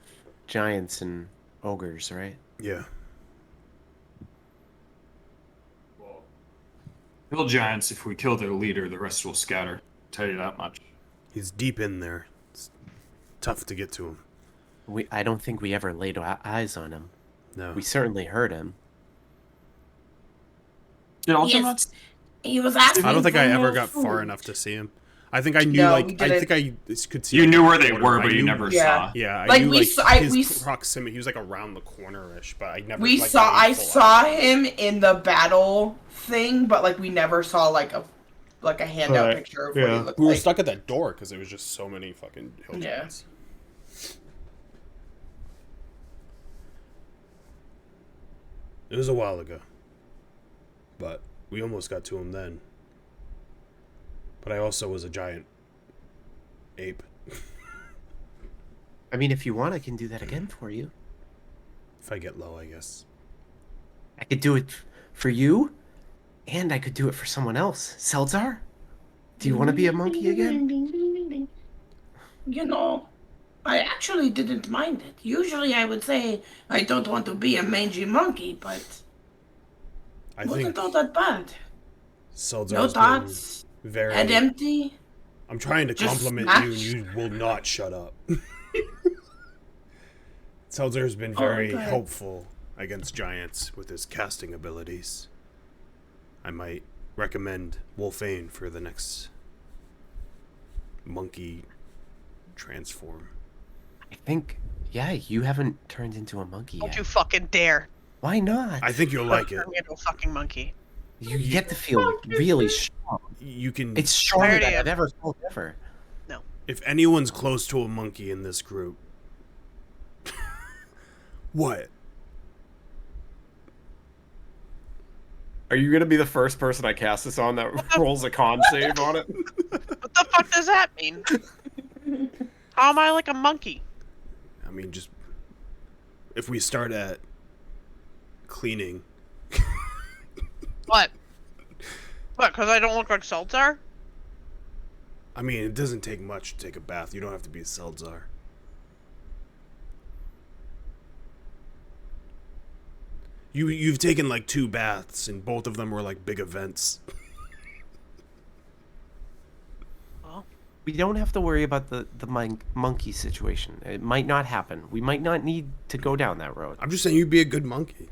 giants and ogres, right? Yeah. Hill giants, if we kill their leader, the rest will scatter. Tell you that much. He's deep in there. It's tough to get to him. I don't think we ever laid eyes on him. No. We certainly heard him. Did Yes. Ultimates? He was asking. I don't think I for ever more got food. far enough to see him. I think I knew, No, like, we I didn't. think I could see You like, knew a where they corner. were, I but you knew- never Yeah. saw. Yeah, I Like, knew, we like, saw- his we s- proximity. He was, like, around the corner-ish, but I never, We like, saw. got any I full saw eye. him in the battle thing, but like we never saw like a handout Right, picture of what he looked We were like. stuck at that door because there was just so many fucking hill Yeah. giants. It was a while ago. But we almost got to him then. But I also was a giant ape. I mean, if you want, I can do that again for you. If I get low, I guess. I could do it for you, and I could do it for someone else. Seltzar, do you want to be a monkey again? You know, I actually didn't mind it. Usually I would say I don't want to be a mangy monkey, but I wasn't think all that bad. Seltzar's No been thoughts, very. head empty. I'm trying to Just compliment smash. you, and you will not shut up. Seltzar's been Oh, very good. helpful against giants with his casting abilities. I might recommend Wolfane for the next monkey transform. I think, yeah, you haven't turned into a monkey Don't yet. you fucking dare. Why not? I think you'll like it. Turn me into a fucking monkey. You get to feel really strong. You can. It's stronger already than am. I've ever felt ever. If anyone's close to a monkey in this group, what? Are you gonna be the first person I cast this on that rolls a con save on it? What the fuck does that mean? How am I like a monkey? I mean, just if we start at cleaning, What? What, because I don't look like Seltzar? I mean, it doesn't take much to take a bath. You don't have to be a Seltzar. You've taken like 2 baths, and both of them were like big events. Well, We don't have to worry about the monkey situation. It might not happen. We might not need to go down that road. I'm just saying you'd be a good monkey.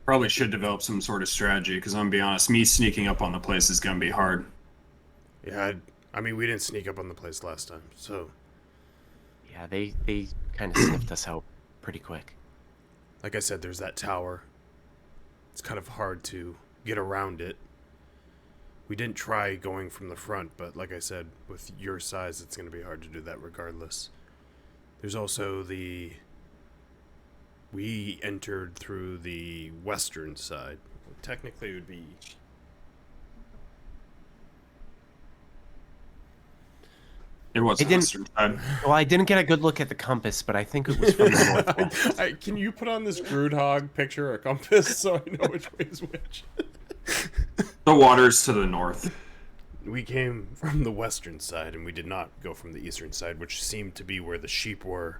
Probably should develop some sort of strategy, because I'm gonna be honest, me sneaking up on the place is gonna be hard. Yeah, I mean, we didn't sneak up on the place last time, so Yeah, they kind of sniffed us out pretty quick. like I said, there's that tower. It's kind of hard to get around it. We didn't try going from the front, but like I said, with your size, it's going to be hard to do that regardless. There's also the... We entered through the western side. Technically, it would be... It was I the didn't- western side. Well, I didn't get a good look at the compass, but I think it was from the northwest. Can you put on this Grudd Haug picture or compass so I know which way is which? The water's to the north. We came from the western side, and we did not go from the eastern side, which seemed to be where the sheep were,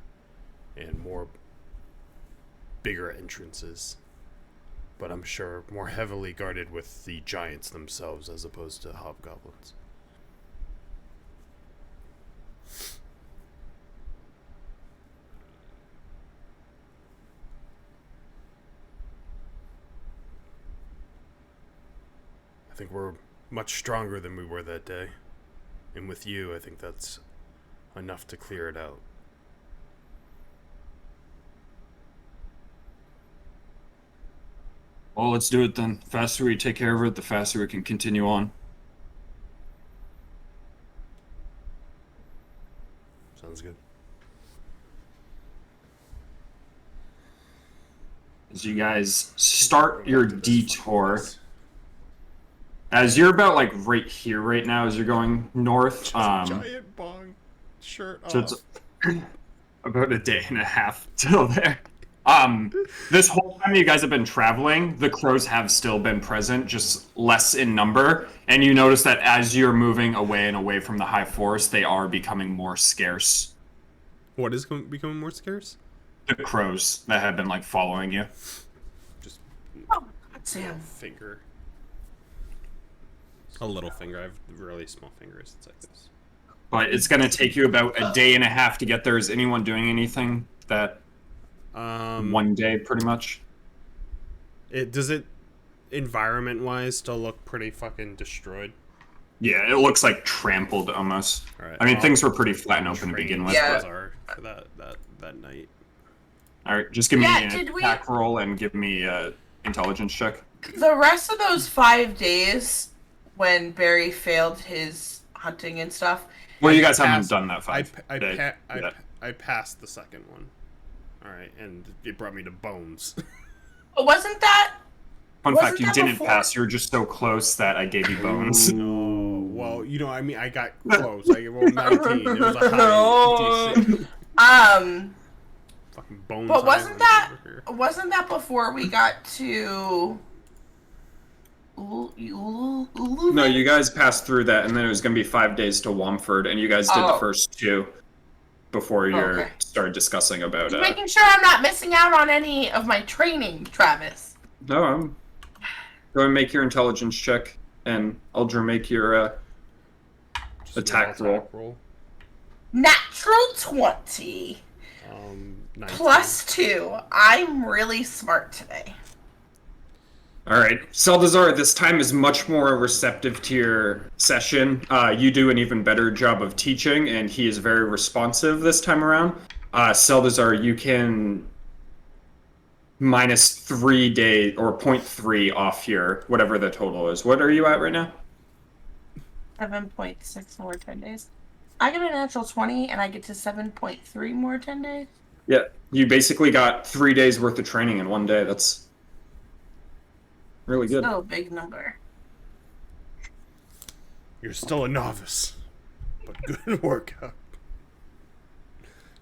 and more bigger entrances. But I'm sure more heavily guarded with the giants themselves as opposed to hobgoblins. I think we're much stronger than we were that day. And with you, I think that's enough to clear it out. Well, let's do it then. The faster we take care of it, the faster we can continue on. Sounds good. As you guys start your detour, as you're about like right here right now, as you're going north, Giant bong shirt so it's about a day and a half till there. This whole time you guys have been traveling, the crows have still been present, just less in number. And you notice that as you're moving away and away from the high forest, they are becoming more scarce. What is becoming more scarce? The crows that have been like following you. Just Oh, goddamn. finger. A little finger. I have really small fingers. It's like this. But it's gonna take you about a day and a half to get there. Is anyone doing anything that one day, pretty much? Does it, environment-wise, still look pretty fucking destroyed? Yeah, it looks like trampled almost. All right. I mean, things were pretty flat and open to begin with. Yeah. But... Are for that night. All right, just give me Yeah, an did we- attack roll and give me an intelligence check. The rest of those 5 days when Barry failed his hunting and stuff, Well, you guys haven't passed- done that I yet. passed the second one. All right, and it brought me to bones. but wasn't that? Fun wasn't fact, you that didn't before? pass. You're just so close that I gave you bones. No, well, I mean, I got close. I rolled 19. It was a high DC. Fucking bones. But wasn't Island over here. before we got to? No, you guys passed through that, and then it was going to be 5 days to Womford, and you guys did the Oh. first 2 before you Okay. started discussing about Just making sure I'm not missing out on any of my training, Travis. No, I'm go and make your intelligence check, and Aldra make your Just a attack normal roll. Natural 20 19. plus 2. I'm really smart today. All right, Seldazar this time is much more receptive to your session. You do an even better job of teaching, and he is very responsive this time around. Seldazar, you can minus 3 days or 0.3 off your whatever the total is. What are you at right now? 7.6 more 10 days. I get a natural 20, and I get to 7.3 more 10 days. Yeah, you basically got 3 days worth of training in one day. That's really good. Still a big number. You're still a novice, but good workout.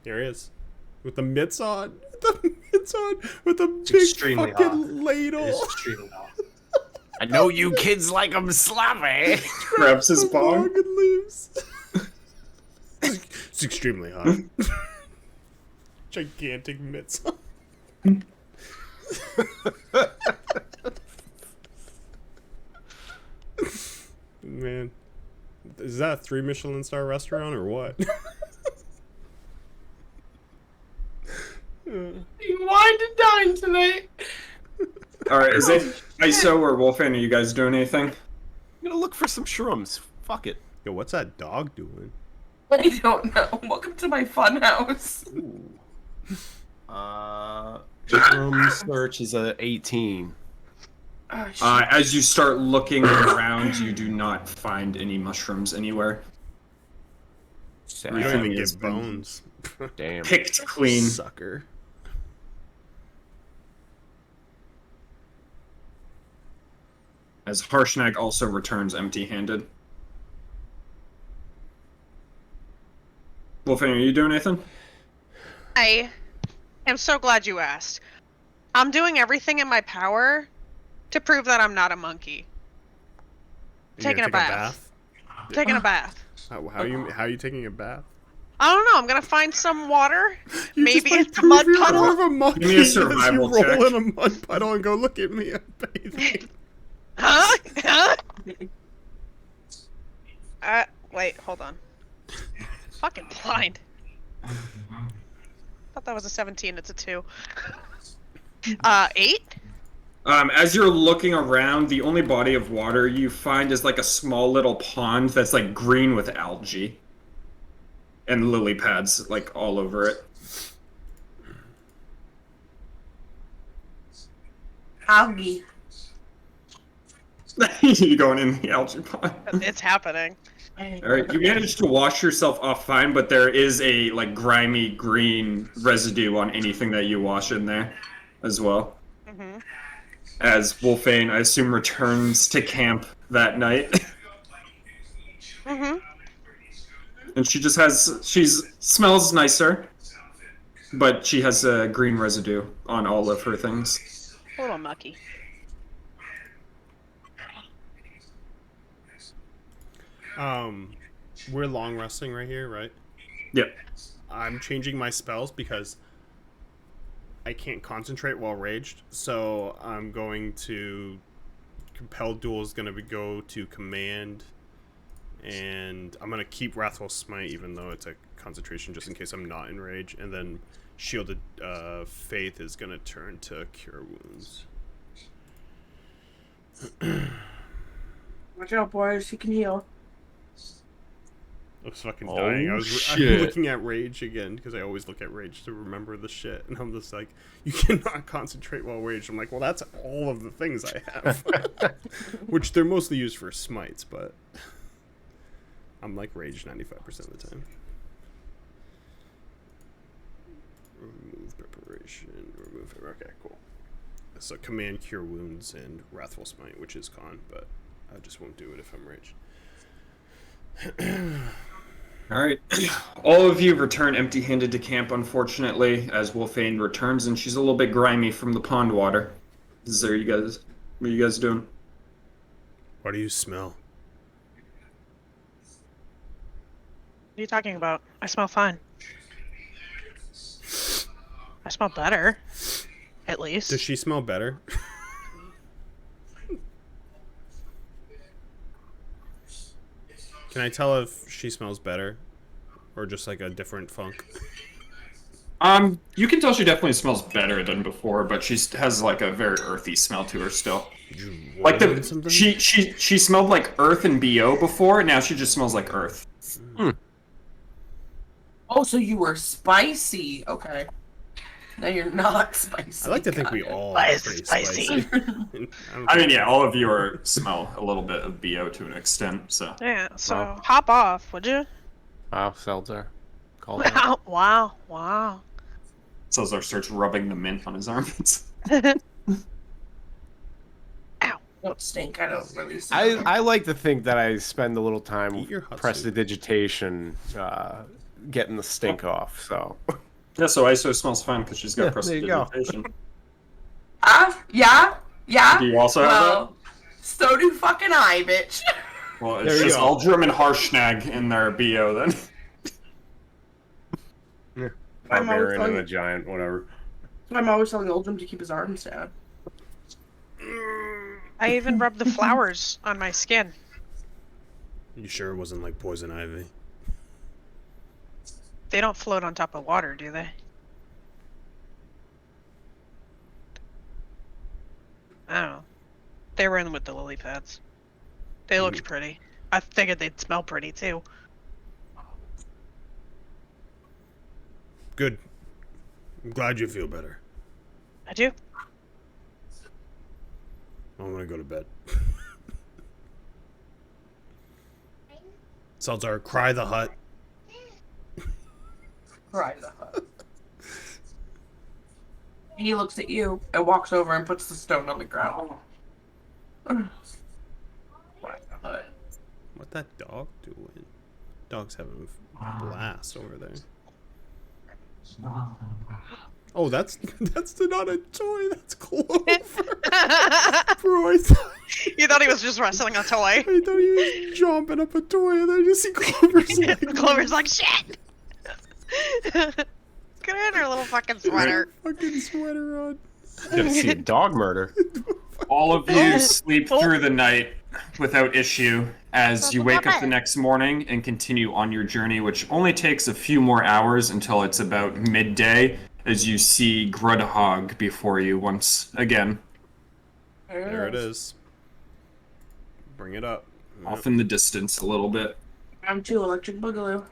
Here he is, with the mitts on, with the big extremely fucking hot. ladle. It's extremely hot. I know you kids like them sloppy. Grabs his The bong. bong and leaves. It's extremely hot. Gigantic mitts on. Man, is that a 3 Michelin star restaurant or what? You wine to dine tonight. All right, is it ISO or Wolfan? Are you guys doing anything? I'm gonna look for some shrooms. Fuck it. Yo, what's that dog doing? I don't know. Welcome to my fun house. Shroom search is a 18. Oh, shit. As you start looking around, you do not find any mushrooms anywhere. You don't Everything even has get been bones. Damn. Picked clean. Sucker. As Harshnag also returns empty-handed. Wolfang, are you doing anything? I am so glad you asked. I'm doing everything in my power to prove that I'm not a monkey. You Taking gonna a take bath. Taking a bath. How are you taking a bath? I don't know. I'm gonna find some water. You Maybe just, like, it's a mud prove you're puddle. more of a monkey Give me a as survival you check. roll in a mud puddle and go, look at me, I'm bathing. Huh? Huh? Wait, hold on. Fucking blind. Thought that was a 17. It's a 2. 8? As you're looking around, the only body of water you find is like a small little pond that's like green with algae. And lily pads like all over it. Algae. You're going in the algae pond. It's happening. Alright, you managed to wash yourself off fine, but there is a like grimy green residue on anything that you wash in there as well. Mm-hmm. As Wolfane, I assume, returns to camp that night. Mm-hmm. And she just smells nicer, but she has a green residue on all of her things. A little mucky. We're long resting right here, right? Yep. I'm changing my spells because I can't concentrate while raged, so I'm going to Compel Duel is going to go to Command, and I'm going to keep Wrathful Smite even though it's a concentration just in case I'm not in rage, and then Shielded Faith is going to turn to Cure Wounds. Watch out, boys. You can heal. I was fucking Oh, dying. I'm shit. looking at rage again because I always look at rage to remember the shit, and I'm just like, you cannot concentrate while raged. I'm like, well, that's all of the things I have, which they're mostly used for smites, but I'm like rage 95% of the time. Remove preparation. Remove. Okay, cool. So command Cure Wounds and Wrathful Smite, which is con, but I just won't do it if I'm raged. All right. All of you return empty-handed to camp, unfortunately, as Wolfane returns, and she's a little bit grimy from the pond water. What are you guys doing? What do you smell? What are you talking about? I smell fine. I smell better. At least. Does she smell better? Can I tell if she smells better? Or just like a different funk? You can tell she definitely smells better than before, but she has like a very earthy smell to her still. Did you Like warm something? she smelled like earth and BO before, now she just smells like earth. Oh, so you were spicy. Okay. Now you're not spicy. I like to think we Got it. all Why are is pretty it spicy? spicy. I mean, yeah, all of you smell a little bit of BO to an extent, so. Yeah, so Wow. hop off, would you? Wow, Seltzer. Call that. Wow, wow. Salazar starts rubbing the mint on his armpits. Don't stink. I don't really smell. I like to think that I spend a little time Eat your hot prestidigitation getting the stink off, so. Yeah, so ISO smells fine because she's got Yeah, there you go. prestidigitation. Yeah? Do you also have Well, so do fucking I, bitch. that? Well, There it's you just go. all German Harshnag in their BO then. I'm always Barbarian and telling- a giant, whatever. I'm always telling Oldham to keep his arms down. I even rubbed the flowers on my skin. You sure it wasn't like poison ivy? They don't float on top of water, do they? I don't know. They were in with the lily pads. They looked pretty. I figured they'd smell pretty too. Good. I'm glad you feel better. I do. I'm gonna go to bed. Salzar, cry the hut. Cry the hut. He looks at you and walks over and puts the stone on the ground. Cry the hut. What that dog doing? Dog's having a blast over there. Oh, that's not a toy. That's Clover. Bro, You thought he was just wrestling a toy. I thought he was jumping up a toy, and then you see Clover's like, Clover's like, shit! Get in her little fucking sweater. fucking sweater on. Gonna see a dog murder. All of you sleep through the night without issue as you wake up the next morning and continue on your journey, which only takes a few more hours until it's about midday as you see Grudd Haug before you once again. There it is. Bring it up. Off in the distance a little bit. I'm too electric boogaloo.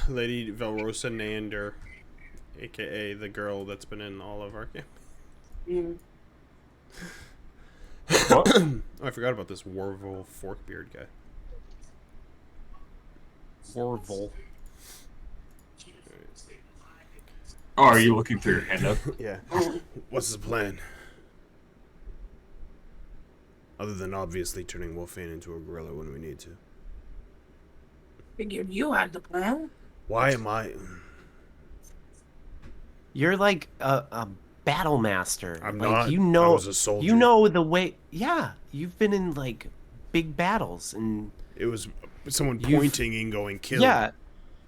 Lady Velrosa Nander, aka the girl that's been in all of our camp. What? Oh, I forgot about this Warville Forkbeard guy. Orville. Oh, are you looking through your handout? Yeah. What's his plan? Other than obviously turning Wolfane into a gorilla when we need to. Figured you had the plan. Why am I? You're like a battle master. I'm like, not. You know, I was a soldier. You know the way. Yeah, you've been in like big battles and. It was someone You've- pointing and going, kill. Yeah.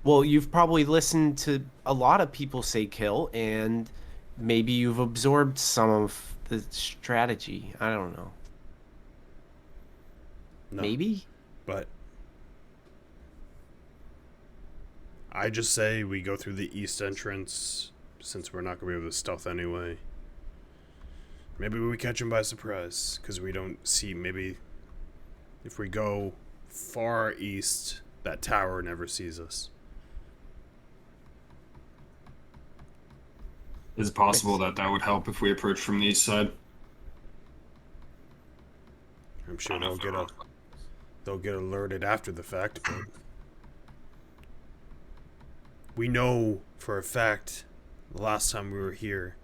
Well, you've probably listened to a lot of people say kill, and maybe you've absorbed some of the strategy. I don't know. No, Maybe? But I just say we go through the east entrance since we're not going to be able to stealth anyway. Maybe we catch him by surprise because we don't see. Maybe if we go far east, that tower never sees us. Is it possible that would help if we approach from the east side? I'm sure they'll get alerted after the fact, but we know for a fact The last time we were here,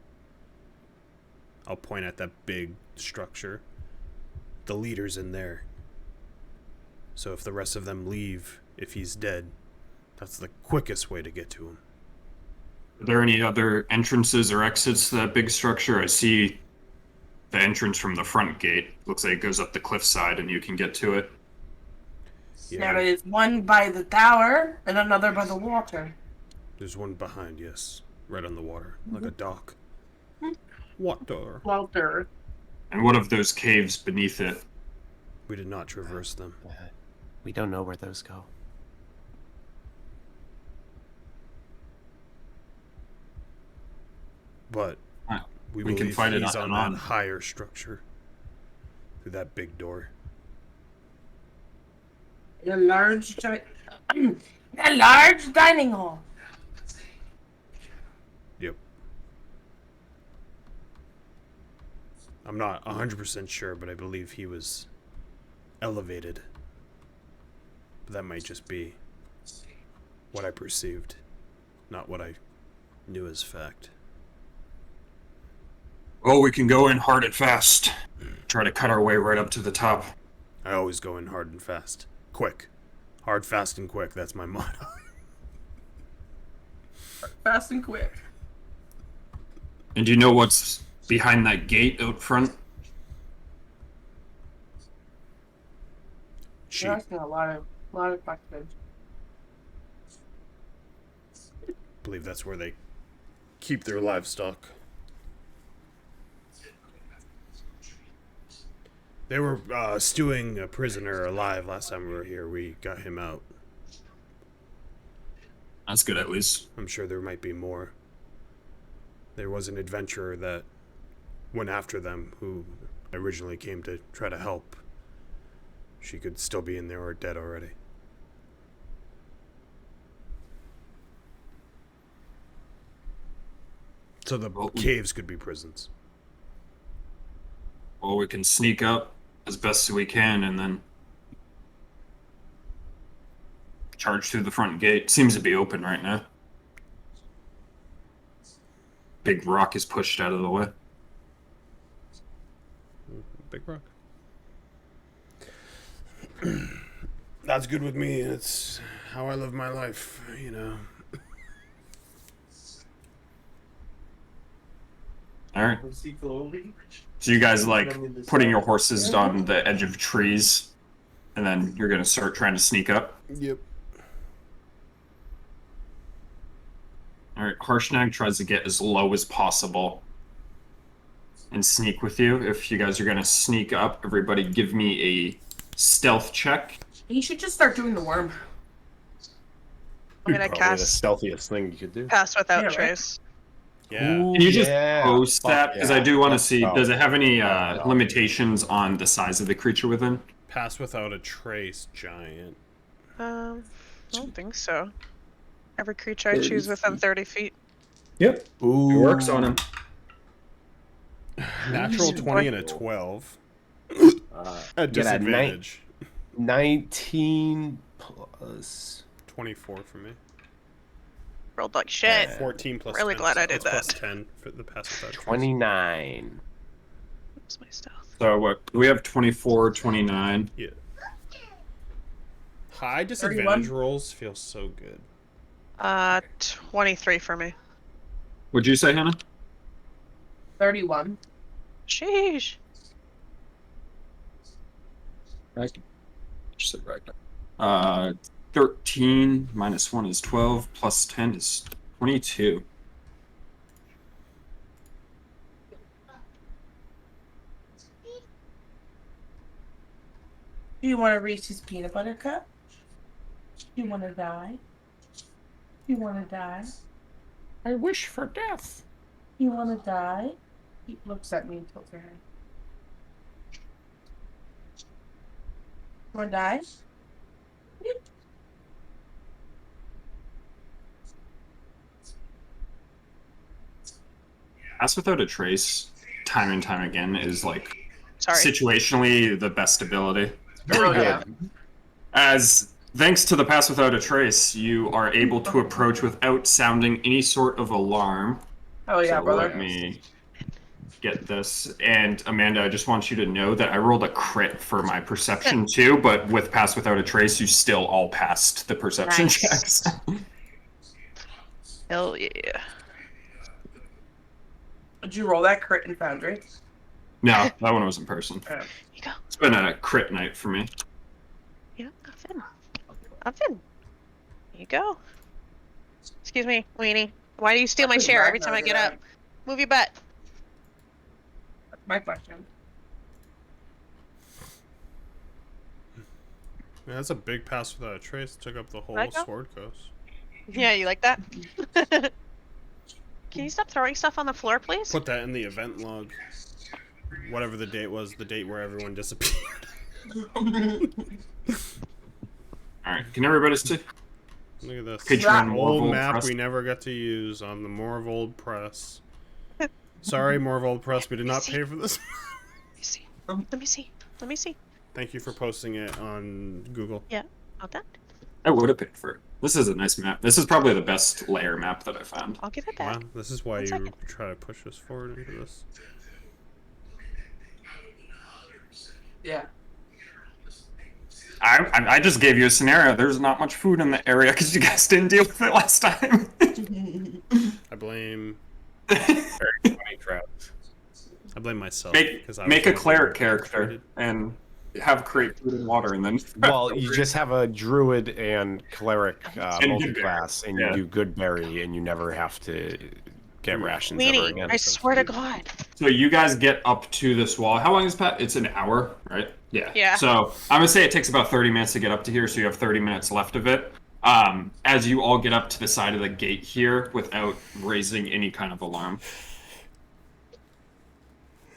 I'll point at that big structure. The leader's in there. So if the rest of them leave, if he's dead, that's the quickest way to get to him. Are there any other entrances or exits to that big structure? I see the entrance from the front gate. Looks like it goes up the cliffside and you can get to it. There is one by the tower and another by the water. There's one behind, yes. Right on the water. Like a dock. Water. Walter. And what of those caves beneath it? We did not traverse them. We don't know where those go. But we can believe fight it he's on on. that higher structure. Through that big door. A large dining hall. Yep. I'm not 100% sure, but I believe he was elevated. But that might just be what I perceived, not what I knew as fact. Oh, we can go in hard and fast. Try to cut our way right up to the top. I always go in hard and fast. Quick. Hard, fast, and quick. That's my motto. Fast and quick. And do you know what's behind that gate out front? Sheep. You're asking a lot of questions. I believe that's where they keep their livestock. They were stewing a prisoner alive last time we were here. We got him out. That's good, at least. I'm sure there might be more. There was an adventurer that went after them who originally came to try to help. She could still be in there or dead already. So the caves could be prisons. Well, we can sneak up as best as we can and then charge through the front gate. Seems to be open right now. Big rock is pushed out of the way. Big rock. That's good with me. It's how I live my life, you know. All right. So you guys like putting your horses on the edge of trees, and then you're gonna start trying to sneak up. Yep. All right. Harshnag tries to get as low as possible and sneak with you. If you guys are gonna sneak up, everybody give me a stealth check. You should just start doing the worm. I'm gonna Probably cast the stealthiest thing you could do. Pass Without Yeah, right. Trace. Yeah. Ooh, Can you just yeah. post that? Fuck Because yeah. I do want to Let's see, go. does it have any Yeah. limitations on the size of the creature within? Pass without a trace, giant. I don't think so. Every creature I choose within 30 feet. Yep. Ooh. It works on him. Natural Boy. 20 and a 12. At get a disadvantage. 19 plus. 24 for me. Rolled like shit. 14 plus Really 10, glad so I did it's plus that. 10 for the pass without trace. 29. What's my stealth? So what? We have 24, 29. Yeah. High disadvantage rolls feel so good. 23 for me. What'd you say, Hannah? 31. Sheesh. Right. She said right. 13 minus 1 is 12, plus 10 is 22. Do you want a Reese's peanut butter cup? Do you want to die? Do you want to die? I wish for death. You want to die? He looks at me and tilts her head. Want to die? Pass Without a Trace, time and time again, is like Sorry. situationally the best ability. Oh, yeah. As thanks to the Pass Without a Trace, you are able to approach without sounding any sort of alarm Oh yeah, So brother. let me get this. And Amanda, I just want you to know that I rolled a crit for my perception too, but with Pass Without a Trace, you still all passed the perception Nice. checks. Hell yeah. Did you roll that crit in Foundry? No, that one was in person. You go. It's been a crit night for me. Yeah, up in. Here you go. Excuse me, Weenie. Why do you steal my That's chair his every time I Ragnar, get yeah. up? Move your butt. That's my question. Yeah, that's a big pass without a trace. Took up the whole Let go. sword coast. Yeah, you like that? Can you stop throwing stuff on the floor, please? Put that in the event log. Whatever the date was, the date where everyone disappeared. Alright, can everybody see? Look at this. Patron Old Morvold map Press. we never got to use on the Morvold Press. Sorry, Morvold Press, we did not pay for this. Let me see. Let me see. Let me see. Thank you for posting it on Google. Yeah, all done. I would have paid for it. This is a nice map. This is probably the best layer map that I found. I'll give it back. Wow, this is why One you second. try to push us forward into this. Yeah. I just gave you a scenario. There's not much food in the area because you guys didn't deal with it last time. I blame. Funny traps. I blame myself. make 'cause I make was a the one cleric who character treated- and have create food and water, and then Well, you just have a druid and cleric And multi-class, and yeah. you do good berry, and you never have to get rations ever Weenie, again. I swear to God. So you guys get up to this wall. How long is Pat? It's an hour, right? Yeah. Yeah. So I'm gonna say it takes about 30 minutes to get up to here, so you have 30 minutes left of it. As you all get up to the side of the gate here without raising any kind of alarm.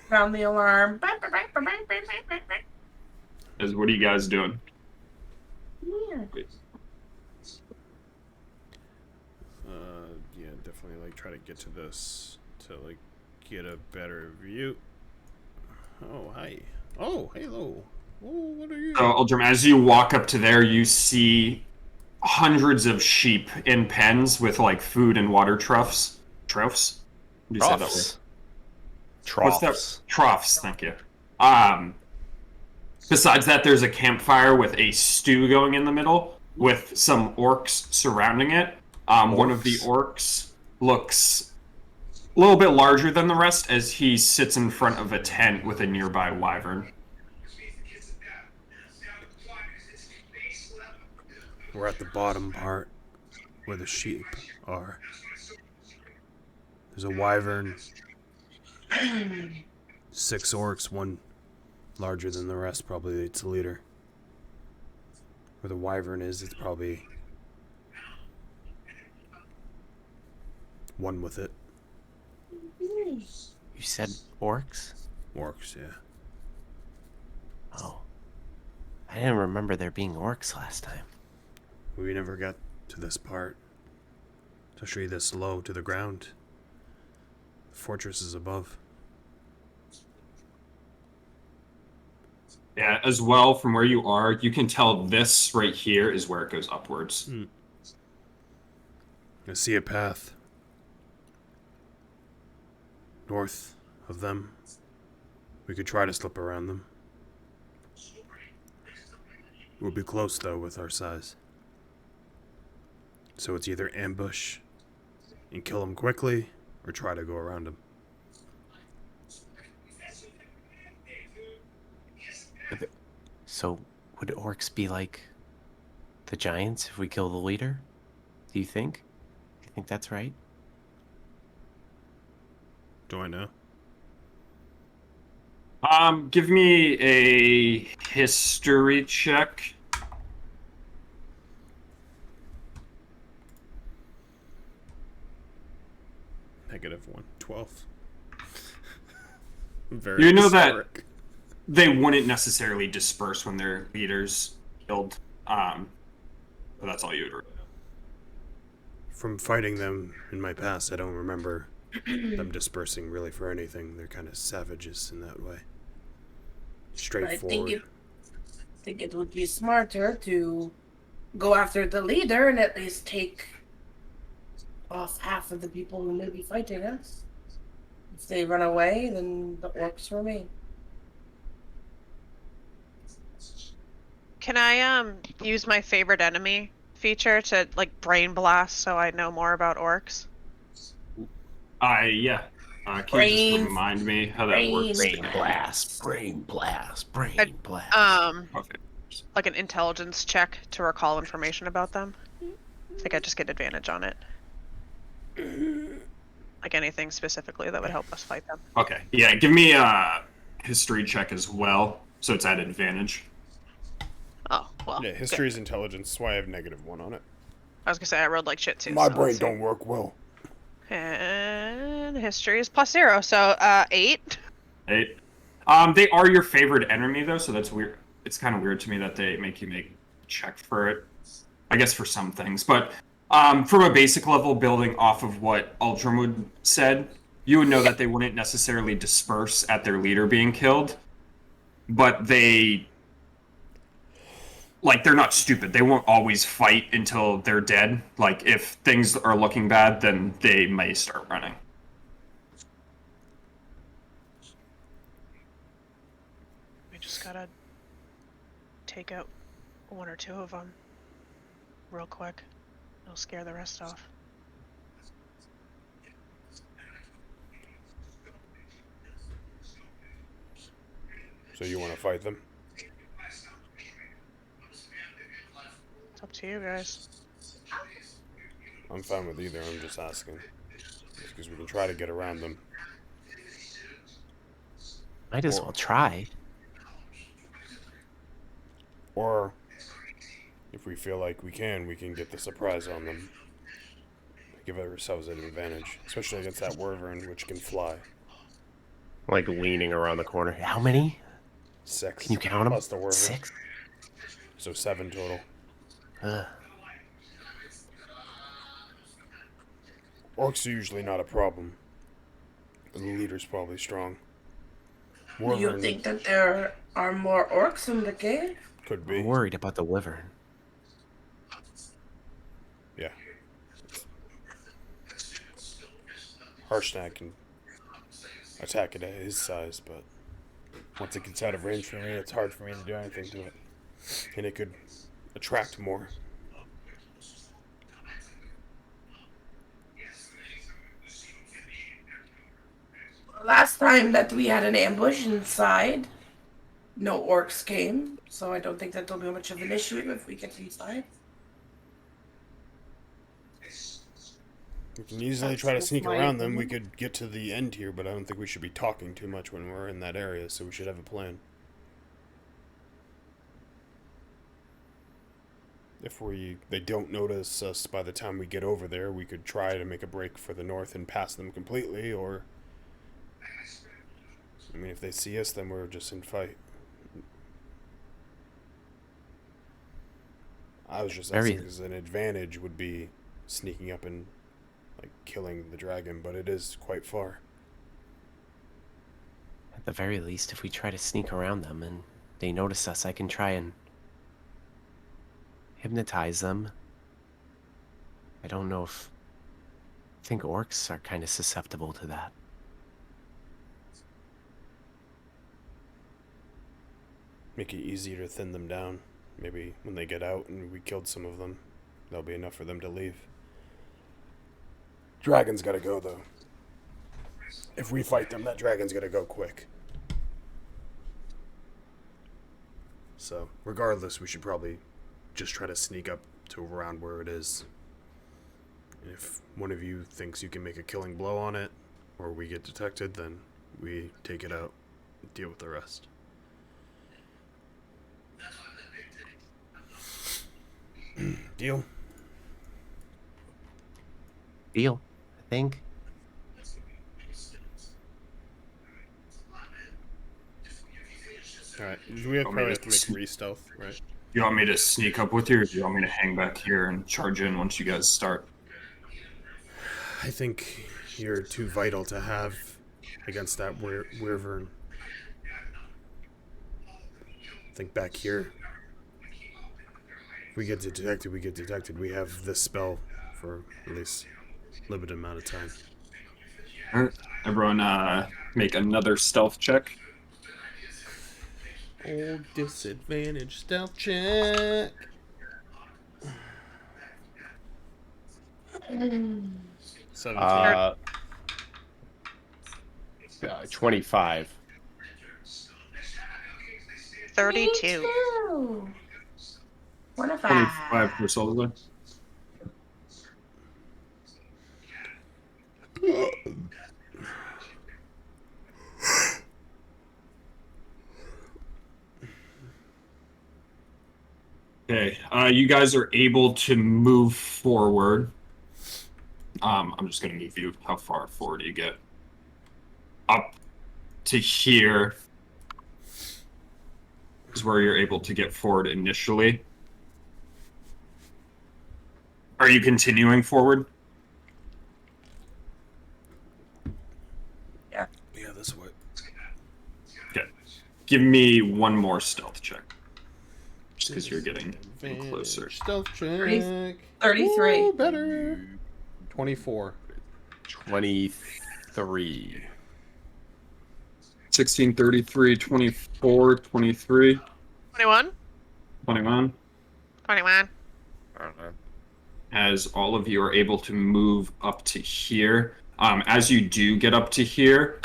Found the alarm. Is what are you guys doing? Yeah, definitely like try to get to this to like get a better view. Oh, hi. Oh, hello. Oh, what are you? So Uldrum, as you walk up to there, you see hundreds of sheep in pens with like food and water troughs. Troughs? How do you say that word? Troughs. What's that? Troughs, thank you. Besides that, there's a campfire with a stew going in the middle with some orcs surrounding it. One of the orcs looks a little bit larger than the rest as he sits in front of a tent with a nearby wyvern. We're at the bottom part where the sheep are. There's a wyvern, 6 orcs, one larger than the rest, probably it's the leader. Where the wyvern is, it's probably one with it. You said orcs? Orcs, yeah. Oh. I didn't remember there being orcs last time. We never got to this part. Especially this low to the ground. The fortress is above. Yeah, as well, from where you are, you can tell this right here is where it goes upwards. I see a path north of them. We could try to slip around them. We'll be close, though, with our size. So it's either ambush and kill them quickly, or try to go around them. So, would orcs be like the giants if we kill the leader? Do you think? Do you think that's right? Do I know? Give me a history check. -1, 12. Very You know that historic. they wouldn't necessarily disperse when their leaders killed. But that's all you would. From fighting them in my past, I don't remember them dispersing really for anything. They're kind of savages in that way. Straightforward. I think it would be smarter to go after the leader and at least take off half of the people who may be fighting us. If they run away, then the orcs remain. Can I use my favorite enemy feature to like brain blast so I know more about orcs? Yeah. Can you just Brain- remind me how that works? Brain blast, brain blast, brain I'd- blast. Okay. Like an intelligence check to recall information about them. I think I just get advantage on it. Like anything specifically that would help us fight them. Okay. Yeah, give me a history check as well, so it's at advantage. Oh, well. Yeah, good. history is intelligence, so I have -1 on it. I was gonna say I rolled like shit too. My so brain let's see. don't work well. And history is +0, so 8. 8. They are your favorite enemy though, so that's weird. It's kind of weird to me that they make you make a check for it. I guess for some things, but from a basic level, building off of what Ultramwood said, you would know that they wouldn't necessarily disperse at their leader being killed, but they're not stupid. They won't always fight until they're dead. Like, if things are looking bad, then they may start running. We just gotta take out 1 or 2 of them real quick. It'll scare the rest off. So you want to fight them? It's up to you guys. I'm fine with either. I'm just asking. Because we can try to get around them. Might as well try. Or, if we feel like we can get the surprise on them. Give ourselves an advantage. Especially against that wyvern, which can fly. Like leaning around the corner. How many? 6. Can you count them? Plus the wyvern. 6? So 7 total. Orcs are usually not a problem. The leader's probably strong. You think that there are more orcs in the cave? Could be. I'm worried about the wyvern. Yeah. Harshnag can attack it at his size, but once it gets out of range for me, it's hard for me to do anything to it. And it could attract more. Last time that we had an ambush inside, no orcs came, so I don't think that there'll be much of an issue if we get inside. We can easily That's try to just sneak my around them. We opinion. could get to the end here, but I don't think we should be talking too much when we're in that area, so we should have a plan. If they don't notice us by the time we get over there, we could try to make a break for the north and pass them completely, or... I mean, if they see us, then we're just in fight. I was just asking because an advantage would be sneaking up and like killing the dragon, but it is quite far. At the very least, if we try to sneak around them and they notice us, I can try and hypnotize them. I don't know if... I think orcs are kind of susceptible to that. Make it easier to thin them down. Maybe when they get out and we killed some of them, that'll be enough for them to leave. Dragon's gotta go, though. If we fight them, that dragon's gotta go quick. So, regardless, we should probably just try to sneak up to around where it is. And if one of you thinks you can make a killing blow on it, or we get detected, then we take it out and deal with the rest. Deal? Deal, I think. Alright, we have Oh, probably maybe have to make re-stealth, right? You want me to sneak up with you, or do you want me to hang back here and charge in once you guys start? I think you're too vital to have against that wyvern. Think back here. If we get detected, we get detected. We have this spell for at least Limited amount of time. Alright, everyone, make another stealth check. Old disadvantage stealth check. 17. 25. 32. 25 for Soldier. Okay, you guys are able to move forward. I'm just gonna move you. How far forward do you get? Up to here is where you're able to get forward initially. Are you continuing forward? Yeah, this way. Okay. Give me one more stealth check. Just because you're getting closer. Stealth check. 33. Ooh, better. 24. 23. 16, 33, 24, 23, 21. 21. 21. As all of you are able to move up to here. As you do get up to here,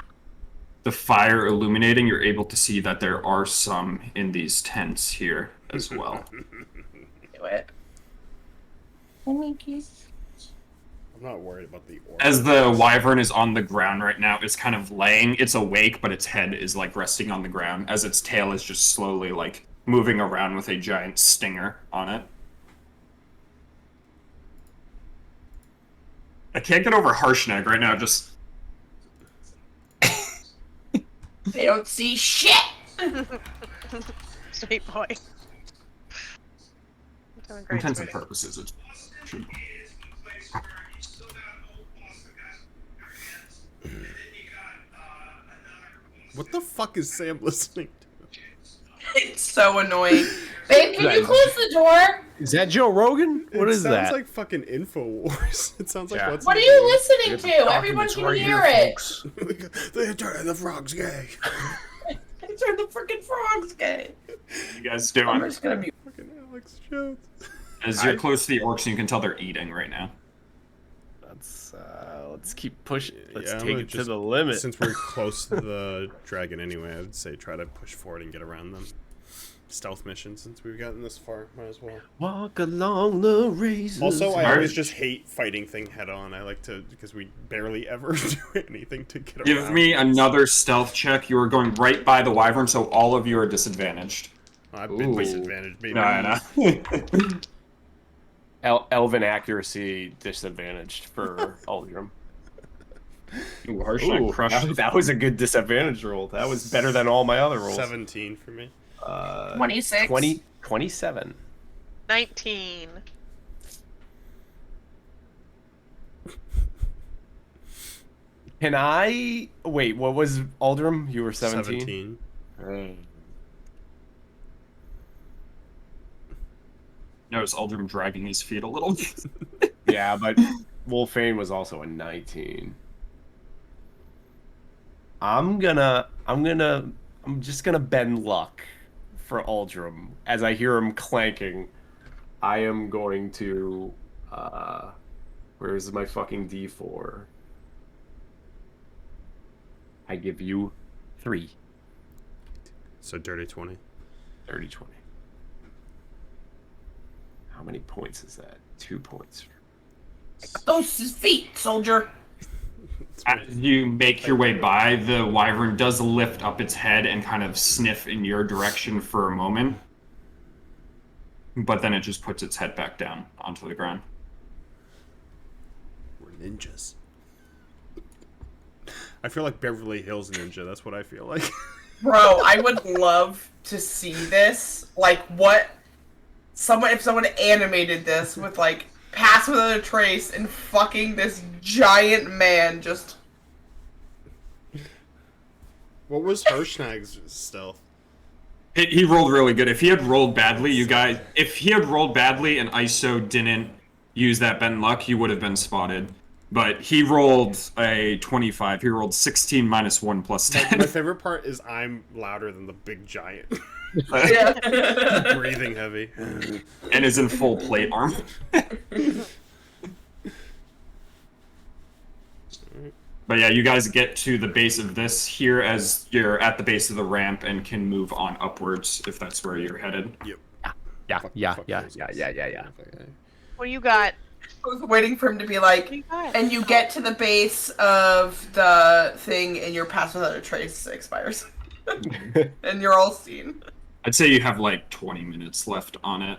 the fire illuminating, you're able to see that there are some in these tents here as well. Do it. I'm not worried about the orc. As the wyvern is on the ground right now, it's kind of laying. It's awake, but its head is like resting on the ground as its tail is just slowly like moving around with a giant stinger on it. I can't get over Harshnag right now, just They don't see shit! Sweet boy. Doing great, intents and sweetie. purposes. It should... What the fuck is Sam listening to? It's so annoying. Babe, can you close the door? Is that Joe Rogan? What is It sounds that? like fucking InfoWars. It sounds like Yeah. what's What are his you name? listening to? Everyone can hear it. The frog's gay. It's are the freaking frogs gay. You guys I'm doing? just gonna be. Fucking Alex Jones. As you're close to the orcs, you can tell they're eating right now. Let's keep pushing. Let's Yeah, I'm take gonna it to just- the limit. Since we're close to the dragon anyway, I would say try to push forward and get around them. Stealth mission, since we've gotten this far, might as well. Walk along the razors. Also, I Alright. always just hate fighting thing head on. I like to, because we barely ever do anything to get around. Give me another stealth check. You are going right by the wyvern, so all of you are disadvantaged. I've been Ooh. disadvantaged, baby. No. Elven accuracy disadvantaged for Aldrum. Ooh, Harshnag Ooh, crushed. that was a good disadvantage roll. That was better than all my other rolls. 17 for me. 26. 27. 19. Can I wait? What was Aldrum? You were 17. 17. Notice Aldrum dragging his feet a little. Yeah, but Wolfane was also a 19. I'm just gonna bend luck for Aldrum. As I hear him clanking, I am going to where's my fucking D4? I give you 3. So dirty 20. 30, 20. How many points is that? 2 points. Those his feet, soldier. As you make your way by, the wyvern does lift up its head and kind of sniff in your direction for a moment. But then it just puts its head back down onto the ground. We're ninjas. I feel like Beverly Hills Ninja. That's what I feel like. Bro, I would love to see this. Like, what? If someone animated this with, like, pass without a trace and fucking this giant man just. What was Harshnag's stealth? He rolled really good. If he had rolled badly, if he had rolled badly and ISO didn't use that bend luck, you would have been spotted. But he rolled a 25. He rolled 16 minus 1 plus My 10. favorite part is I'm louder than the big giant. Yeah. Breathing heavy. And is in full plate armor. But yeah, you guys get to the base of this here as you're at the base of the ramp and can move on upwards if that's where you're headed. Yep. Yeah. Well, you got. I was waiting for him to be like, You got. and you get to the base of the thing, and your pass without a trace expires, and you're all seen. I'd say you have like 20 minutes left on it.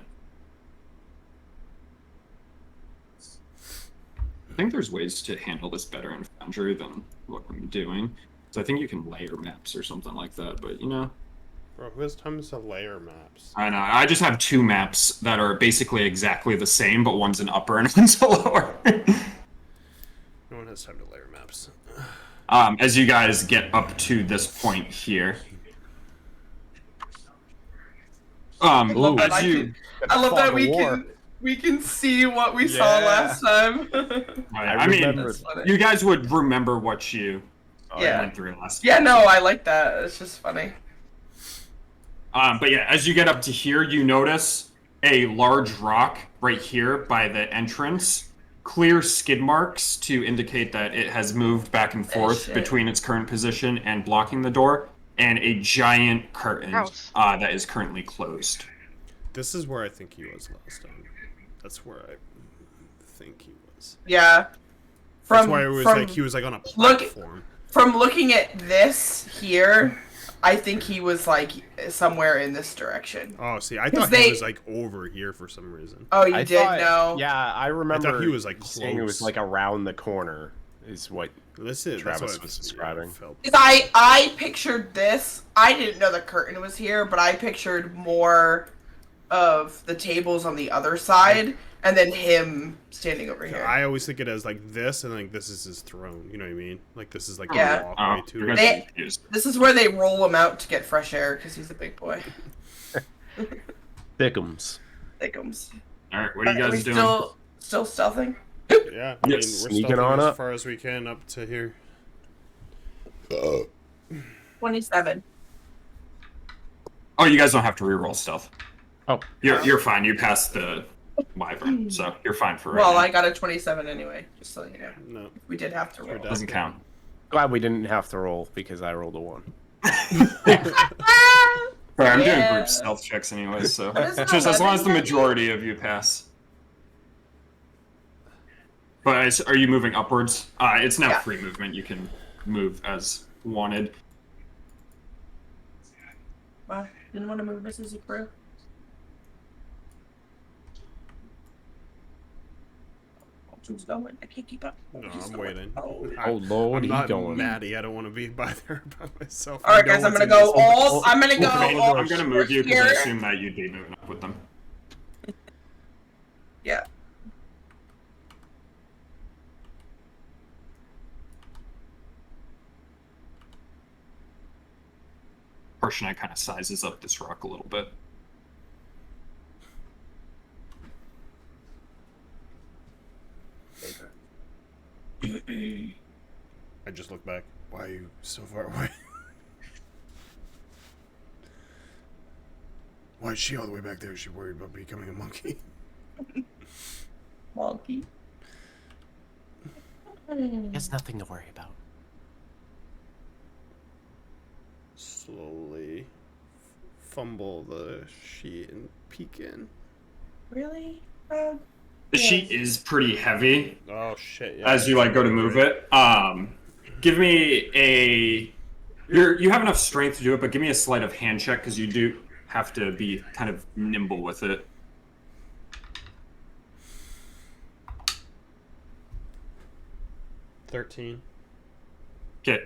I think there's ways to handle this better in Foundry than what I'm doing. So I think you can layer maps or something like that, but you know. Bro, who has time to layer maps? I know. I just have 2 maps that are basically exactly the same, but one's an upper and one's a lower. No one has time to layer maps. As you guys get up to this point here. I love that, as you, I love that War. we can see what we saw Yeah. last time. I mean, remember That's funny. you guys would remember what you Yeah. went through last Yeah, time. no, I like that. It's just funny. But yeah, as you get up to here, you notice a large rock right here by the entrance. Clear skid marks to indicate that it has moved back and forth shit. between its current position and blocking the door. And a giant curtain Gross. that is currently closed. This is where I think he was last time. That's where I think he was. Yeah. That's why it was like he was like on a platform. From looking at this here, I think he was like somewhere in this direction. Oh, see, I thought he was like over here for some reason. Oh, you I did thought- know? Yeah, I remember. he was, like, saying it was close. like around the corner. Is what That's Travis what was describing. felt. 'Cause I pictured this. I didn't know the curtain was here, but I pictured more of the tables on the other side, and then him standing over here. I always think it as like this, and like this is his throne. You know what I mean? Like this is like Yeah. the walkway to you're it. guys They- confused. This is where they roll him out to get fresh air because he's a big boy. Thickums. Thickums. All right, what are you Are we guys doing? still stealthing? Yeah, I mean, we're Sneaking stealthing on as up. far as we can up to here. 27. Oh, you guys don't have to reroll stealth. Oh, You're fine. You passed the wyvern, so you're fine for right Well, now. I got a 27 anyway, just so you know. No, We did have to roll. done. Doesn't count. glad we didn't have to roll because I rolled a 1. Sorry, I'm doing Yeah. group stealth checks anyway, so What is it, just as long as the 11? majority of you pass. But are you moving upwards? It's now Yeah. free movement. You can move as wanted. Well, didn't want to move this as a crew. Who's going? I can't keep up. no, Who's I'm going? waiting. Oh. Oh Lord, I'm he not going. Maddie. I don't want to be by there by myself. All right, I know guys, I'm what's gonna in go this- all. I'm gonna go Okay, all. I'm gonna move you because I here. assume that you'd be moving up with them. Yeah. Harshnag kind of sizes up this rock a little bit. I just look back. Why are you so far away? Why is she all the way back there? Is she worried about becoming a monkey? Monkey. He has nothing to worry about. Slowly fumble the sheet and peek in. Really? The sheet is pretty heavy Oh shit! Yeah. as you like go to move it. Give me a. You have enough strength to do it, but give me a sleight of hand check because you do have to be kind of nimble with it. 13. Okay.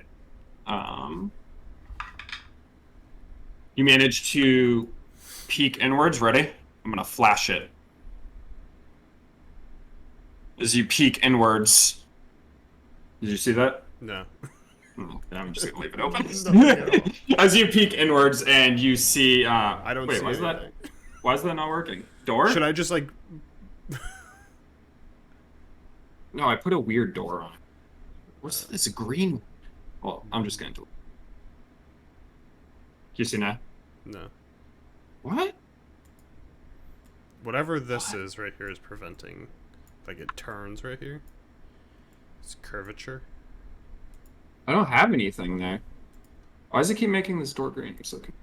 You manage to peek inwards. Ready? I'm gonna flash it. As you peek inwards. Did you see that? No. Oh, I'm just gonna leave it open. No. As you peek inwards and you see. I don't wait, see why is that? anything. Why is that not working? Door? Should I just like? No, I put a weird door on it. What's this green? Well, I'm just going to. You see that? No. What? Whatever this is right here is preventing. Like it turns right here. It's curvature. I don't have anything there. Why does it keep making this door green? I'm so confused.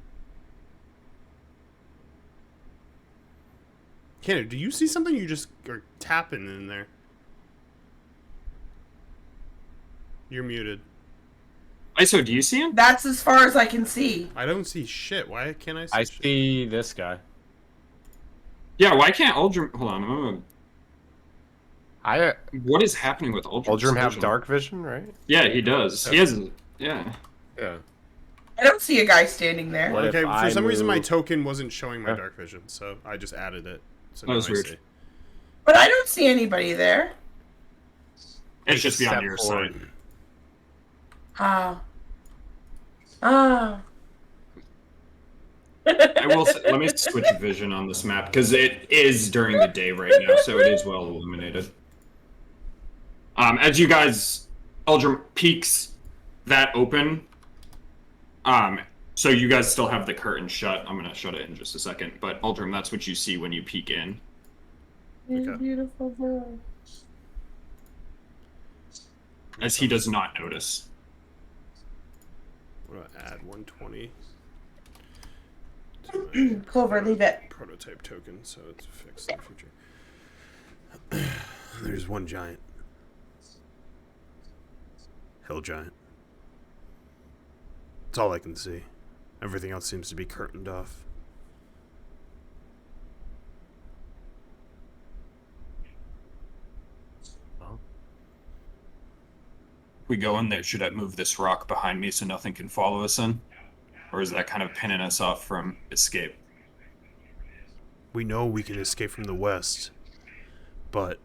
Canada, do you see something? You just are tapping in there. You're muted. ISO, do you see him? That's as far as I can see. I don't see shit. Why can't I see I shit? see this guy. Yeah, why can't Uldrum... Hold on, I'm I what is happening with Uldrum's Uldrum have vision? dark vision, right? Yeah, he does. He has... Yeah. Yeah. I don't see a guy standing there. What if Okay, for I some reason my move- token wasn't showing my Huh? dark vision, so I just added it. So That was now I weird. see. But I don't see anybody there. It's just beyond Step your forward. sight. Oh. Oh. I will say, let me switch vision on this map, because it is during the day right now, so it is well illuminated. As you guys... Uldrum peeks that open. So you guys still have the curtain shut. I'm going to shut it in just a second. But Uldrum, that's what you see when you peek in. Okay. Beautiful girl. As he does not notice. I'm gonna add 120 to my Clover, leave it. prototype token, so it's fixed in the future. There's one giant. Hill giant. That's all I can see. Everything else seems to be curtained off. We go in there. Should I move this rock behind me so nothing can follow us in? Or is that kind of pinning us off from escape? We know we can escape from the west, but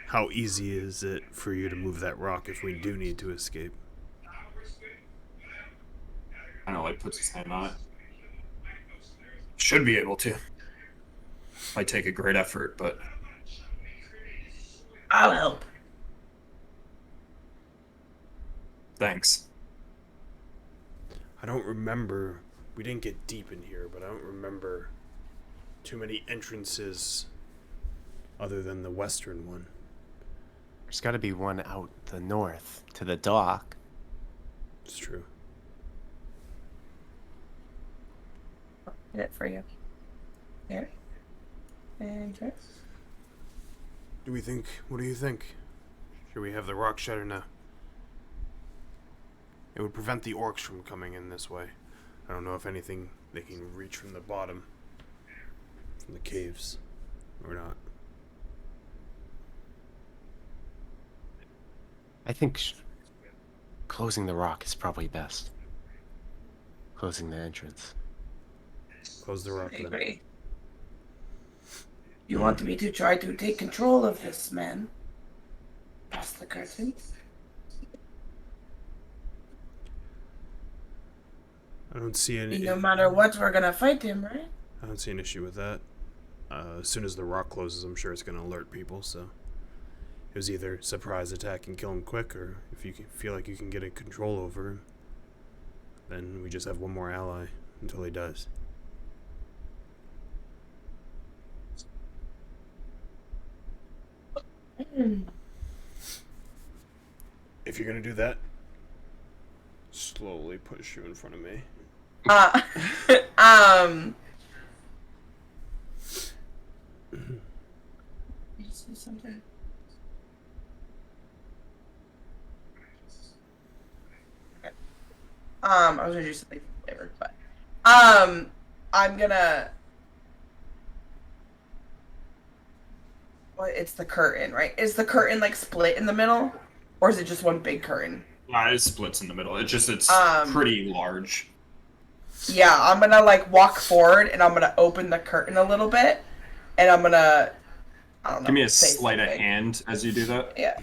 how easy is it for you to move that rock if we do need to escape? I know, like, puts his hand on it. Should be able to. Might take a great effort, but... I'll help. Thanks. I don't remember. We didn't get deep in here, but I don't remember too many entrances other than the western one. There's got to be one out the north to the dock. It's true. Get it for you. Here. And here. What do you think? Should we have the rock shutter now? It would prevent the orcs from coming in this way. I don't know if anything they can reach from the bottom, from the caves, or not. I think closing the rock is probably best. Closing the entrance. Close the rock I then. agree. You want me to try to take control of this man? Past the curtains? I don't see any. No matter what, we're gonna fight him, right? I don't see an issue with that. As soon as the rock closes, I'm sure it's going to alert people, so... It was either surprise attack and kill him quick, or if you feel like you can get a control over him, then we just have one more ally until he does. If you're going to do that, slowly push you in front of me. You see something? Okay. I was gonna do something flavored, but I'm gonna. Well, it's the curtain, right? Is the curtain like split in the middle, or is it just one big curtain? It splits in the middle. It's pretty large. Yeah, I'm gonna like walk forward and I'm gonna open the curtain a little bit, and I'm gonna. I don't know. Give me a say sleight of something. hand as you do that. Yeah.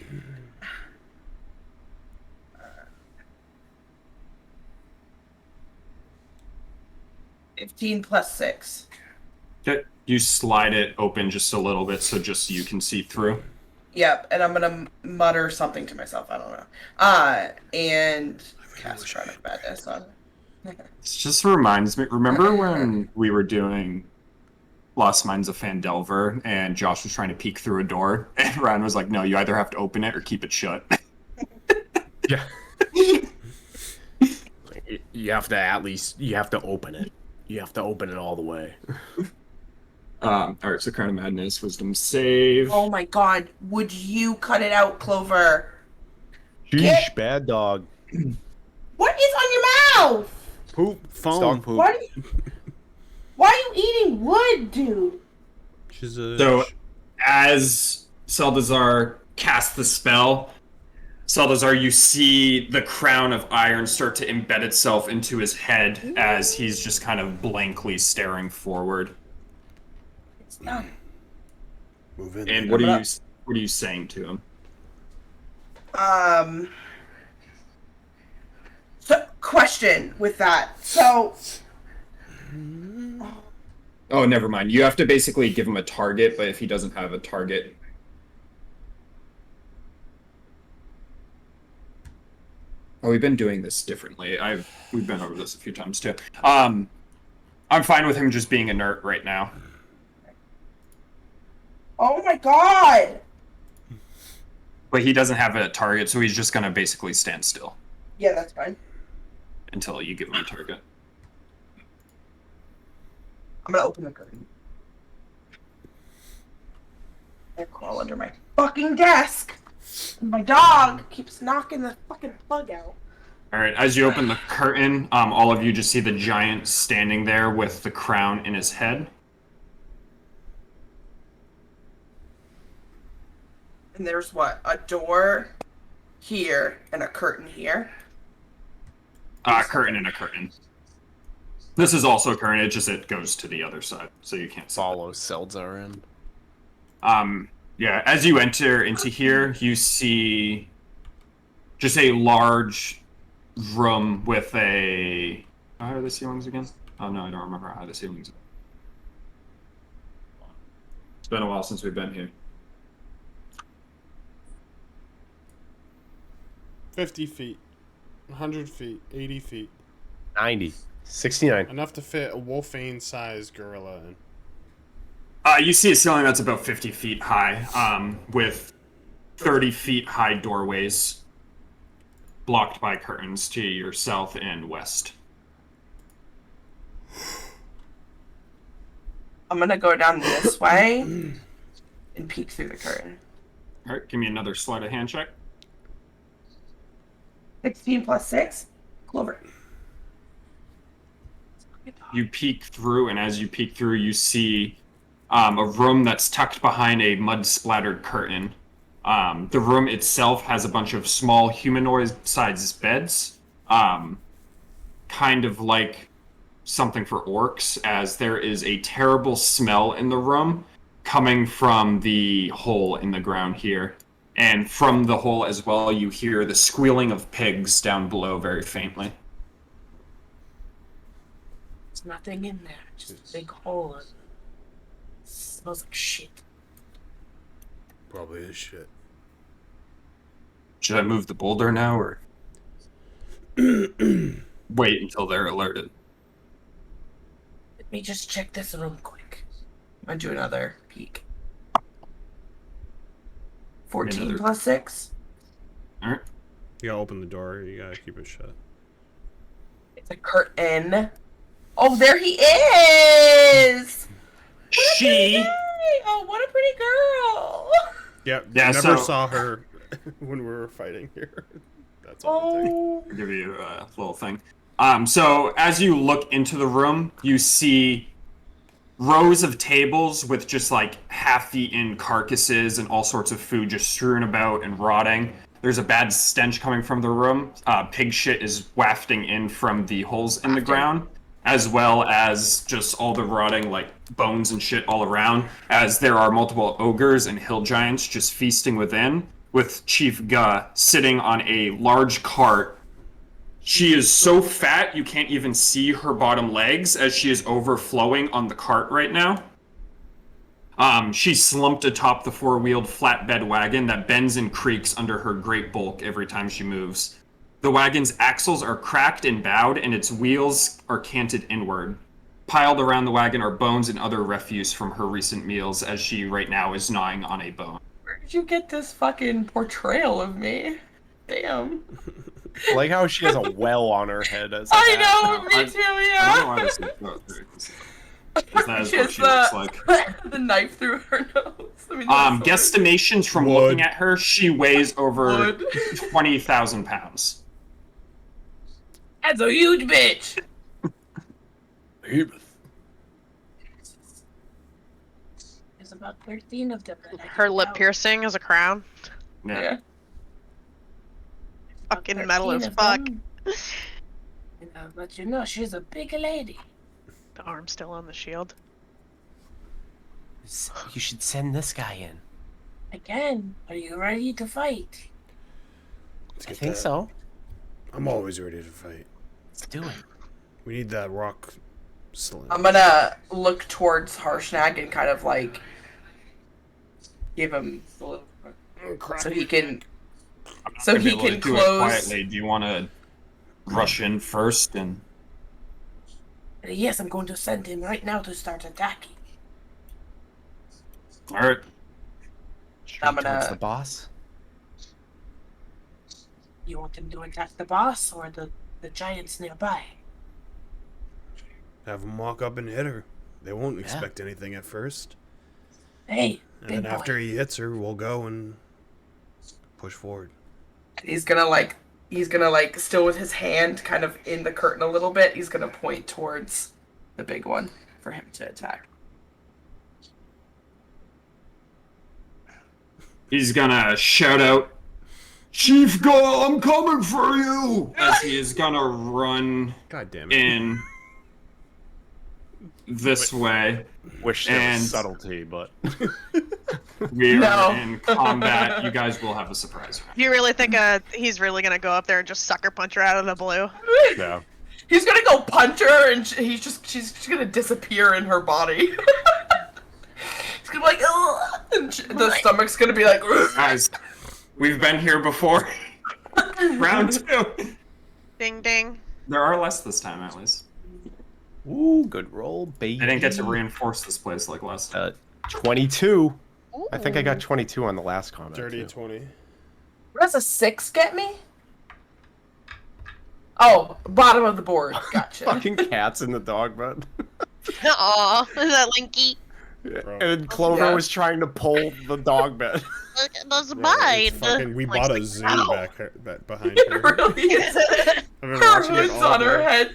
15 plus 6. Okay. You slide it open just a little bit so just you can see through. Yep, and I'm gonna mutter something to myself. I don't know. And cast Product Madness on. This just reminds me. Remember when we were doing Lost Mines of Phandelver and Josh was trying to peek through a door, and Ryan was like, "No, you either have to open it or keep it shut." Yeah. You have to open it. You have to open it all the way. All right, so Crown of Madness, Wisdom save. Oh my god, would you cut it out, Clover? Sheesh, bad dog. What is on your mouth? Poop. Phone. Dog poop. Why are you eating wood, dude? She's a. So, as Seldazar casts the spell, Seldazar, you see the crown of iron start to embed itself into his head as he's just kind of blankly staring forward. It's done. Move in. And there. what are you saying to him? So, question with that. So, Oh, never mind. You have to basically give him a target, but if he doesn't have a target... Oh, we've been doing this differently. We've been over this a few times too. I'm fine with him just being inert right now. oh my god! But he doesn't have a target, so he's just gonna basically stand still Yeah, that's fine. until you give him a target. I'm gonna open the curtain. I crawl under my fucking desk. And my dog keeps knocking the fucking plug out. All right, as you open the curtain, all of you just see the giant standing there with the crown in his head. And there's what? A door here and a curtain here. Curtain and a curtain. This is also a curtain, it goes to the other side, so you can't see. Follow Seldazar in. Yeah, as you enter into here, you see just a large room with a... How are the ceilings again? Oh no, I don't remember how the ceilings are. It's been a while since we've been here. 50 feet, 100 feet, 80 feet. 90. 69. Enough to fit a wolfane-sized gorilla in. You see a ceiling that's about 50 feet high, with 30 feet high doorways blocked by curtains to your south and west. I'm gonna go down this way and peek through the curtain. All right, give me another sleight of hand check. 16 plus 6. Clover. You peek through, and as you peek through, you see a room that's tucked behind a mud-splattered curtain. The room itself has a bunch of small humanoid-sized beds, kind of like something for orcs, as there is a terrible smell in the room coming from the hole in the ground here. And from the hole as well, you hear the squealing of pigs down below very faintly. There's nothing in there. Just a big hole. It smells like shit. Probably is shit. Should I move the boulder now, or wait until they're alerted? Let me just check this room quick. I'll do another peek. 14 Another- plus 6. All right. You gotta open the door. You gotta keep it shut. It's a curtain. Oh, there he is! She... Oh, what a pretty girl! Yep. Yeah, Never so- saw her when we were fighting here. That's all. I'm saying. Oh, I'll give you a little thing. So as you look into the room, you see rows of tables with just like half-eaten carcasses and all sorts of food just strewn about and rotting. There's a bad stench coming from the room. Pig shit is wafting in from the holes in the ground, as well as just all the rotting like bones and shit all around, as there are multiple ogres and hill giants just feasting within, with Chief Ga sitting on a large cart. She is so fat you can't even see her bottom legs as she is overflowing on the cart right now. She's slumped atop the four-wheeled flatbed wagon that bends and creaks under her great bulk every time she moves. The wagon's axles are cracked and bowed, and its wheels are canted inward. Piled around the wagon are bones and other refuse from her recent meals, as she right now is gnawing on a bone. Where did you get this fucking portrayal of me? Damn. I like how she has a well on her head. As a I hat. know, me too, I don't know yeah. why this is because that is She what has she looks like. the knife through her nose. I mean, Guesstimations from Wood. looking at her, she weighs over Wood. 20,000 pounds. That's a huge bitch. There's about 13 of them. Her lip piercing is a crown. Yeah. Fucking metal as fuck. But you know, she's a big lady. The arm's still on the shield. You should send this guy in. Again, are you ready to fight? Let's I get think that. so. I'm always ready to fight. Let's do it. We need that rock slam. I'm gonna look towards Harshnag and kind of like give him a little, so he can Gonna be able to can do it close. quietly. Do you want to rush in first and? Yes, I'm going to send him right now to start attacking. All right. Straight I'm towards gonna- the boss. You want him to attack the boss or the giants nearby? Have them walk up and hit her. They won't expect anything at first. Hey, And big then boy. after he hits her, we'll go and push forward. He's gonna like still with his hand kind of in the curtain a little bit. He's gonna point towards the big one for him to attack. He's gonna shout out, "Chief Gull, I'm coming for you!" As he is gonna run God damn it. in this way. Wish there And- was subtlety, but We No. are in combat. You guys will have a surprise round. Do you really think he's really gonna go up there and just sucker punch her out of the blue? yeah. He's gonna go punch her, and she's gonna disappear in her body. He's gonna be like, ugh, and the stomach's gonna be like, ugh. Guys, we've been here before. Round 2. Ding ding. There are less this time, at least. Ooh, good roll, baby. I didn't get to reinforce this place like last time. 22. I think I Ooh. got 22 on the last comment. Dirty too. 20. What does a 6 get me? Oh, bottom of the board. Gotcha. Fucking cats in the dog bed. Aw, is that Linky? Bro. And Clover Yeah. was trying to pull the dog bed. Look, that's Bro, mine. it's fucking, we Like, bought a like, zoo ow. back behind It her. really is. I've been Her watching it hood's all on her day. head.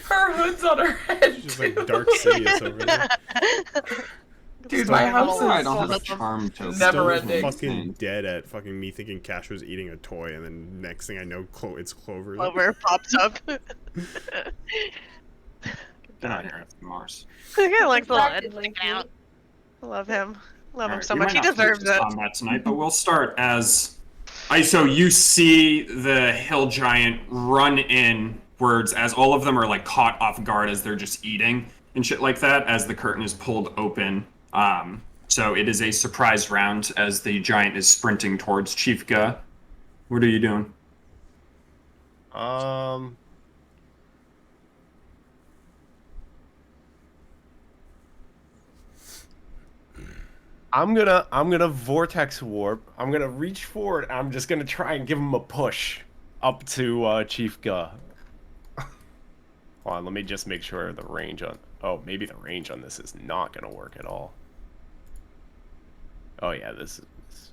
Her hood's on her head. Just like too. Dark Sidious over there. Dude, my house I is don't have a charm to Never Still ending. fucking dead at fucking me thinking Cash was eating a toy, and then next thing I know, it's Clover. Clover pops up. They're not here at Mars. I like the Distracted, lid sticking Linky. out. I love him. Love him Alright, so we much. He might not finish deserves this it. combat tonight, but we'll start as ISO. You see the hill giant run inwards as all of them are like caught off guard as they're just eating and shit like that. As the curtain is pulled open, so it is a surprise round as the giant is sprinting towards Chiefka. What are you doing? I'm gonna vortex warp. I'm gonna reach forward. I'm just gonna try and give him a push up to Chief Guh. Hold on, let me just make sure the range on. Oh, maybe the range on this is not gonna work at all. Oh yeah, this is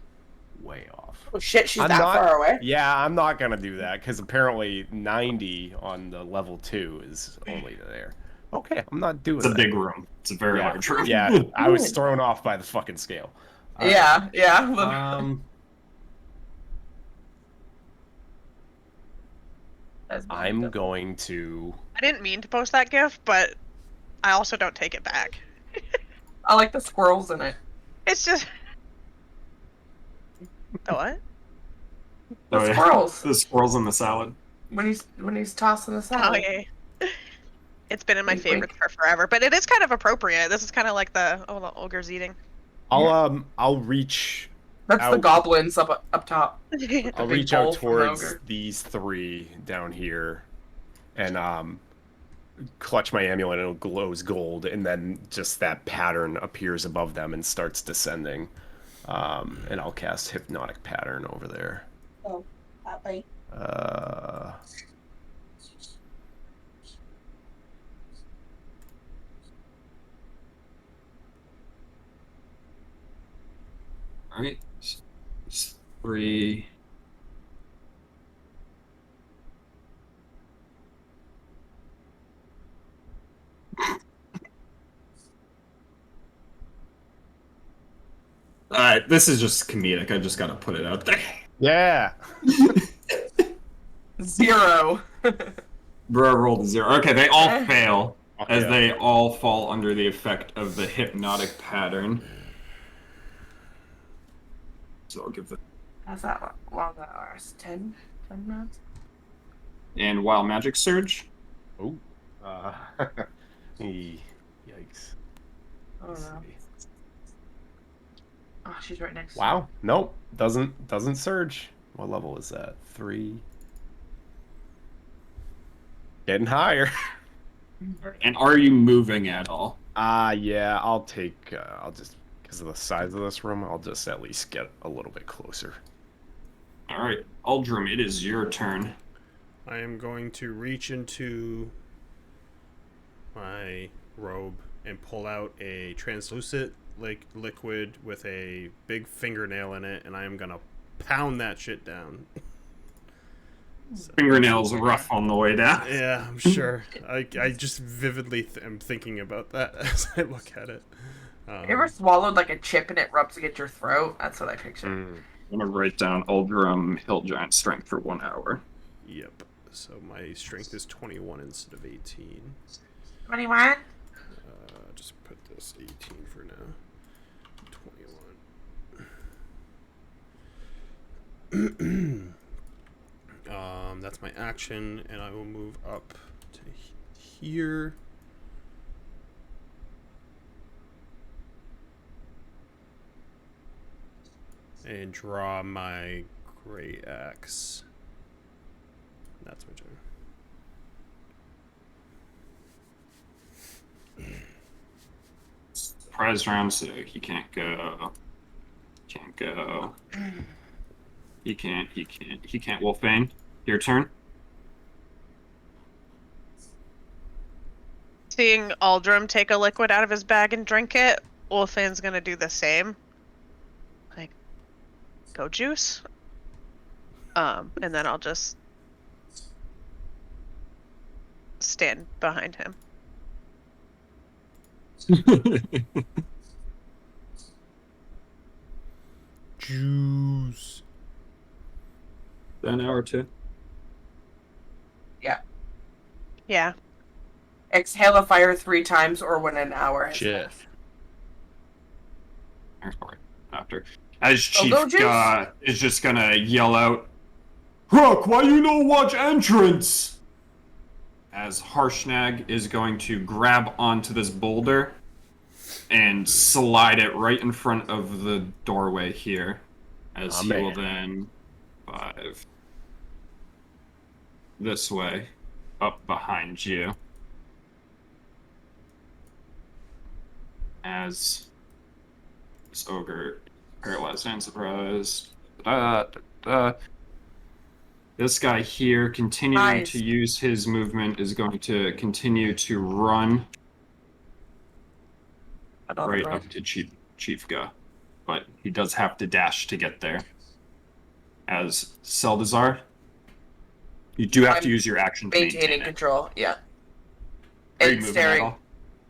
way off. Oh shit, she's I'm that not- far away. Yeah, I'm not gonna do that because apparently 90 on the level 2 is only there. Okay, I'm not doing It's a that. big room. It's a very Yeah, large room. yeah, I was thrown off by the fucking scale. All right. Yeah, yeah. I'm going to. I didn't mean to post that gif, but I also don't take it back. I like the squirrels in it. It's just. The what? The Oh, yeah. squirrels The squirrels in the salad. when he's tossing the Oh, salad. yeah. It's been in my Wink, wink. favorites for forever, but it is kind of appropriate. This is kind of like the the ogre's eating. I'll reach That's the out. goblins up top. I'll big reach out bowl from the towards ogre. these three down here, and clutch my amulet and it glows gold, and then just that pattern appears above them and starts descending. And I'll cast Hypnotic Pattern over there. Oh, that way. All right. It's 3. All right, this is just comedic. I just gotta put it out there. Yeah. 0. Bro rolled a 0. Okay, they all fail as Yeah. they all fall under the effect of the hypnotic pattern. So I'll give the How's that long that lasts? 10 minutes? and wild magic surge. Oh. Yikes. Oh Let's no. see. Oh, she's right next. Wow. Nope. Doesn't surge. What level is that? 3. Getting higher. And are you moving at all? Yeah. I'll just, because of the size of this room, I'll just at least get a little bit closer. All right, Aldrum, it is your turn. I am going to reach into my robe and pull out a translucent liquid with a big fingernail in it, and I am gonna pound that shit down. Fingernails rough on the way down. Yeah, I'm sure. I just vividly am thinking about that as I look at it. You ever swallowed like a chip and it rubs against your throat? That's what I picture. I'm gonna write down Aldrum Hill Giant Strength for 1 hour. Yep. So my strength is 21 instead of 18. 21? Just put this 18 for now. 21. That's my action, and I will move up to here. And draw my great axe. That's my turn. Surprise round, so he can't go. Can't go. He can't. Wolfbane, your turn. Seeing Aldrum take a liquid out of his bag and drink it, Wolfen's gonna do the same. Like, go juice. And then I'll just stand behind him. Juice. An hour or two. Yeah. Exhale a fire 3 times or when an hour has Shit. passed. After, as Chief go juice? is just gonna yell out, "Hook! Why you no watch entrance?" As Harshnag is going to grab onto this boulder and slide it right in front of the doorway here, as he will then 5 this way, up behind you. As this ogre paralyzed and surprised. This guy here, continuing Nice. to use his movement, is going to continue to run right up to Chiefga. But he does have to dash to get there. As Seldazar, you do have to use your action to maintain Maintaining it. control, yeah. Are you And moving at all?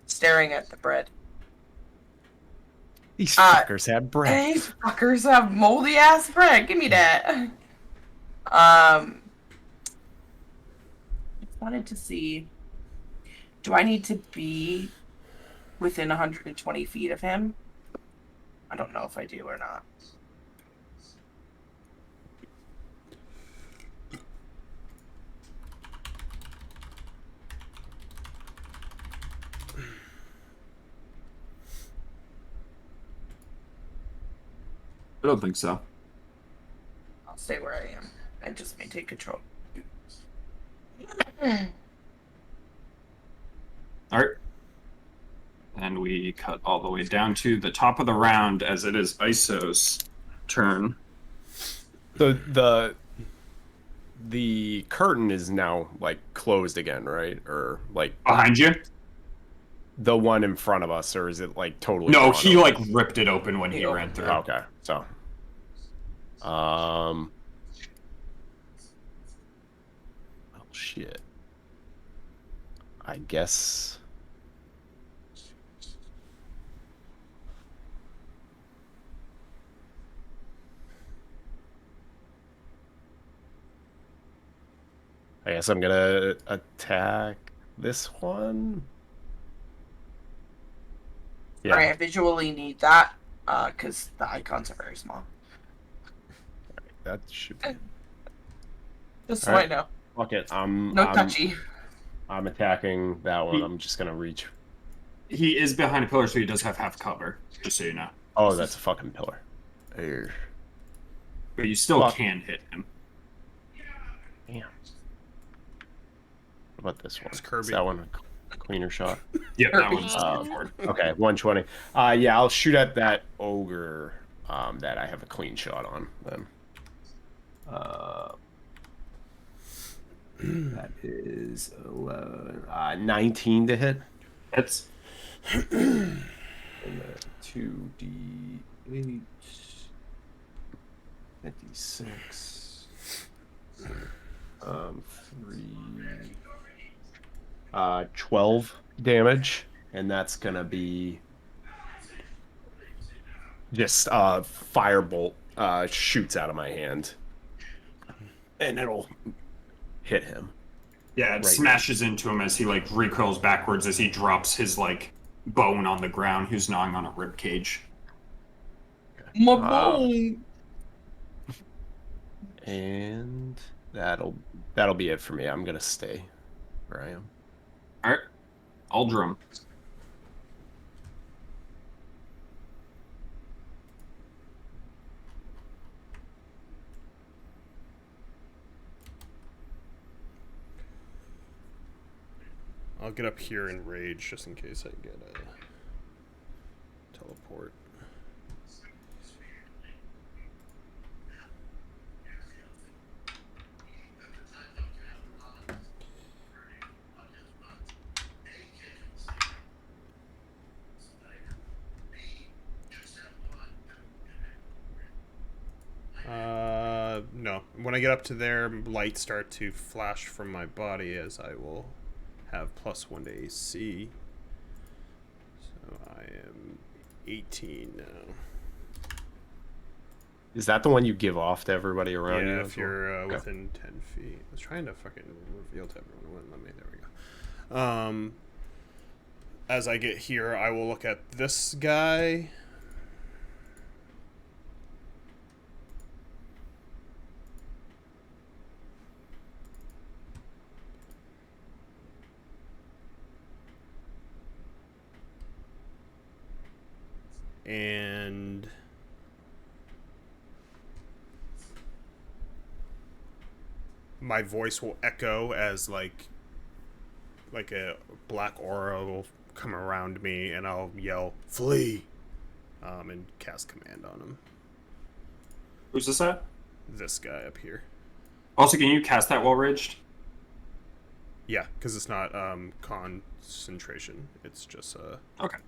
staring at the bread. These fuckers had bread. These fuckers have moldy ass bread. Give me that. Just wanted to see. Do I need to be within 120 feet of him? I don't know if I do or not. don't think so. I'll stay where I am and just maintain control. All right. And we cut all the way down to the top of the round as it is Iso's turn. The curtain is now like closed again, right? Or like Behind you? the one in front of us, or is it like totally? No, gone he open? like ripped it open when he ran through. Okay, so oh shit. I guess I'm gonna attack this one. Yeah. Sorry, I visually need that because the icons are very small. That should be. Just so Alright. I know. Fuck it. No touchy. I'm attacking that one. I'm just gonna reach. He is behind a pillar, so he does have half cover, just so you know. Oh, that's a fucking pillar. Here. But you still Fuck. can hit him. Damn. What about this one? It's Kirby. Is that one a cleaner shot? Yeah, that Kirby. one's forward. Okay, 120. Yeah, I'll shoot at that ogre that I have a clean shot on then. That is 19 to hit. That's And then 2d8, 56. 3. 12 damage, and that's gonna be just firebolt shoots out of my hand, and it'll hit him. yeah, it Right. smashes into him as he like recoils backwards as he drops his like bone on the ground. Who's gnawing on a rib cage. My bone. And that'll be it for me. I'm gonna stay where I am. All right, Aldrum. I'll get up here and rage just in case I get a teleport. No. When I get up to there, lights start to flash from my body as I will have +1 to AC. So I am 18 now. Is that the one you give off to everybody around you? Yeah, as if well? you're Okay. within 10 feet. I was trying to fucking reveal to everyone. It wouldn't let me. There we go. As I get here, I will look at this guy. And my voice will echo as like a black aura will come around me, and I'll yell "Flee!" And cast command on him. Who's this at? This guy up here. Also, can you cast that while raged? Yeah, because it's not concentration. It's just Okay.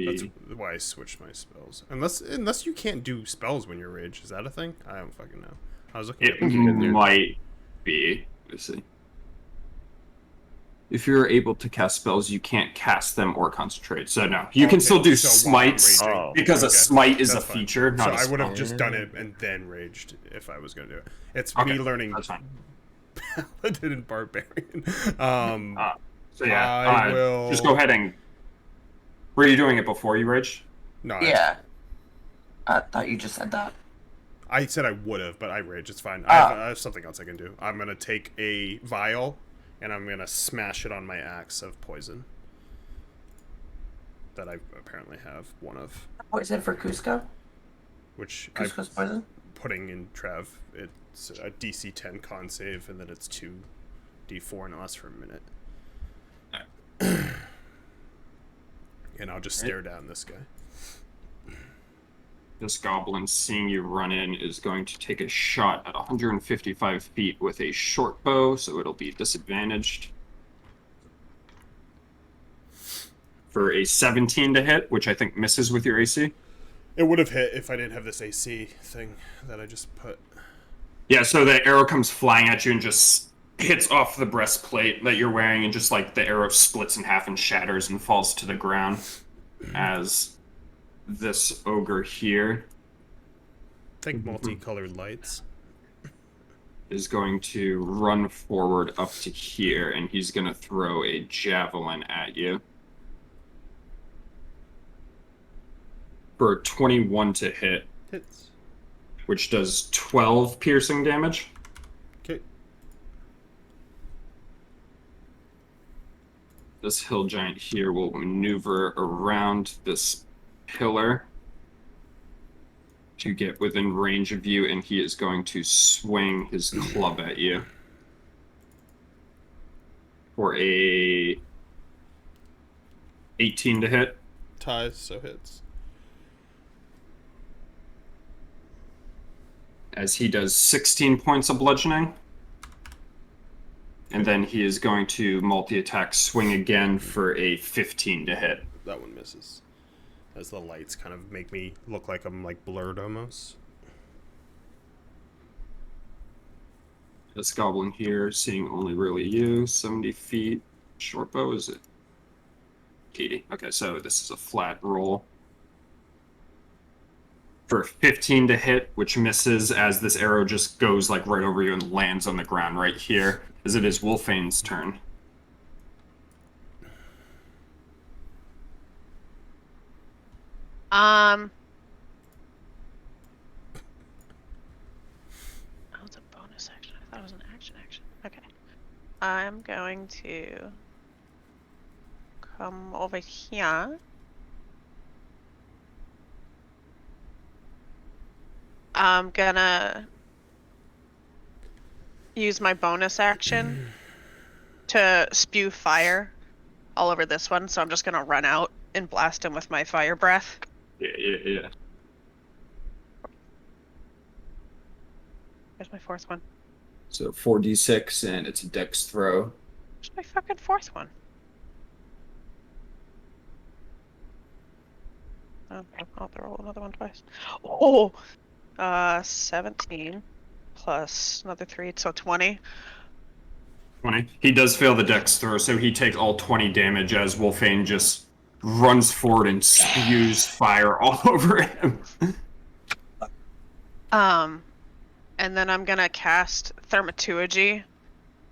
that's why I switched my spells. Unless you can't do spells when you're raged. Is that a thing? I don't fucking know. I was looking. It at might be. Let's see. If you're able to cast spells, you can't cast them or concentrate. So no, you can Okay, still do so while I'm smites raging. Oh, because a Okay, smite is a that's fine. feature, So not a I would have spell. just done it and then raged if I was gonna do it. It's Okay, me learning that's fine. Paladin and Barbarian. So yeah, I will just go ahead and. Were you doing it before you raged? No, Yeah. I thought you just said that. I said I would have, but I rage. It's fine. Ah. I have something else I can do. I'm gonna take a vial, and I'm gonna smash it on my axe of poison. That I apparently have one of. Poison for Cusco? which Couscous poison? I'm putting in Trev. It's a DC 10 con save, and then it's 2d4 and it lasts for a minute. And I'll just stare down this guy. This goblin, seeing you run in, is going to take a shot at 155 feet with a short bow, so it'll be disadvantaged. For a 17 to hit, which I think misses with your AC. It would have hit if I didn't have this AC thing that I just put. Yeah, so the arrow comes flying at you and just hits off the breastplate that you're wearing, and just like the arrow splits in half and shatters and falls to the ground as this ogre here Think multicolored lights. is going to run forward up to here, and he's going to throw a javelin at you. For 21 to hit, Hits. which does 12 piercing damage. Okay. This hill giant here will maneuver around this pillar to get within range of you, and he is going to swing his club at you for a 18 to hit. Ties, so hits. As he does 16 points of bludgeoning. And then he is going to multi-attack swing again for a 15 to hit. That one misses. As the lights kind of make me look like I'm like blurred almost. This goblin here, seeing only really you, 70 feet. Short bow, is it? 80. Okay, so this is a flat roll. For 15 to hit, which misses as this arrow just goes like right over you and lands on the ground right here, as it is Wolfane's turn. Oh, it's a bonus action. I thought it was an action. Okay. I'm going to come over here. I'm gonna use my bonus action to spew fire all over this one, so I'm just gonna run out and blast him with my fire breath. Yeah. Where's my fourth one? So 4d6, and it's a dex throw. Where's my fucking fourth one? Okay, I'll throw another one twice. Oh! 17 plus another 3, so 20. 20. He does fail the dex throw, so he takes all 20 damage as Wolfane just runs forward and spews fire all over him. And then I'm gonna cast Thaumaturgy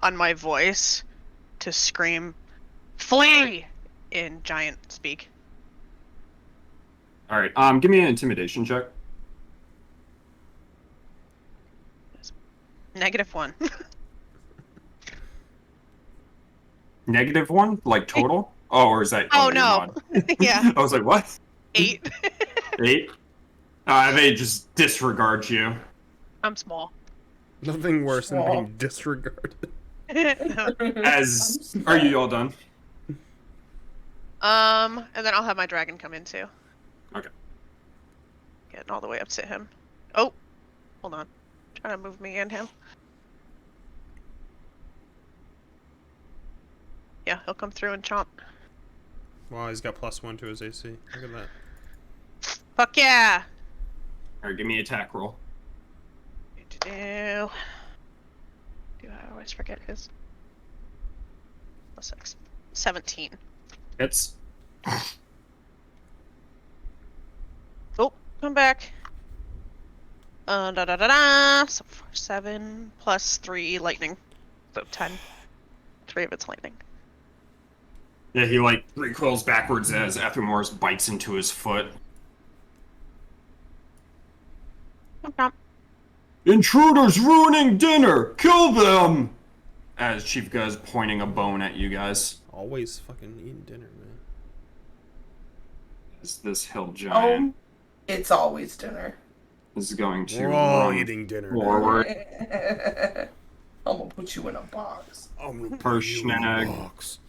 on my voice to scream, "Flee!" in giant speak. Alright, give me an intimidation check. -1. -1? Like total? Oh, or is that... Oh, you're no. not. Yeah. I was like, what? 8. 8? They just disregard you. I'm small. Nothing worse than being disregarded. No. As... Are you all done? And then I'll have my dragon come in too. Okay. Getting all the way up to him. Oh! Hold on. Trying to move me and him. Yeah, he'll come through and chomp. Wow, he's got +1 to his AC. Look at that. Fuck yeah! Alright, give me an attack roll. Do I always forget his? +6. 17. Hits. Oh, come back. So 7 plus 3 lightning. So 10. 3 of it's lightning. Yeah, he like recoils backwards as Athamorus bites into his foot. Chomp chomp. Intruders ruining dinner! Kill them! As Chief Guz pointing a bone at you guys. Always fucking eating dinner, man. As this hill giant. It's always dinner. is going to We're all run eating dinner. Now. forward. I'm gonna put you in a box. I'm gonna put you in a Harshnag. box.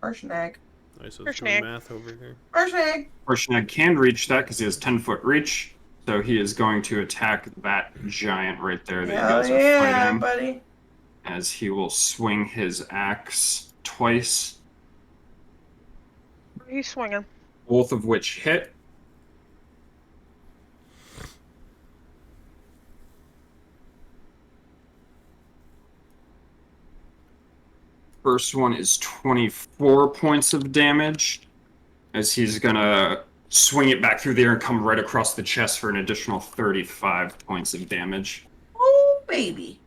Harshnag. Nice, I was Harshnag. doing math over here. Harshnag. Harshnag can reach that because he has 10-foot reach. So he is going to attack that giant right there that you Hell guys are yeah, fighting. buddy. As he will swing his axe twice, He's swinging. both of which hit. First one is 24 points of damage, as he's gonna swing it back through the air and come right across the chest for an additional 35 points of damage. Oh, baby.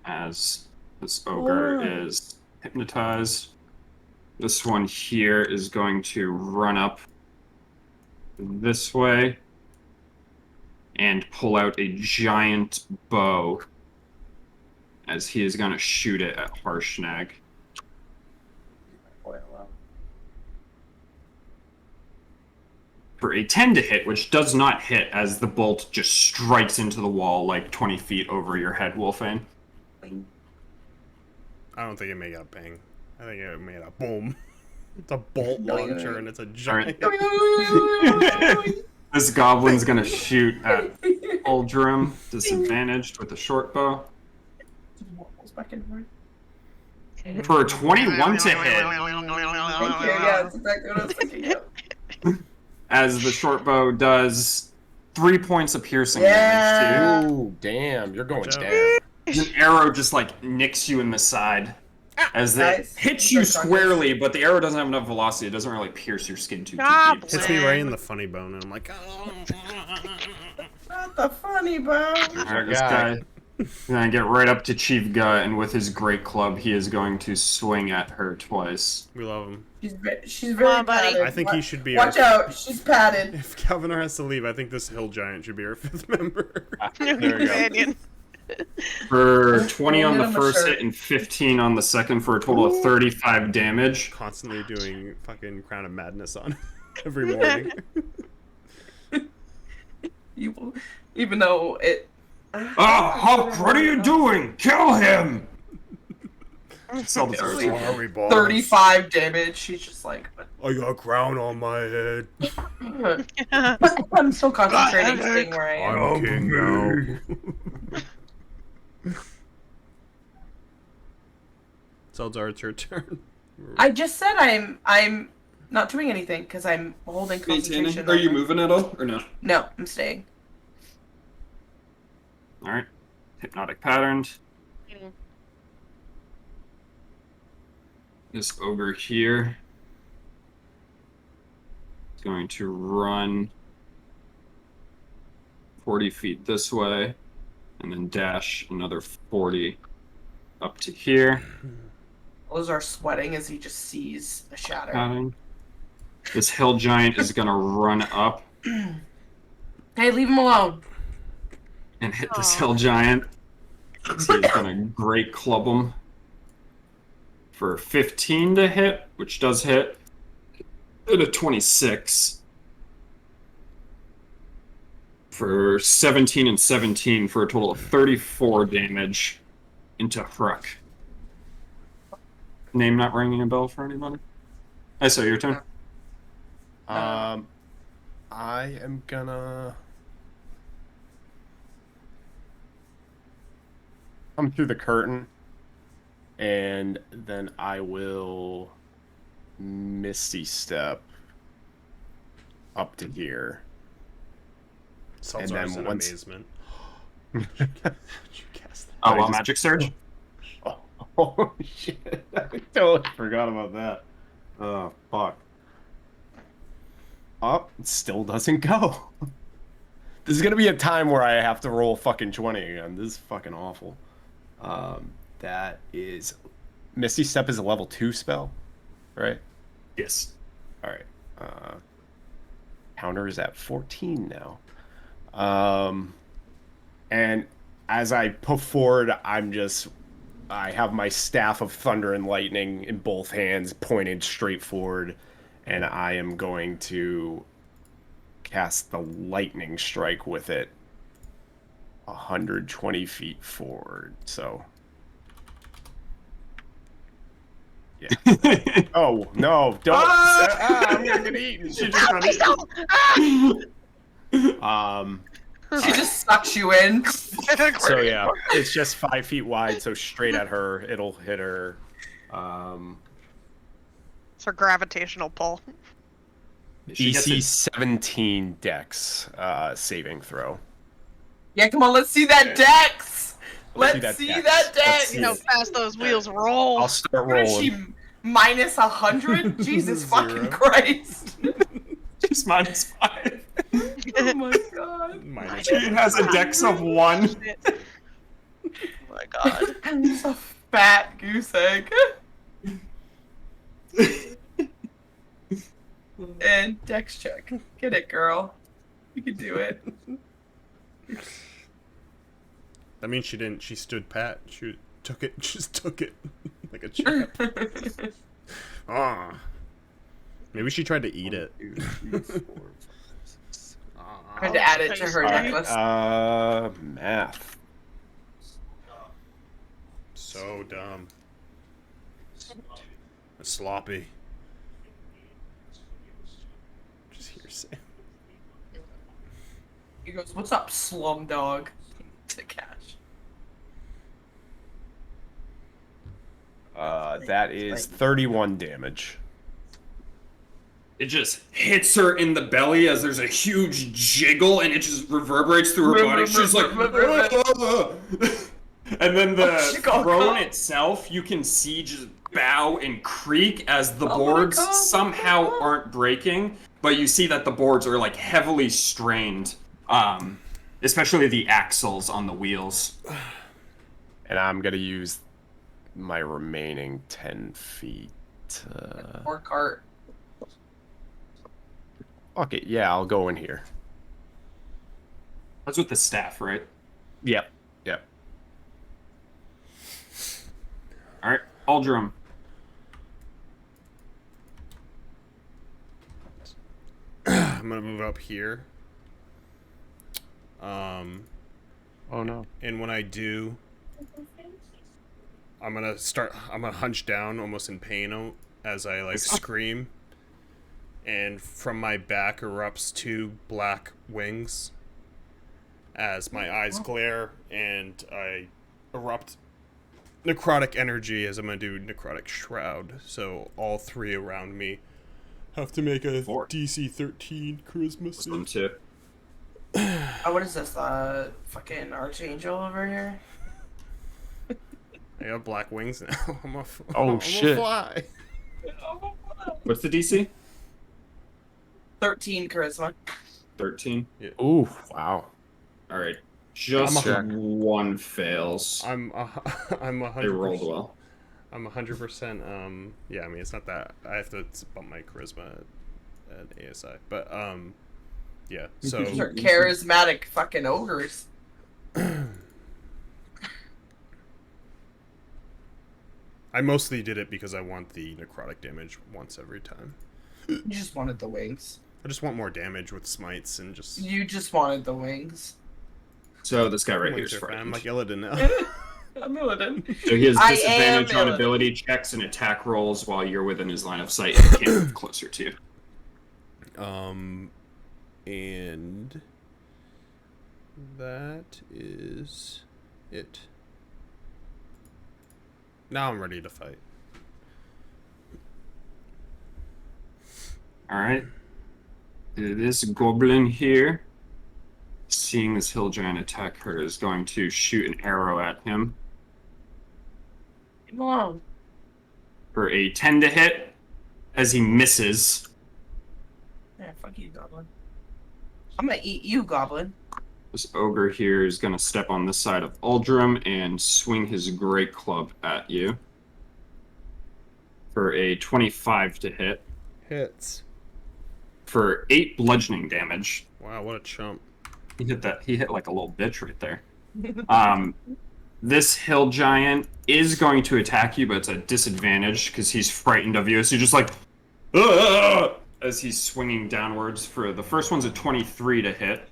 As this ogre Whoa. is hypnotized. This one here is going to run up this way and pull out a giant bow as he is going to shoot it at Harshnag. For a 10 to hit, which does not hit as the bolt just strikes into the wall like 20 feet over your head, Wolfane. I don't think it made a bang. I think it made a boom. It's a bolt launcher and it's a giant. This goblin's gonna shoot at Uldrum, disadvantaged with a short bow. For a 21 to hit, Thank you. Yeah, that's exactly what I was thinking of. as the short bow does 3 points of piercing Yeah. damage to Ooh, damn, you're going Good job. down. you. An arrow just like nicks you in the side. As it Nice. hits you Good progress. squarely, but the arrow doesn't have enough velocity. It doesn't really pierce your skin too deep. Hits me right in the funny bone, and I'm like, oh. Not the funny bone. Alright, this guy. guy is gonna get right up to Chief Gut, and with his great club, he is going to swing at her twice. We love him. She's very on, buddy. padded. I think he should be Watch our- out, she's padded. If Calvinar has to leave, I think this hill giant should be our 5th member. There we go. Companion. For 20 on the Get him a first shirt. hit and 15 on the second for a total of 35 damage. Constantly doing fucking Crown of Madness on every morning. You, even though it. Ah, Huck, what are you doing? Kill him! Sell the Really? sword. Sorry, boss. 35 damage. She's just like, I got a crown on my head. I'm still concentrating, staying where I am. I'm king now. Zeldar, it's your turn. I just said I'm not doing anything because I'm holding concentration. Maintaining. Are you moving at all, or no? No, I'm staying. Alright. Hypnotic patterned. This ogre here is going to run 40 feet this way and then dash another 40 up to here. Those are sweating as he just sees a shadow. Pattern. This hill giant is going to run up Hey, leave him alone. and hit this Aw. hill giant. So he's going to great club him for 15 to hit, which does hit, and a 26 for 17 and 17 for a total of 34 damage into Hruck. Name not ringing a bell for anybody? I saw your turn. I am gonna come through the curtain, and then I will Misty Step up to here. Zeldar's in once- amazement. Did you cast that? Oh, I well, just- Magic Surge? Oh shit! I totally forgot about that. Oh fuck! Oh, it still doesn't go. This is gonna be a time where I have to roll fucking 20 again. This is fucking awful. That is Misty Step is a level 2 spell, right? Yes. All right. Counter is at 14 now. And as I put forward, I'm just I have my staff of thunder and lightning in both hands, pointed straight forward, and I am going to cast the lightning strike with it 120 feet forward. So, yeah. Oh no! Don't! I'm gonna get eaten. She just got eaten. She just sucks you in. So yeah, it's just 5 feet wide, so straight at her, it'll hit her. It's her gravitational pull. She gets DC it. 17 Dex saving throw. Yeah, come on, let's see that Dex. Let's see that Let's Dex. see You know, it. how fast those wheels roll. I'll start What is rolling. she, minus 100? Jesus fucking Christ. She's -5. Oh my god. Minus She has a dex of 1. Shit. Oh my god. It's a fat goose egg. And Dex check. Get it, girl. You can do it. That means she didn't. She stood pat. She took it. Just took it like a champ. Ah. Maybe she tried to eat it. Tried to add it to her Alright, necklace. Math. So dumb. Sloppy. Just hearsay. He goes, "What's up, slum dog?" To Cash. That is 31 damage. It just hits her in the belly as there's a huge jiggle and it just reverberates through her body. She's like, and then the throne itself, you can see just bow and creak as the boards somehow aren't breaking, but you see that the boards are like heavily strained, especially the axles on the wheels. And I'm going to use my remaining 10 feet. Or cart. Okay, yeah, I'll go in here. That's with the staff, right? Yep. Yep. All right, Aldrum. I'm gonna move up here. Oh no. And when I do, I'm gonna hunch down almost in pain as I like scream. And from my back erupts 2 black wings as my eyes glare and I erupt necrotic energy as I'm gonna do necrotic shroud. So all 3 around me have to make a 4. DC 13 charisma Them save. too. Oh, what is this? Fucking archangel over here? I got black wings now. Oh, I'm shit. a fly. What's the DC? 13 charisma. 13. Ooh, wow. All right. Just I'm a- one fails. I'm 100%. They rolled well. I'm 100%. Yeah, I mean it's not that I have to bump my charisma at ASI, but yeah. So These are charismatic fucking ogres. I mostly did it because I want the necrotic damage once every time. You just wanted the wings. I just want more damage with smites and just. You just wanted the wings. So this guy right here Wings is are fine. I'm frightened. like Illidan now. I'm Illidan. So he has I disadvantage am on Illidan. ability checks and attack rolls while you're within his line of sight and can't move closer to you. And that is it. Now I'm ready to fight. Alright. This goblin here, seeing this hill giant attack her, is going to shoot an arrow at him Come on. for a 10 to hit as he misses. Yeah, fuck you, goblin. I'm gonna eat you, goblin. This ogre here is going to step on this side of Uldrum and swing his great club at you for a 25 to hit Hits. for 8 bludgeoning damage. Wow, what a chump. He hit like a little bitch right there. This hill giant is going to attack you, but it's a disadvantage because he's frightened of you. So you're just like, "Ugh!" as he's swinging downwards. For the first one's a 23 to hit,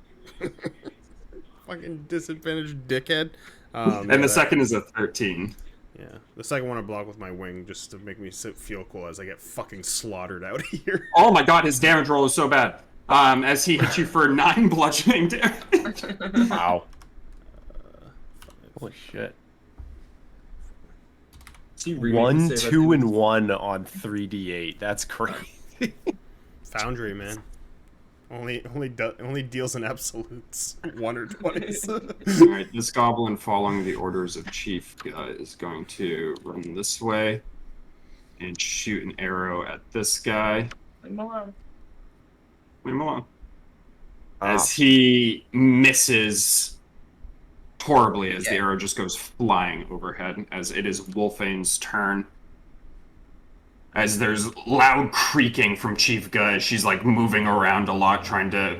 Fucking disadvantaged dickhead. and the second is a 13. Yeah, the second one I block with my wing just to make me feel cool as I get fucking slaughtered out here. Oh my god, his damage roll is so bad. As he hits you for 9 bludgeoning damage. Wow. Holy shit. Is he remake the 1, save at 2, the and end? 1 on 3d8. That's crazy. Foundry, man. Only deals in absolutes. 1 or 20s. Alright, this goblin, following the orders of Chief, is going to run this way and shoot an arrow at this guy. Leave him alone. Leave him alone. As he misses horribly as the arrow just goes flying overhead, as it is Wolfane's turn. As there's loud creaking from Chief Gu, she's like moving around a lot, trying to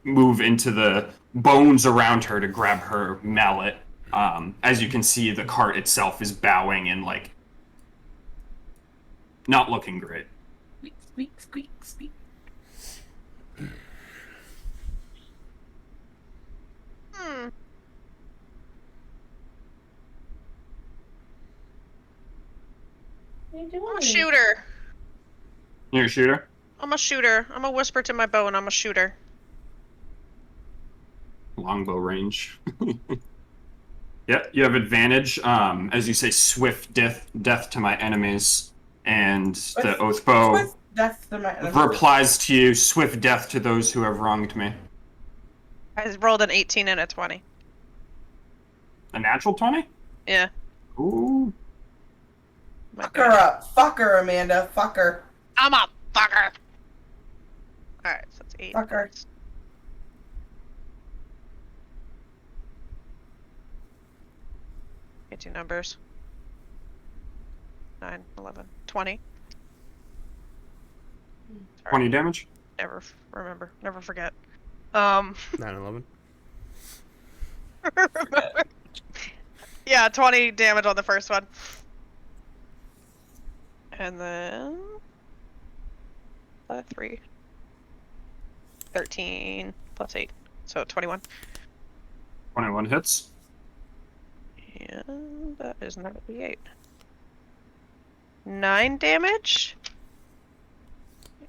move into the bones around her to grab her mallet. As you can see, the cart itself is bowing and like not looking great. Squeak, squeak, squeak, squeak. What are you doing? I'm a shooter. You're a shooter? I'm a shooter. I'm a whisper to my bow and I'm a shooter. Longbow range. Yeah, you have advantage. As you say, swift death to my enemies, and the oath bow Swift death to my enemy. replies to you, swift death to those who have wronged me. I rolled an 18 and a 20. A natural 20? Yeah. Ooh. My Fuck her bad. up. Fuck her, Amanda. Fuck her. I'm a fucker. Alright, so that's 8. Fuck her. Get 2 numbers. 9, 11, 20. 20 damage? Never remember. Never forget. 9/11. Remember. Yeah, 20 damage on the first one. And then 3. 13 plus 8. So 21. 21 hits. And that is not a D8. 9 damage.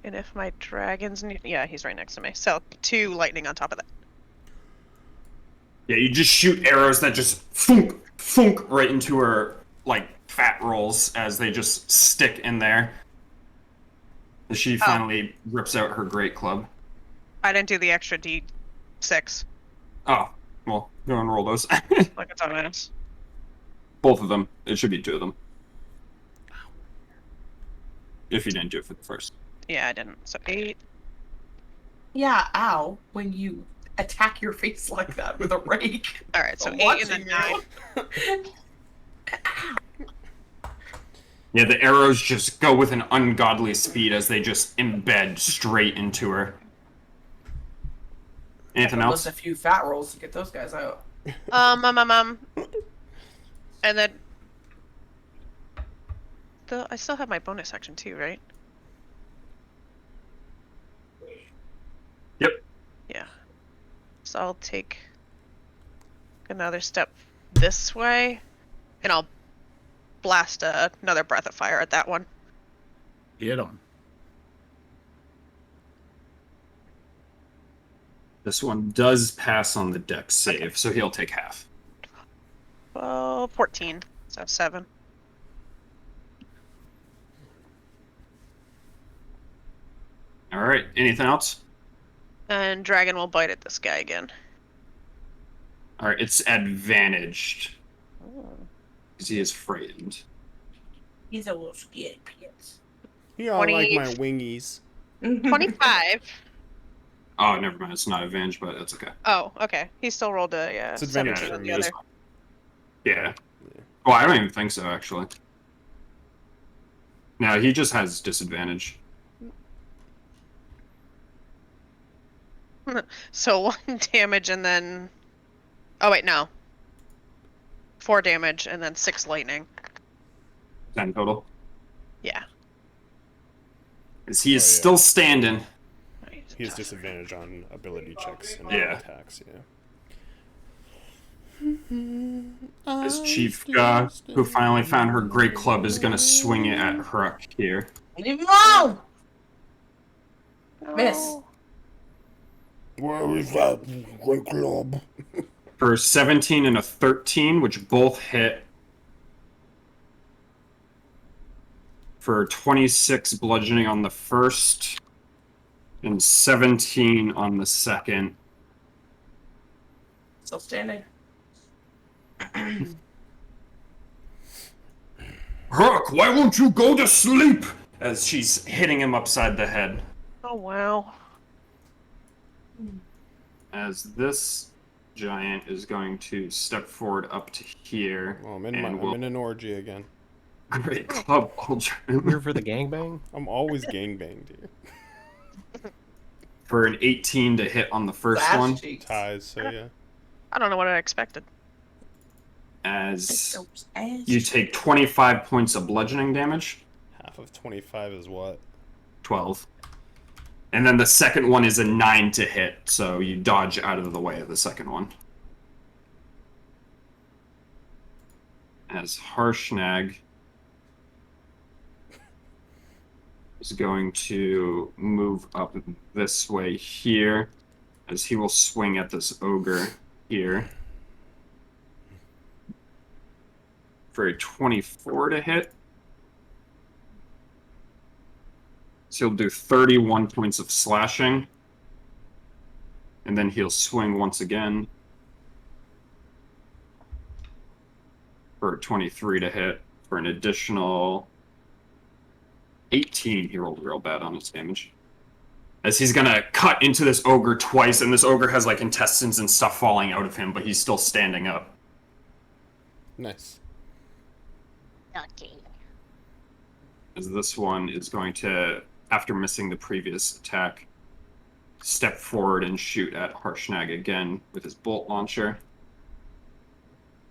And if my dragon's yeah, he's right next to me. So 2 lightning on top of that. Yeah, you just shoot arrows that just thunk, thunk right into her, like, fat rolls as they just stick in there. As she finally rips out her great club. I didn't do the extra D6. Oh, well, go and roll those. Like it's on minus. Both of them. It should be 2 of them. If you didn't do it for the first. Yeah, I didn't. So 8. Yeah, ow. When you attack your face like that with a rake. Alright, so I'm 8 and then watching 9. you. Yeah, the arrows just go with an ungodly speed as they just embed straight into her. Anything List else? a few fat rolls to get those guys out. And then I still have my bonus action too, right? Yep. Yeah. So I'll take another step this way, and I'll blast another breath of fire at that one. Get him. This one does pass on the dex save, so he'll take half. Well, 14. So 7. Alright, anything else? And dragon will bite at this guy again. Alright, it's advantaged. Oh. Because he is frightened. He's a little scared pants. Yeah, I like 20. my wingies. 25. Oh, never mind, it's not advantage, but that's okay. Oh, okay. He still rolled a It's advantage 17 for on me. the other. Yeah. Well, I don't even think so, actually. No, he just has disadvantage. So 1 damage and then... Oh, wait, no. 4 damage, and then 6 lightning. 10 total. Yeah. As he is Oh, yeah. still standing. He has disadvantage on ability checks and Yeah. attacks, yeah. As Chief who finally found her great club, is going to swing it at Hruck here. Leave him alone! No. Miss. Where is that great club? For 17 and a 13, which both hit. For 26 bludgeoning on the first, and 17 on the second. Still standing. Hruck, why won't you go to sleep? As she's hitting him upside the head. Oh, wow. As this giant is going to step forward up to here. Oh, I'm and in an orgy again. Great club, Aldrin. Here for the gangbang? I'm always gangbanged here. For an 18 to hit on the first Ass one. cheeks. Ties, so yeah. I don't know what I expected. As Those ass you cheeks. take 25 points of bludgeoning damage. Half of 25 is what? 12. And then the second one is a 9 to hit, so you dodge out of the way of the second one. As Harshnag is going to move up this way here, as he will swing at this ogre here. For a 24 to hit. So he'll do 31 points of slashing. And then he'll swing once again. For a 23 to hit. For an additional 18. He rolled real bad on his damage. As he's gonna cut into this ogre twice, and this ogre has like intestines and stuff falling out of him, but he's still standing up. Nice. Okay. As this one is going to, after missing the previous attack, step forward and shoot at Harshnag again with his bolt launcher,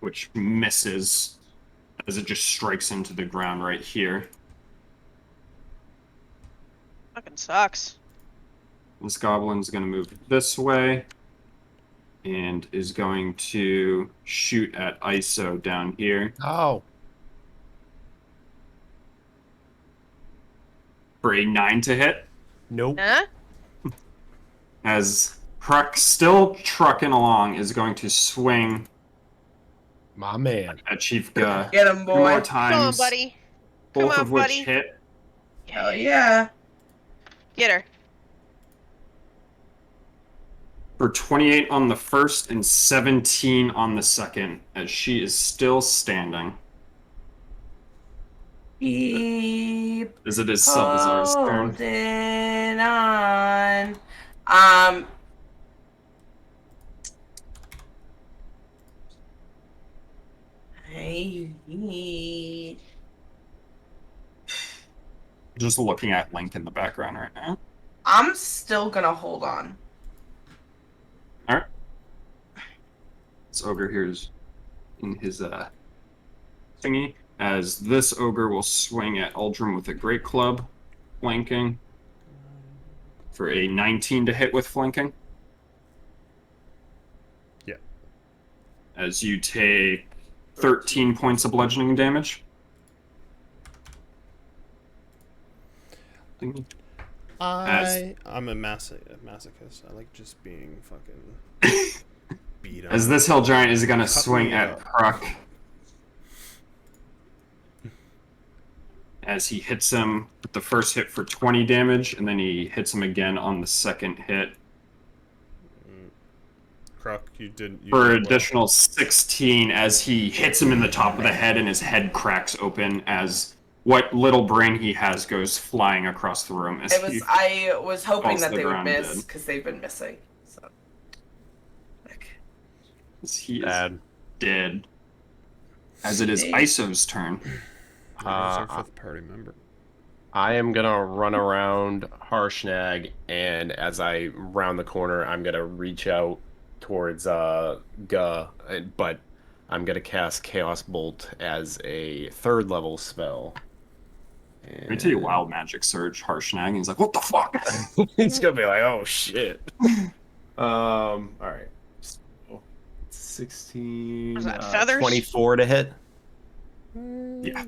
which misses as it just strikes into the ground right here. Fucking sucks. This goblin's going to move this way and is going to shoot at ISO down here Oh. for a 9 to hit. Nope. Huh? As Hruck, still trucking along, is going to swing My man. at Chief Guh Get him, 2 more boy. times. Come on, buddy. Both Come of on, which buddy. hit. Hell yeah. Get her. For 28 on the first and 17 on the second, as she is still standing. Keep As it is Salvazar's turn. holding on. Hey. Just looking at Link in the background right now. I'm still gonna hold on. Alright. This ogre here is in his thingy. As this ogre will swing at Uldrum with a great club, flanking. For a 19 to hit with flanking. Yeah. As you take 13 points of bludgeoning damage. Thingy. I'm a masochist. I like just being fucking beat up. As this hill giant is gonna Cut swing me at up. Hruck. As he hits him with the first hit for 20 damage, and then he hits him again on the second hit Croc, you did for well. additional 16 as he hits him in the top of the head and his head cracks open as what little brain he has goes flying across the room. As he I was hoping falls that to the they would ground miss dead. because they've been missing. So. As he is Bad. dead. As it is Iso's turn. Who's our fifth party member? I am gonna run around Harshnag, and as I round the corner, I'm gonna reach out towards Guh, but I'm gonna cast Chaos Bolt as a 3rd level spell. Let me tell you, Wild Magic Surge, Harshnag, and he's like, what the fuck? He's gonna be like, oh shit. All right. So, 16. Was that feathers? 24 to hit. Yeah.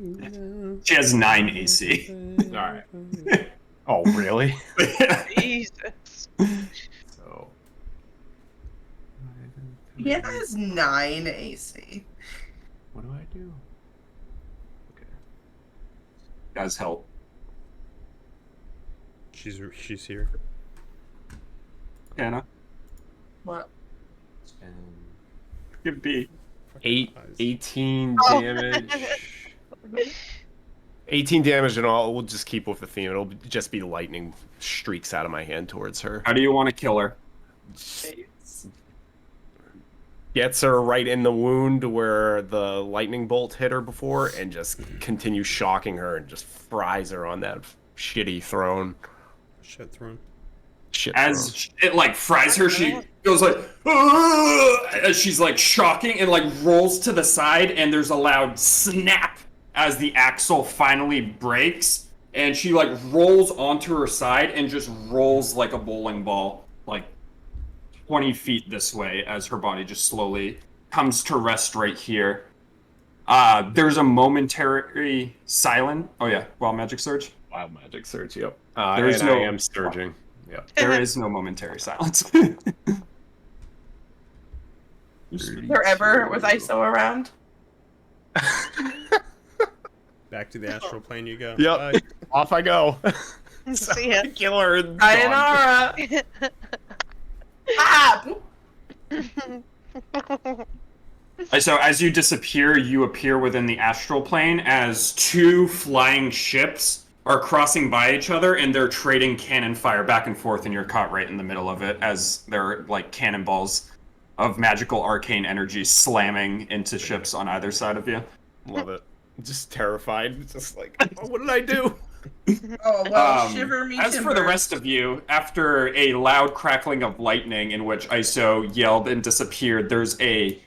She has 9 AC. All right. Oh, really? Jesus. So. He has 9 AC. What do I do? Guys, help. She's here. Anna, What? give B. 18 Oh. damage. 18 damage and all. We'll just keep with the theme. It'll just be lightning streaks out of my hand towards her. How do you want to kill her? Gets her right in the wound where the lightning bolt hit her before, and just continues shocking her and just fries her on that shitty throne. Shit throne. Shit As it like fries her, she goes like, "Ugh!" as she's like shocking and like rolls to the side, and there's a loud snap as the axle finally breaks, and she like rolls onto her side and just rolls like a bowling ball, like 20 feet this way, as her body just slowly comes to rest right here. There's a momentary silence. Oh yeah, Wild Magic Surge. Wild Magic Surge, yep. There's and no- I am surging. Yep. There is no momentary silence. Forever with ISO around. Back to the astral plane you go. Yep. Bye. Off I go. See ya. Killer. and gone. Sayonara. Ah! So as you disappear, you appear within the astral plane as 2 flying ships are crossing by each other, and they're trading cannon fire back and forth, and you're caught right in the middle of it as they're like cannonballs of magical arcane energy slamming into ships on either side of you. Love it. Just terrified. Just like, oh, what did I do? Oh, well, shiver me As for the timbers. rest of you, after a loud crackling of lightning in which Iso yelled and disappeared, there's a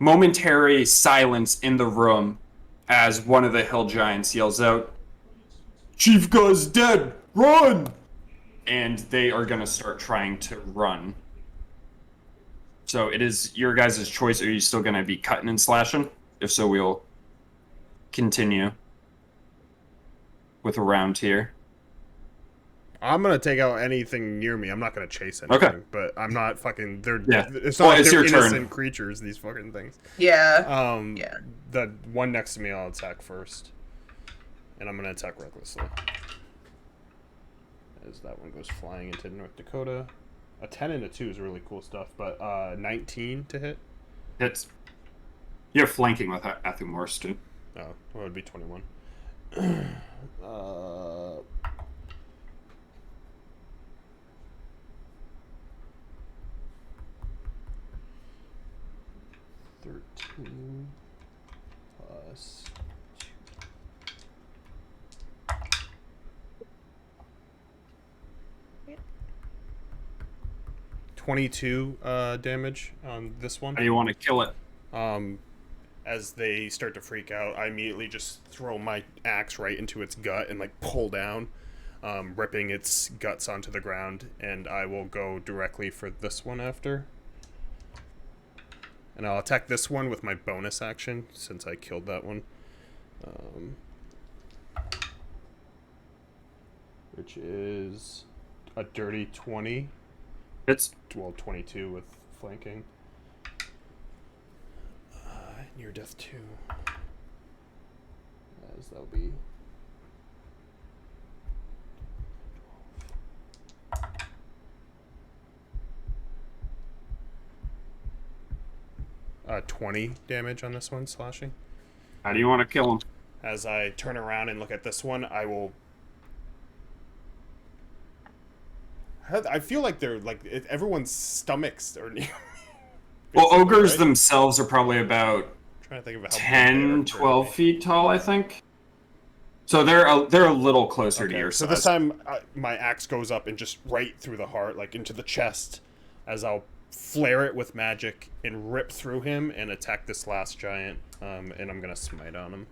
momentary silence in the room as one of the hill giants yells out, "Chief Guz's dead! Run!" And they are going to start trying to run. So it is your guys' choice. Are you still going to be cutting and slashing? If so, we'll continue with a round here. I'm gonna take out anything near me. I'm not gonna chase anything. Okay. But I'm not fucking. They're. Yeah. It's Well, not like it's they're your turn. innocent creatures. These fucking things. Yeah. Yeah. The one next to me, I'll attack first, and I'm gonna attack recklessly. As that one goes flying into North Dakota. A 10 and a 2 is really cool stuff, but 19 to hit. It's you're flanking with Athumors too. Oh, well, it would be 21. 13 plus 22 damage on this one. How do you want to kill it? As they start to freak out, I immediately just throw my axe right into its gut and like pull down, ripping its guts onto the ground, and I will go directly for this one after. And I'll attack this one with my bonus action since I killed that one. Which is a dirty 20. It's Well, 22 with flanking. Near death 2. As that'll be. Uh, 20 damage on this one, slashing. how do you want to kill him? As I turn around and look at this one, I will. I feel like they're like everyone's stomachs are near. Well, ogres right? themselves are probably about Trying to think of how big they 10, are 12 currently. feet tall, I think. So they're a little closer to Okay, your so size. this time my axe goes up and just right through the heart, like into the chest, as I'll flare it with magic and rip through him and attack this last giant. And I'm gonna smite on him.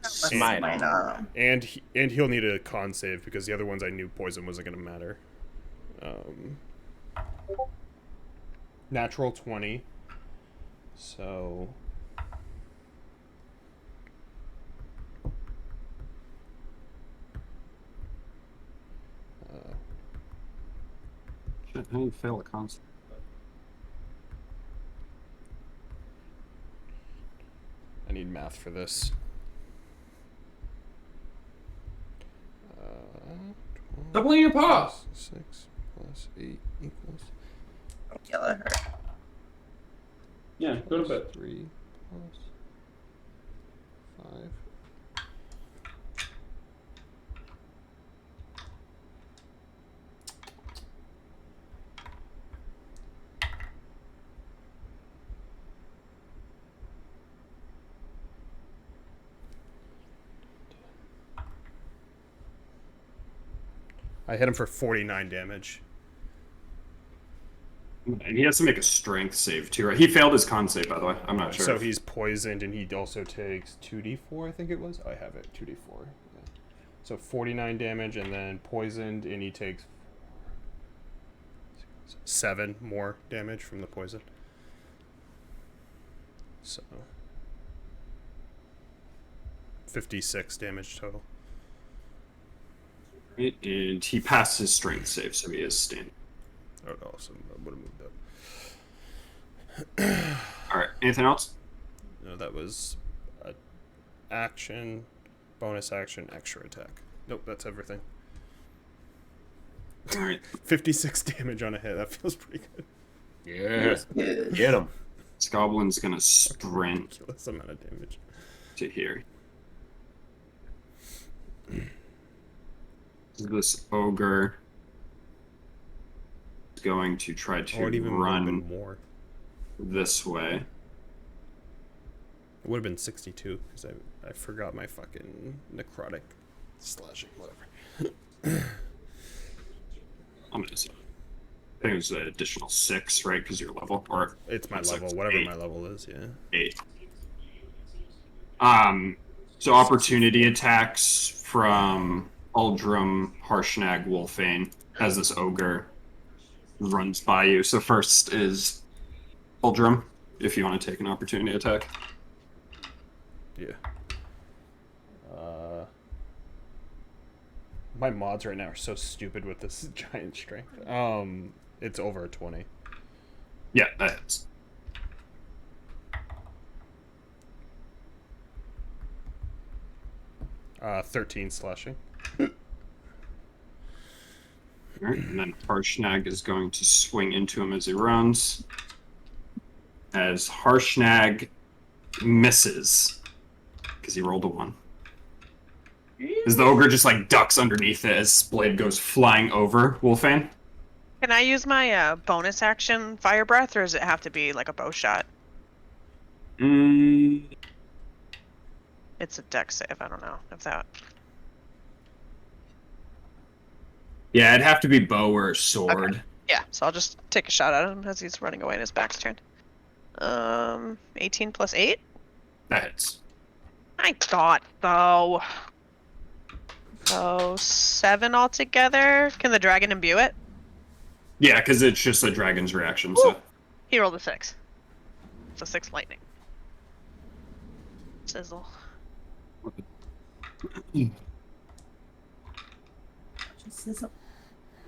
Smite on. And he'll need a con save because the other ones I knew poison wasn't gonna matter. Natural 20. So Shit, how do you fail a constant? I need math for this. 12 Doubling your paw. plus 6 plus 8 equals Yeah, that hurt. Yeah, go to bed. 3 plus 5. I hit him for 49 damage. And he has to make a strength save too, right? He failed his con save, by the way. I'm not sure. So he's poisoned, and he also takes 2d4, I think it was. Oh, I have it, 2d4. Yeah. So 49 damage, and then poisoned, and he takes 7 more damage from the poison. So 56 damage total. And he passed his strength save, so he is standing. Oh, awesome. I would have moved up. All right. Anything else? No, that was a action, bonus action, extra attack. Nope, that's everything. All right. 56 damage on a hit. That feels pretty good. Yeah. Get him. This goblin's gonna sprint Ridiculous amount of damage. to here. This ogre is going to try to Or it even would have run been more. this way. It would have been 62 because I forgot my fucking necrotic slashing, whatever. I'm gonna say. I think it was an additional 6, right? Because your level, or It's my That's level, like whatever 8. my level is, yeah. 8. So opportunity attacks from Uldrum, Harshnag, Wolfane as this ogre runs by you. So first is Uldrum, if you want to take an opportunity attack. Yeah. My mods right now are so stupid with this giant strength. It's over 20. Yeah, that hits. Uh, 13 slashing. Alright, and then Harshnag is going to swing into him as he runs. As Harshnag misses, because he rolled a 1. As the ogre just like ducks underneath it as blade goes flying over Wolfane. Can I use my bonus action fire breath, or does it have to be like a bow shot? It's a dex save. I don't know if that. Yeah, it'd have to be bow or sword. Okay. Yeah, so I'll just take a shot at him as he's running away and his back's turned. 18 plus 8? That hits. I thought, though. So, 7 altogether. Can the dragon imbue it? Yeah, because it's just a dragon's reaction, so. He rolled a 6. So 6 lightning. Sizzle. Sizzle.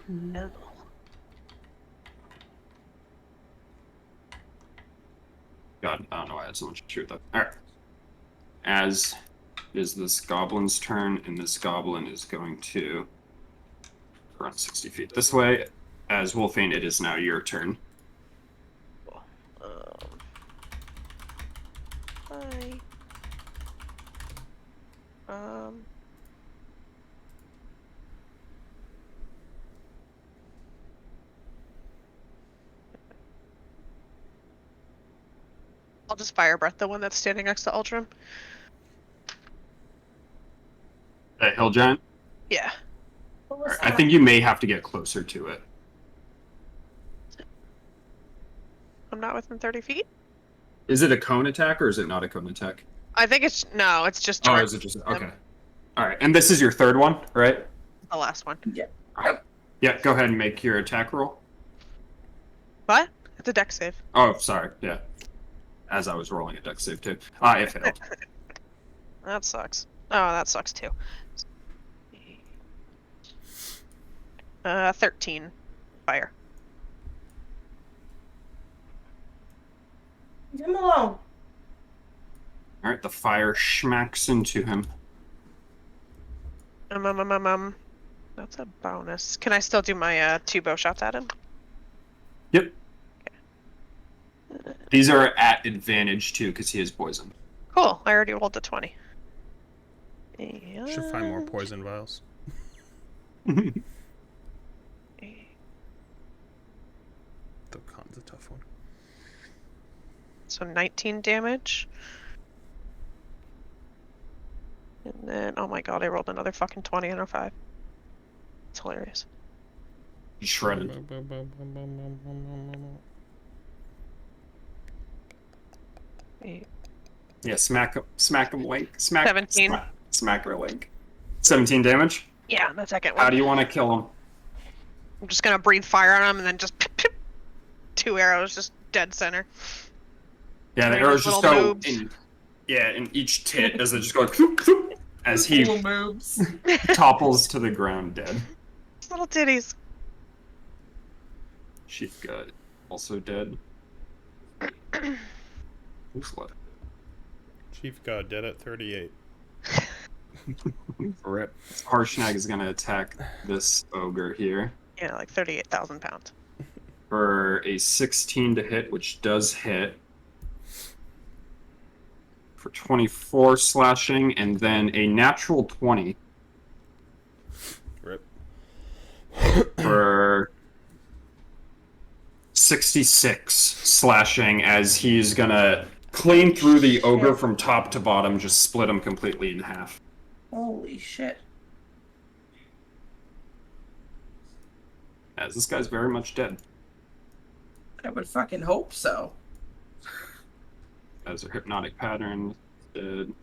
No. God, I don't know why I had so much to shoot that. Alright. As is this goblin's turn, and this goblin is going to run 60 feet this way. As Wolfane, it is now your turn. Bye. I'll just fire breath the one that's standing next to Ultram. That hill giant? Yeah. What was I that? think you may have to get closer to it. I'm not within 30 feet. Is it a cone attack or is it not a cone attack? I think it's no, it's just Oh, direct. is it just okay? All right, and this is your third one, right? The last one. Yeah. All right. Yeah, go ahead and make your attack roll. What? It's a deck save. Oh, sorry. Yeah, as I was rolling a dex save too. It failed. That sucks. Oh, that sucks too. 13 fire. Leave him alone. All right, the fire smacks into him. That's a bonus. Can I still do my 2 bow shots at him? Yep. These are at advantage too because he is poisoned. Cool. I already rolled a 20. Should find more poison vials. The con's a tough one. So 19 damage. And then, oh my god, I rolled another fucking 20 and a 5. It's hilarious. Shredded. Yeah, smack him, Link. Smack. 17. Smack her, Link. 17 damage. Yeah, the second How one. do you want to kill him? I'm just gonna breathe fire on him and then just pip, pip. 2 arrows, just dead center. Yeah, the Doing arrows his just little go moves. in each tit as they just go whoop, whoop, as he Little moves. topples to the ground dead. Little titties. Chief Gut also dead. Who's left? Chief God dead at 38. Rip. Harshnag is gonna attack this ogre here Yeah, like 38,000 pounds. for a 16 to hit, which does hit. For 24 slashing, and then a natural 20 Rip. for 66 slashing as he's gonna clean through the ogre from top to bottom, just split him completely in half. Holy shit. As this guy's very much dead. I would fucking hope so. As a hypnotic pattern dead.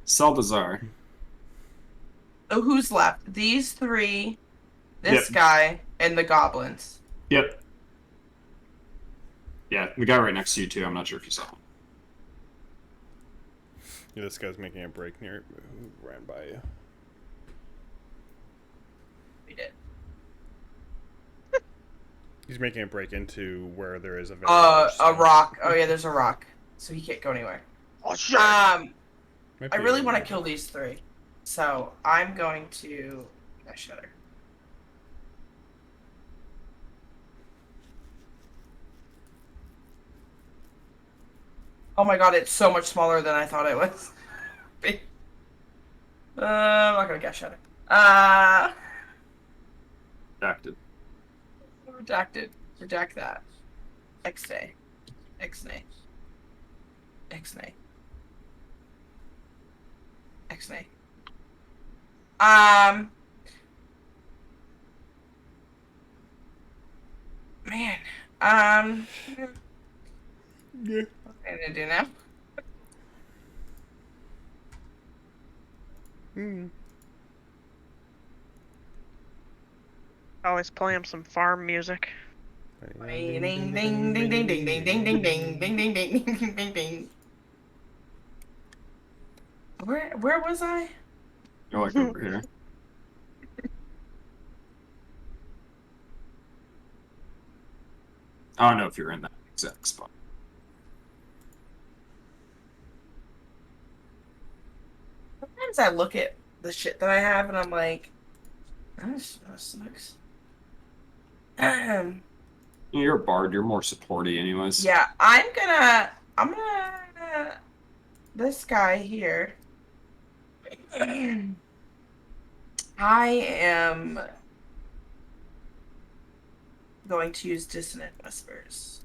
Saldazar. So who's left? These 3, this Yep. guy, and the goblins. Yep. Yeah, the guy right next to you too. I'm not sure if you saw him. Yeah, this guy's making a break near who ran by you. We did. He's making a break into where there is a very A large rock. Oh yeah, there's a rock. So he can't go anywhere. Oh, shit. I Might be really a- want to kill these 3. So I'm going to shut her. Oh my god, it's so much smaller than I thought it was. I'm not gonna guess shut her. Acted. Redacted. Redact that. X-nay. X-nay. X-nay. X-nay. Man. Yeah. What am I gonna do now? Always play him some farm music. Ding ding ding ding ding ding ding ding ding ding ding ding ding ding ding ding. Where was I? You're like over here. I don't know if you're in that exact spot. Sometimes I look at the shit that I have and I'm like, that sucks. You're a bard. You're more supporty, anyways. Yeah, I'm gonna this guy here. I am going to use Dissonant Whispers.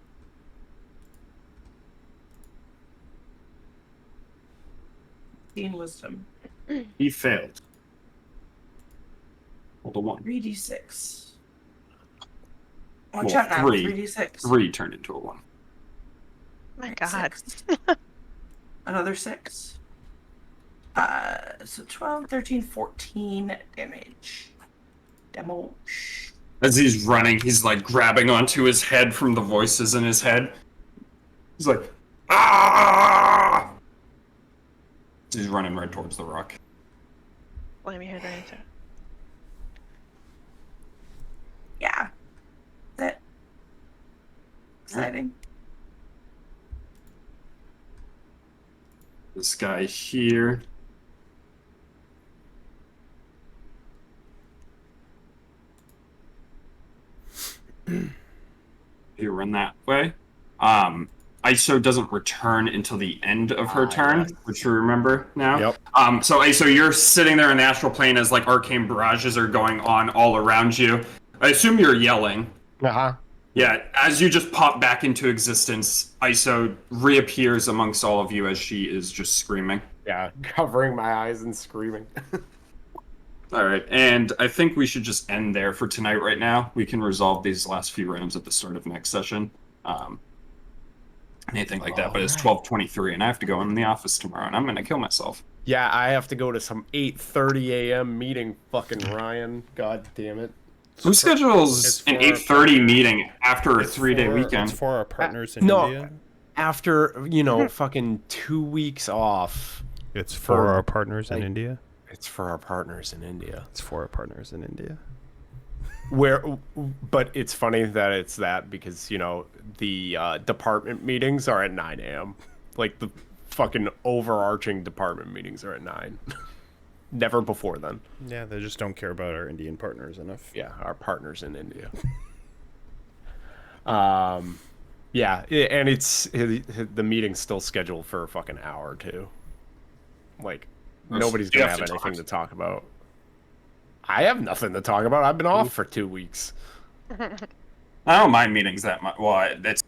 Wisdom. He failed. Hold a 1. 3d6. Watch Well, out now. three. 3d6. 3 turned into a 1. My God. 6. Another 6. So 12, 13, 14 damage. Damage. As he's running, he's like grabbing onto his head from the voices in his head. He's like, ah! He's running right towards the rock. Let me head right into it. Yeah. That exciting. This guy here. You run that way. ISO doesn't return until the end of her turn, yes. which you remember now. Yep. So ISO, you're sitting there in the astral plane as like arcane barrages are going on all around you. I assume you're yelling. Uh-huh. Yeah, as you just pop back into existence, ISO reappears amongst all of you as she is just screaming. Yeah, covering my eyes and screaming. All right, and I think we should just end there for tonight right now. We can resolve these last few rounds at the start of next session. Anything like that, but it's 12:23, and I have to go in the office tomorrow, and I'm going to kill myself. Yeah, I have to go to some 8:30 a.m. meeting, fucking Ryan. God damn it. Who schedules it's an for- 8:30 meeting after a It's 3-day for- weekend? It's for our partners in no. India. After, fucking 2 weeks off. It's for, for our partners in like- India. It's for our partners in India. It's for our partners in India. But it's funny that it's that because, the department meetings are at 9 a.m. Like, the fucking overarching department meetings are at 9. Never before then. Yeah, they just don't care about our Indian partners enough. Yeah, our partners in India. Yeah, and the meeting's still scheduled for a fucking hour, too. Like, nobody's You gonna have have to anything talk. to talk about. I have nothing to talk about. I've been off for 2 weeks. I don't mind meetings that much. Well, it's